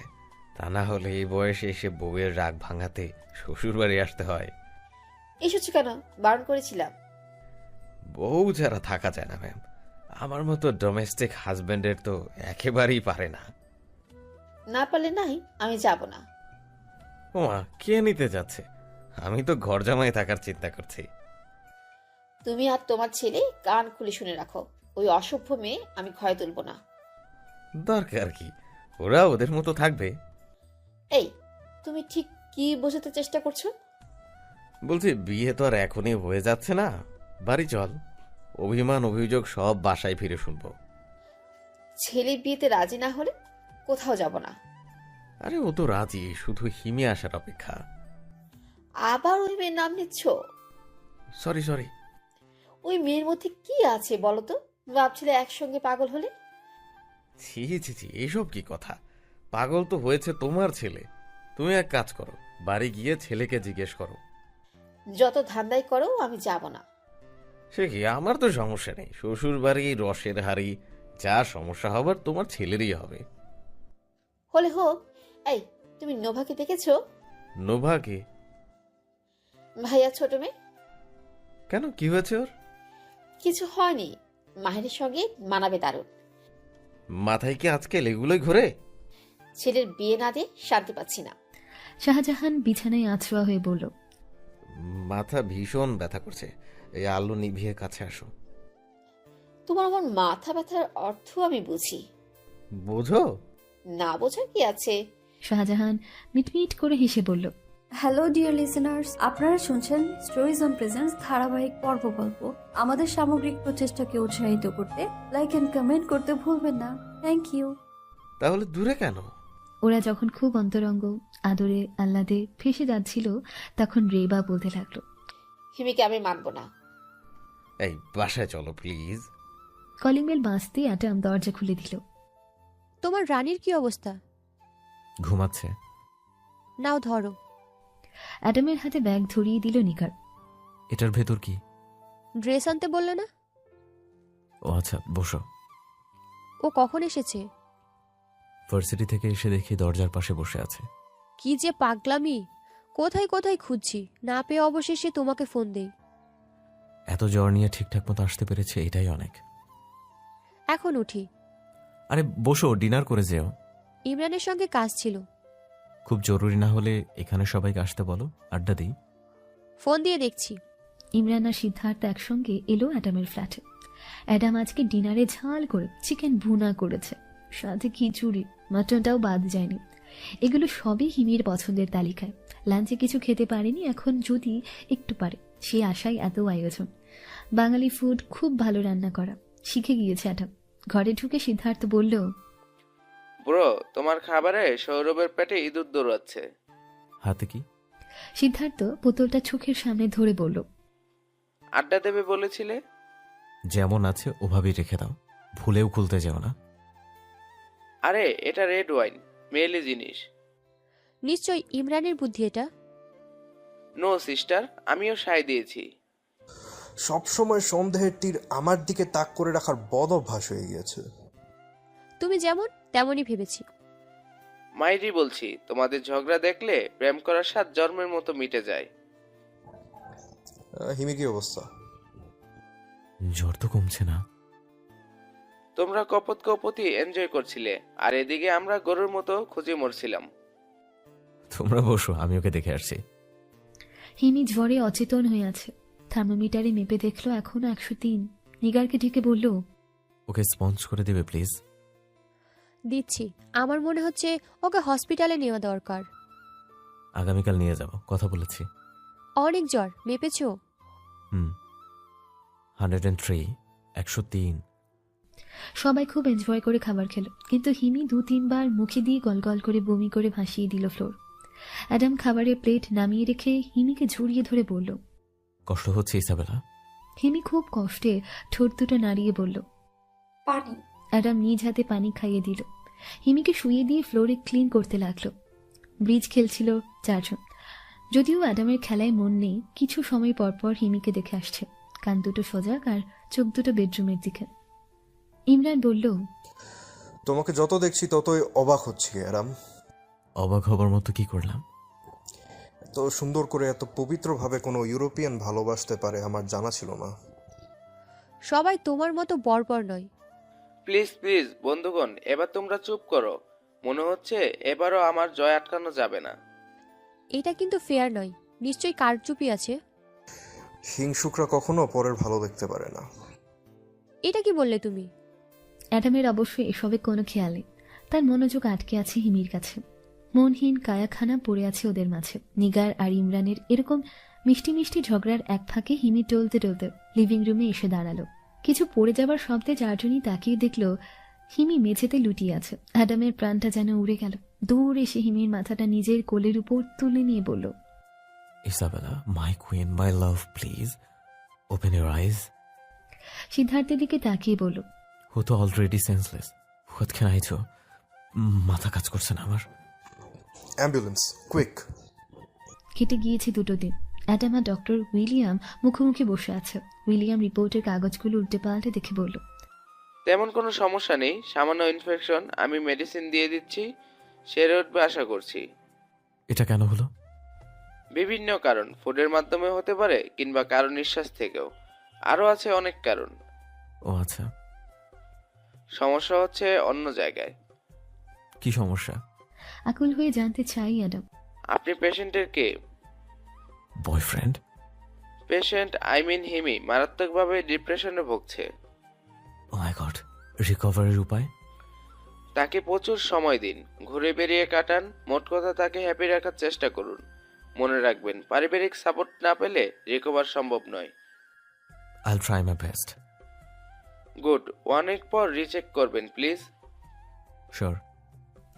তা না হলে এই বয়সে এসে বউয়ের রাগ ভাঙাতে শ্বশুর বাড়ি আসতে হয়। এসেছো কেন? বারণ করেছিলাম। বউ ছাড়া থাকা যায় না ম্যাম। আমার মতো ডোমেস্টিক হাজবেন্ডের তো একেবারেই পারে না। না পারলে নাই, আমি যাব না। ওমা, কে নিতে যাচ্ছে? আমি তো ঘর জামাই থাকার চিন্তা করছি। তুমি আর তোমার ছেলে কান খুলে শুনে রাখো, ওই অসভ্য মেয়ে আমি ঘরে তুলবো না। দরকার কি, ওরা ওদের মতো থাকবে। এই তুমি ঠিক কি বোঝাতে চেষ্টা করছো? বলছি বিয়ে তো আর এখনই হয়ে যাচ্ছে না, বাড়ি চল। অভিমান অভিযোগ সব বাসায় ফিরে শুনবো। ছেলে বিয়েতে রাজি না হলে কোথাও যাব না। আরে ও তো রাজি, শুধু হিমি আসার অপেক্ষা। আবার ওই মেয়ের নাম নিচ্ছ? Sorry sorry. ওই মেয়ের মধ্যে কি আছে বলো তো? ভাবছিলে একসঙ্গে পাগল হলে। ছি ছি ছি, এসব কি কথা? পাগল তো হয়েছে তোমার ছেলে। তুমি এক কাজ করো, বাড়ি গিয়ে ছেলেকে জিজ্ঞেস করো। যত ধান্দাই করো আমি যাব না। সে কি, আমার তো সমস্যা নেই। শ্বশুর বাড়ি, রসের হাড়ি, যা সমস্যা হবার তোমার ছেলেরই হবে। হলে হোক। এই, তুমি নোভাকে দেখেছো? নোভাকে? ভাইয়া ছোট মেয়ে। কেন, কি হয়েছে ওর? কিছু হয়নি, মাহিরের সঙ্গে মানাবে দারুণ। মাথায় কি আজকাল এগুলোই ঘোরে? ছেলের বিয়ে না দিয়ে শান্তি পাচ্ছি না। শাহজাহান বিছানায় আছড়া হয়ে বলল, মাথা ভীষণ ব্যথা করছে। এই আলো নিভিয়ে কাছে আসো। তোমার আমার মাথা ব্যথার অর্থ আমি বুঝি। বোঝো? না বোঝার কি আছে? শাহজাহান মিটমিট করে হেসে বলল, হ্যালো ডিয়ার লিসেনার্স, আপনারা শুনছেন স্টোরিজ অন প্রেজেন্স ধারাবাহিক পর্ব গল্প। আমাদের সামগ্রিক প্রচেষ্টাকে উৎসাহিত করতে লাইক এন্ড কমেন্ট করতে ভুলবেন না। Thank you. তাহলে দূরে কেন? ওরা যখন খুব অন্তরঙ্গ আদরে আহ্লাদে ফেসে যাচ্ছিল তখন রেবা বলতে লাগলো, হিমিকে আমি মানব না। এই, বাসায় চলো প্লিজ। কলিং বেল বাজতে অ্যাডাম দরজা খুলে দিল। তোমার রানীর কি অবস্থা? ঘুমাচ্ছে। নাও ধরো। অ্যাডামের হাতে ব্যাগ ধরিয়ে দিল নিগার। এটার ভেতর কি? ড্রেস আনতে বললে না? ও আচ্ছা, বসো। ও কখন এসেছে? ভার্সিটি থেকে এসে দেখি দরজার পাশে বসে আছে। কি যে পাগলামি! কোথায় কোথায় খুঁজছি, না পেয়ে অবশেষে তোমাকে ফোন দেই। এত জ্বর নিয়ে ঠিকঠাক মতো আসতে পেরেছে, এটাই অনেক। এখন উঠি। আরে বসো, ডিনার করে যেও। ইমরানের সঙ্গে কাজ ছিল। খুব জরুরি না হলে এখানে সবাইকে আসতে বলো, আড্ডা দিই। ফোন দিয়ে দেখছি। ইমরান আর সিদ্ধার্থ একসঙ্গে এলো অ্যাডামের ফ্ল্যাটে। অ্যাডাম আজকে ডিনারে ঝাল করে চিকেন ভুনা করেছে, সাথে খিচুড়ি, মাটনটাও বাদ যায়নি। এগুলো সবই হিমির পছন্দের তালিকায়। লাঞ্চে কিছু খেতে পারেনি, এখন যদি একটু পারে সে আশায় এত আয়োজন। বাঙালি ফুড খুব ভালো রান্না করা শিখে গিয়েছে অ্যাডাম। ঘরে ঢুকে সিদ্ধার্থ বলল, ব্রো, তোমার খাবারে সৌরভের পেটে ইঁদুর দৌড়াচ্ছে। হাতে কি? সিদ্ধার্থ বোতলটা চোখের সামনে ধরে বলল, আড্ডা দেবে বলেছিলে। যেমন আছে ওভাবেই রেখে দাও, ভুলেও খুলতে যেও না। আরে এটা রেড ওয়াইন, মেয়েলি জিনিস। নিশ্চয় ইমরানের বুদ্ধি এটা। নো সিস্টার, আমিও সায় দিয়েছি। সবসময় সন্দেহের তীর আমার দিকে তাক করে রাখার বদ অভ্যাস হয়ে গিয়েছে। তুমি যেমন তেমনই ভেবেছি। মাইরি বলছি, তোমাদের ঝগড়া দেখলে প্রেম করার স্বাদ জন্মের মতো মিটে যায়। হিমি, কি অবস্থা? জ্বর তো কমছে না। তোমরা কপত কপতি এনজয় করছিলে, আর এদিকে আমরা গরুর মতো খুঁজে মরছিলাম। তোমরা বসো, আমি ওকে দেখে আসছি। হিমি জ্বরে অচেতন হয়ে আছে। থার্মোমিটারে মেপে দেখলো এখনো 103। নিগারকে ডেকে বলল, ওকে স্পঞ্জ করে দেবে প্লিজ। দিচ্ছি। আমার মনে হচ্ছে ওকে হসপিটালে নেওয়া দরকার। আগামীকাল নিয়ে যাব, কথা বলেছি। অনেক জ্বর, মেপেছো? 103, 103। সবাই খুব এনজয় করে খাবার খেলো, কিন্তু হিমি 2-3 বার মুখে দিয়ে গলগল করে বমি করে ভাসিয়ে দিল ফ্লোর। অ্যাডাম খাবারের প্লেট নামিয়ে রেখে হিমিকে জড়িয়ে ধরে বলল, কষ্ট হচ্ছে ইসাবেলা? হিমি খুব কষ্টে ঠোঁট দুটো নাড়িয়ে বলল, পানি। অ্যাডাম নিজ হাতে পানি খাইয়ে দিল। হিমিকে শুয়ে দিয়ে ফ্লোরে ক্লিন করতে লাগলো। ব্রিজ খেলছিল 4 জন। যদিও অ্যাডামের খেলায় মন নেই, কিছু সময় পর পর হিমিকে দেখে আসছে, কান দুটো সজাগ আর চোখ দুটো বেডরুমের দিকে। ইমরান বলল, তোমাকে যত দেখছি ততই অবাক হচ্ছি অ্যাডাম। অবাক হবার মতো কি করলাম? এত সুন্দর করে এত পবিত্রভাবে কোনো ইউরোপিয়ান ভালোবাসতে পারে আমার জানা ছিল না। সবাই তোমার মতো বর্বর নয়। প্লিজ প্লিজ বন্ধুগণ, এবার তোমরা চুপ করো। মনে হচ্ছে এবারও আমার জয় আটকানো যাবে না। এটা কিন্তু ফেয়ার নয়, নিশ্চয়ই কারচুপি আছে। হিংসুকরা কখনো পরের ভালো দেখতে পারে না। এটা কি বললে তুমি? অ্যাডামের অবশ্যই এসবে কোনো খেয়াল নেই। তার মনোযোগ আটকে আছে হিমির কাছে। মনহীন কায়াখানা পড়ে আছে ওদের মাঝে। নিগার আর ইমরানের এরকম মিষ্টি মিষ্টি ঝগড়ার এক ফাঁকে হিমি টলতে টলতে লিভিং রুমে এসে দাঁড়ালো। কিছু পড়ে যাবার শব্দে 4 জনই তাকিয়ে দেখল হিমি মেঝেতে লুটিয়ে আছে। অ্যাডামের প্রাণটা যেন উড়ে গেল। দৌড়ে এসে হিমির মাথাটা নিজের কোলের উপর তুলে নিয়ে বলল, Isabella, my queen, my love, please open your eyes সিদ্ধার্থের দিকে তাকিয়ে বলল, ও তো already senseless. What can I do? মাথা কাজ করছে না আমার। Ambulance, quick. কেটে গিয়েছে 2 দিন। অ্যাডাম আর ডক্টর উইলিয়াম মুখোমুখি বসে আছে। উইলিয়াম রিপোর্টের কাগজগুলো উল্টে পাল্টে দেখে বলল, তেমন কোনো সমস্যা নেই, সামান্য ইনফেকশন, আমি মেডিসিন দিয়ে দিচ্ছি, সেরে উঠবে আশা করছি। এটা কেন হলো? বিভিন্ন কারণ, ফুডের মাধ্যমে হতে পারে কিংবা কারো নিঃশ্বাস থেকেও, আরও আছে অনেক কারণ। ও আচ্ছা। সমস্যা হচ্ছে অন্য জায়গায়। কি সমস্যা? আকুল হয়ে জানতে চাই অ্যাডাম। আপনি পেশেন্টের কে? বয়ফ্রেন্ড। পেশেন্ট আই মিন হিমি মারাত্মকভাবে ডিপ্রেশনে ভুগছে। ও মাই গড, রিকভারির উপায়? তাকে প্রচুর সময় দিন, ঘুরে বেরিয়ে কাটান, মোট কথা তাকে হ্যাপি রাখার চেষ্টা করুন। মনে রাখবেন, পারিবারিক সাপোর্ট না পেলে রিকভার সম্ভব নয়। I'll try my best. Good, 1 week পর রিচেক করবেন প্লিজ। শিওর।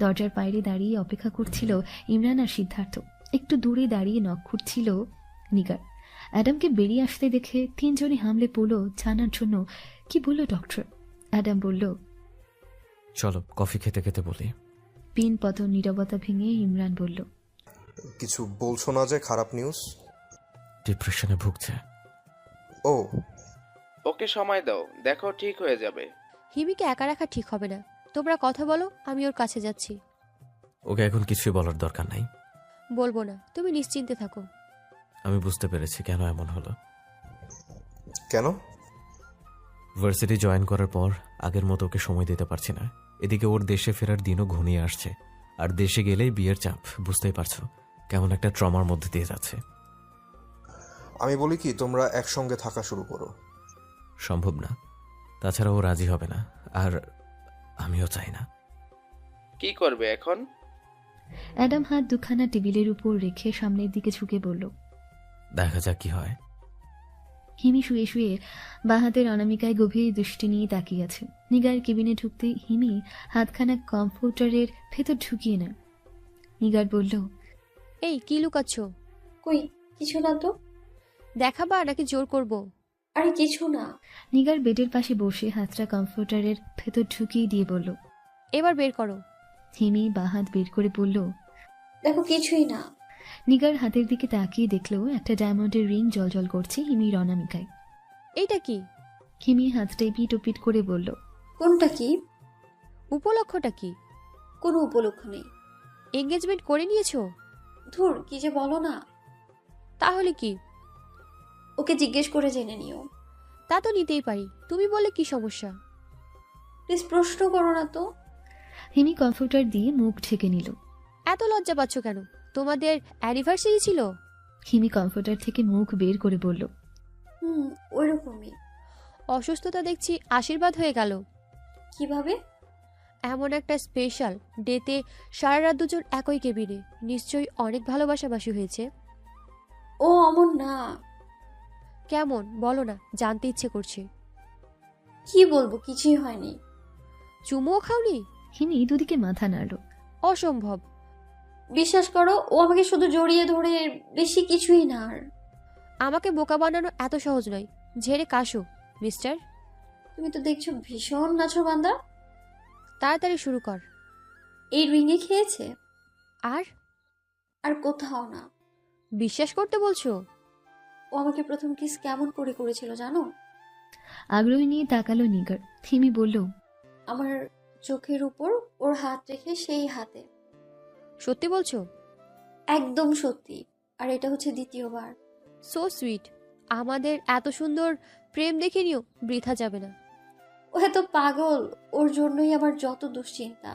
দরজার বাইরে দাঁড়িয়ে অপেক্ষা করছিল ইমরান আর সিদ্ধার্থ। একটু দূরে দাঁড়িয়ে নখ খুঁড়ছিল নিগার। অ্যাডামকে বেরিয়ে আসতে দেখে 3 জনই হামলে পড়ল জানার জন্য কি বলল ডক্টর। অ্যাডাম বলল, চলো কফি খেতে খেতে বলি। পিন পতন নীরবতা ভেঙে ইমরান বলল, কিছু বলছো না যে? খারাপ নিউজ? ডিপ্রেশনে ভুগছে। ও, ওকে সময় দাও, দেখো ঠিক হয়ে যাবে। হিমিকে একা রাখা ঠিক হবে না, তোমরা কথা বলো, আমি ওর কাছে যাচ্ছি। ওকে এখন কিছুই বলার দরকার নাই। বলবো না, তুমি নিশ্চিন্তে থাকো। আমি বুঝতে পেরেছি কেন এমন হলো। কেন? ভার্সিটি জয়েন করার পর আগের মতো ওকে সময় দিতে পারছি না। এদিকে ওর দেশে ফেরার দিনও ঘনিয়ে আসছে, আর দেশে গেলেই বিয়ের চাপ। বুঝতেই পারছো কেমন একটা ট্রমার মধ্যে দিয়ে যাচ্ছে। আমি বলি কি, তোমরা একসঙ্গে থাকা শুরু করো। সম্ভব না, তাছাড়া ও রাজি হবে না, আর আমিও চাই না। কি করবে এখন? অ্যাডাম হাত দুখানা টেবিলের উপর রেখে সামনের দিকে ঝুঁকে বলল, দেখা যাক কি হয়। হিমি শুয়ে শুয়ে বাঁ হাতের অনামিকায় গভীর দৃষ্টি নিয়ে তাকিয়ে আছে। নিগার কেবিনে ঢুকতে হিমি হাতখানা কম্পিউটারের ভেতর ঢুকিয়ে নেয়। নিগার বলল, এই কি লুকাচ্ছ? কই, কিছু না তো। দেখাবা নাকি জোর করব? আরে কিছু না। নিগার বেডের পাশে বসে হাতটা কম্পিউটারের ভেতর ঢুকিয়ে দিয়ে বলল, এবার বের করো। হিমি বাঁ হাত বের করে বলল, দেখো কিছুই না। নিগার হাতের দিকে তাকিয়ে দেখলো একটা ডায়মন্ডের রিং জ্বলজ্বল করছে হিমির অনামিকায়। এইটা কি? হিমি হাতটা পিট ও পিট করে বলল, কোনটা কি? উপলক্ষটা কি? কোনো উপলক্ষ নেই। এঙ্গেজমেন্ট করে নিয়েছো? ধুর, কি যে বলো না। তাহলে কি? ওকে জিজ্ঞেস করে জেনে নিও। তা তো নিতেই পারি, তুমি বললে কি সমস্যা? প্লিজ প্রশ্ন করো না তো। হিমি কম্পিউটার দিয়ে মুখ ঢেকে নিল। এত লজ্জা পাচ্ছ কেন? তোমাদের অ্যানিভার্সারি ছিল। হিমি কম্পিউটার থেকে মুখ বের করে বলল, ওইরকমই। অসুস্থতা দেখছি আশীর্বাদ হয়ে গেল। কিভাবে? এমন একটা স্পেশাল ডেতে সারা রাত দুজন একই কেবিনে, নিশ্চয়ই অনেক ভালোবাসাবাসি হয়েছে। ও অমন না। কেমন বলো না, জানতে ইচ্ছে করছে। কি বলবো, কিছুই হয়নি। চুমুও খাওনি? হিমি দুদিকে মাথা নাড়ল। অসম্ভব। বিশ্বাস করো, ও আমাকে শুধু জড়িয়ে ধরে, বেশি কিছুই না। আর আমাকে বোকা বানানো এত সহজ নয়। ঝেড়ে কাশো মিস্টার। তুমি তো দেখছো ভীষণ নাছো বান্দা। তাড়াতাড়ি শুরু কর। এই রিঙে খেয়েছে? আর আর কোথাও না। বিশ্বাস করতে বলছো? ও আমাকে প্রথম কিস কেমন করে করেছিল জানো? আগ্রহ নিয়ে তাকালো নিগার। হিমি বলল, আমার চোখের উপর ওর হাত রেখে সেই হাতে। সত্যি বলছো? একদম সত্যি। আর এটা হচ্ছে দ্বিতীয়বার। So sweet. আমাদের এত সুন্দর প্রেম দেখে নিও, বৃথা যাবে না। ও এত পাগল, ওর জন্যই আমার যত দুশ্চিন্তা।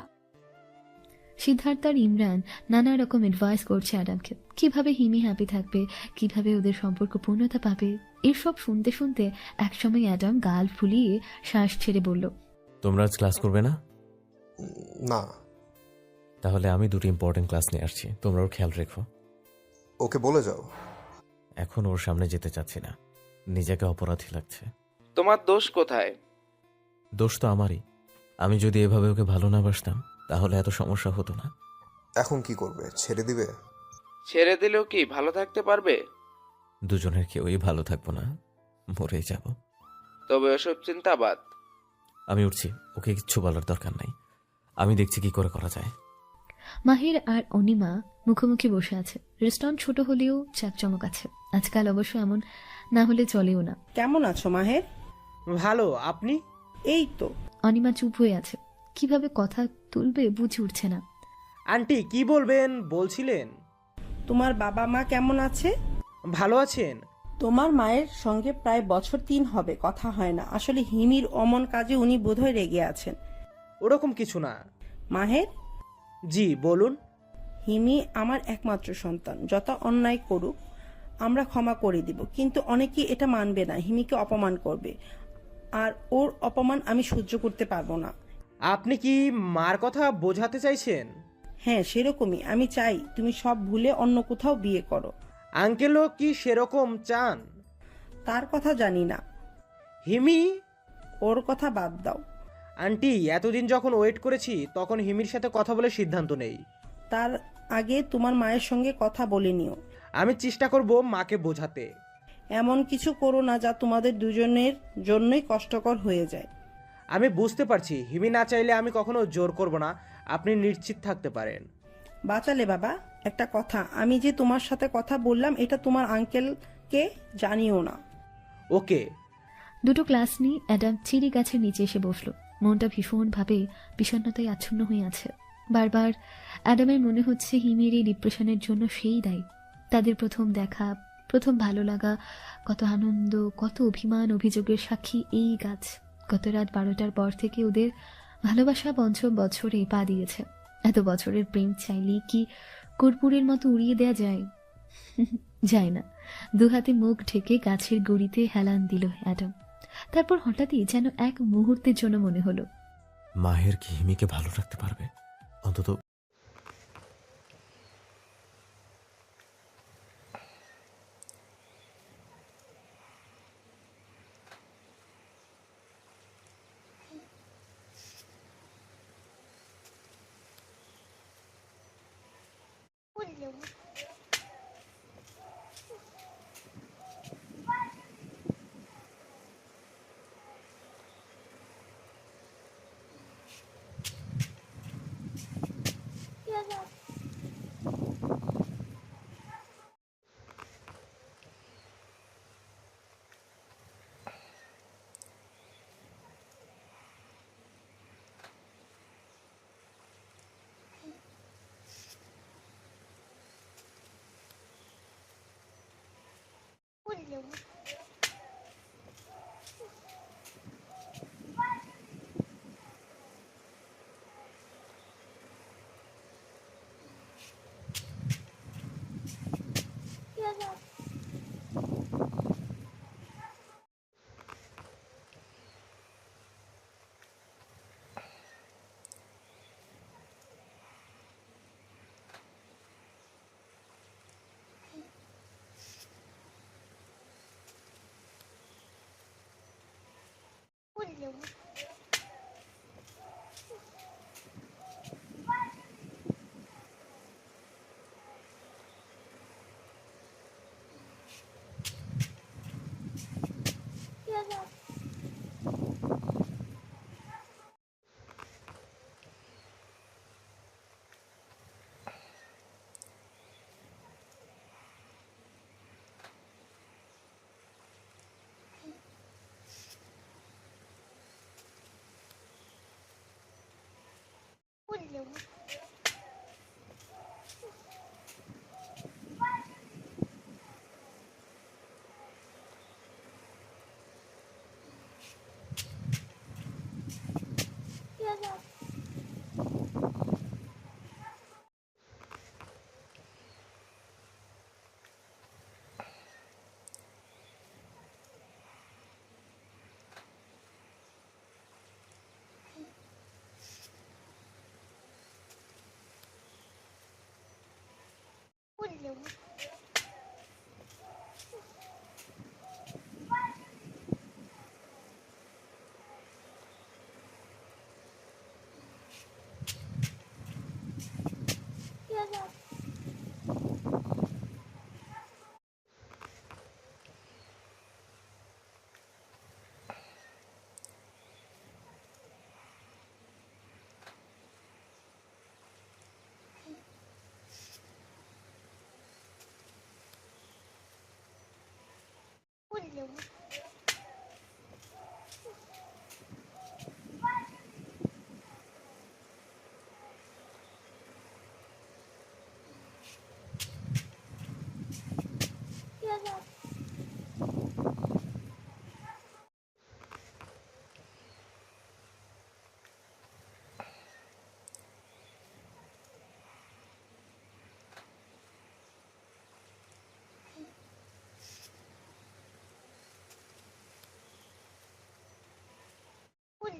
সিদ্ধার্থ আর ইমরান নানা রকম অ্যাডভাইস করছে অ্যাডামকে, কিভাবে হিমি হ্যাপি থাকবে, কিভাবে ওদের সম্পর্ক পূর্ণতা পাবে। এসব শুনতে শুনতে একসময় অ্যাডাম গাল ফুলিয়ে শ্বাস ছেড়ে বলল, তোমরা আজ ক্লাস করবে না? না। তাহলে আমি 2টি ইম্পর্টেন্ট ক্লাস নিয়ে আসছি, তোমরা ওর খেয়াল রেখো। ওকে বলে যাও। এখন ওর সামনে যেতে চাচ্ছি না, নিজেকে অপরাধী লাগছে। তোমার দোষ কোথায়? দোষ তো আমারই। আমি যদি এভাবে ওকে ভালো না বাসতাম তাহলে এত সমস্যা হতো না। এখন কি করবে? ছেড়ে দিবে? ছেড়ে দিলেও কি ভালো থাকতে পারবে? দুজনের কেউই ভালো থাকবো না, মরেই যাব। তবে ওসব চিন্তা বাদ। আমি উঠছি, ওকে কিচ্ছু বলার দরকার নাই, আমি দেখছি কি করে করা যায়। মাহির আর অনিমা মুখোমুখি বসে আছে। রেস্টুরেন্ট ছোট হলেও চাকচমক আছে। আজকাল অবশ্য এমন না হলে চলেও না। কেমন আছো মাহের? ভালো, আপনি? এই তো। অনিমা চুপ হয়ে আছে। কিভাবে কথা তুলবে বুঝে উঠছে না। আন্টি কি বলবেন বলছিলেন? তোমার বাবা মা কেমন আছে? ভালো আছেন? তোমার মায়ের সঙ্গে প্রায় বছর 3 হবে কথা হয় না। আসলে হিমির অমন কাজে উনি বোধহয় রেগে আছেন। ওরকম কিছু না। মাহের, জি বলুন। হিমি আমার একমাত্র সন্তান। যত অন্যায় করুক আমরা ক্ষমা করে দিব, কিন্তু অনেকেই এটা মানবে না, হিমিকে অপমান করবে, আর ওর অপমান আমি সহ্য করতে পারবো না। আপনি কি মার কথা বোঝাতে চাইছেন? হ্যাঁ, সেরকমই। আমি চাই তুমি সব ভুলে অন্য কোথাও বিয়ে করো। আঙ্কেলও কি সেরকম চান? তার কথা জানি না। হিমি? ওর কথা বাদ দাও। আন্টি এতদিন যখন ওয়েট করেছি তখন হিমির সাথে কথা বলে সিদ্ধান্ত নেই। তার আগে তোমার মায়ের সঙ্গে কথা বলে নিও। আমি চেষ্টা করব মাকে বোঝাতে। এমন কিছু করো না যা তোমাদের দুজনের জন্যই কষ্টকর হয়ে যায়। আমি বুঝতে পারছি, হিমি না চাইলে আমি কখনো জোর করব না, আপনি নিশ্চিত থাকতে পারেন। বাঁচালে বাবা। একটা কথা, আমি যে তোমার সাথে কথা বললাম এটা তোমার আঙ্কেলকে জানিও না। ওকে। দুটো ক্লাস নিয়ে অ্যাডাম চিড়ি গাছের নিচে এসে বসলো। মনটা ভীষণভাবে বিষণ্ণতায় আচ্ছন্ন হয়ে আছে। বারবার অ্যাডামের মনে হচ্ছে হিমির এই ডিপ্রেশনের জন্য সেই দায়ী। তাদের প্রথম দেখা, প্রথম ভালো লাগা, কত আনন্দ, কত অভিমান, অভিযোগের সাক্ষী এই গাছ। গত রাত 12টার পর থেকে ওদের ভালোবাসা পঞ্চম বছরে পা দিয়েছে। এত বছরের প্রেম চাইলেই কি কর্পূরের মতো উড়িয়ে দেয়া যায়? যায় না। দুহাতে মুখ ঢেকে গাছের গুড়িতে হেলান দিল অ্যাডাম। তারপর হঠাৎই যেন এক মুহূর্তের জন্য মনে হলো, মাহের কি হিমিকে ভালো রাখতে পারবে? অন্তত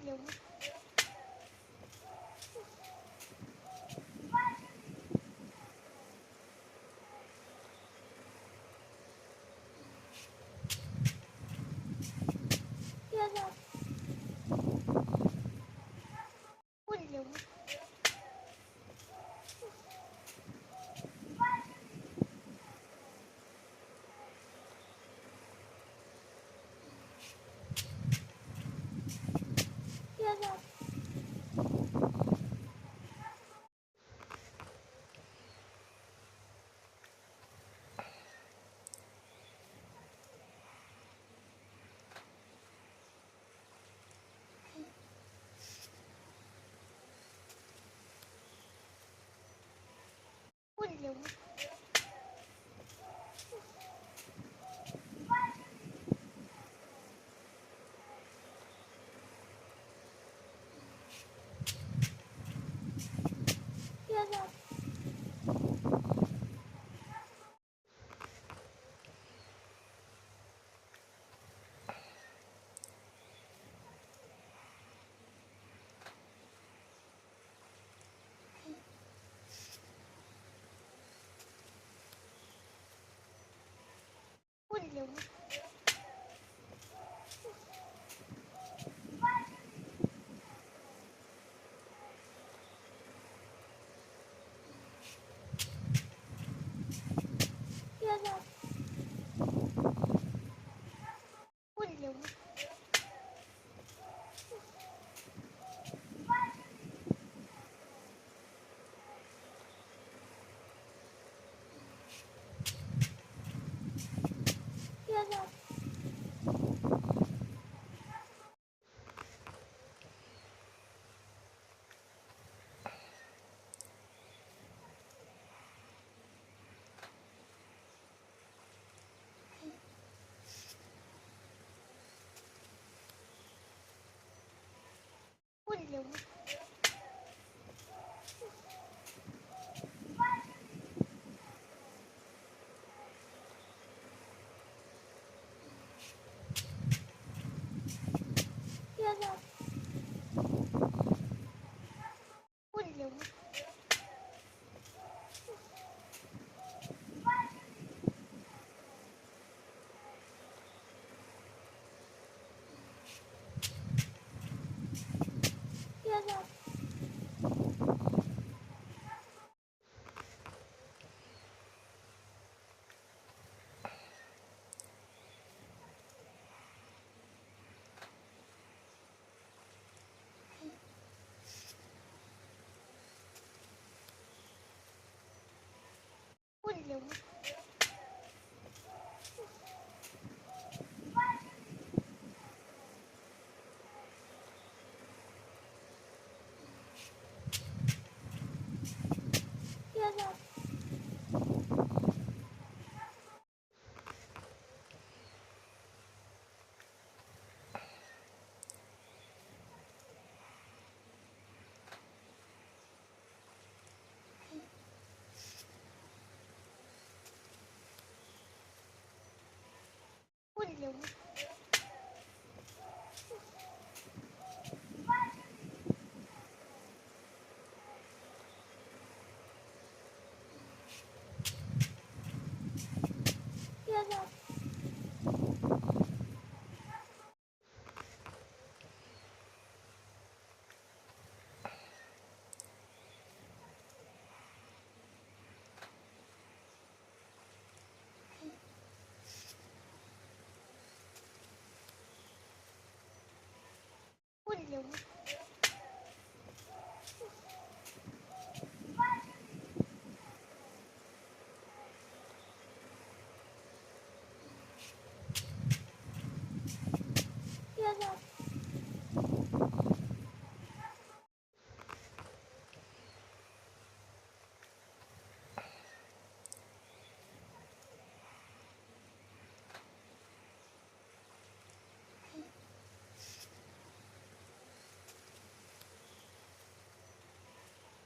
William.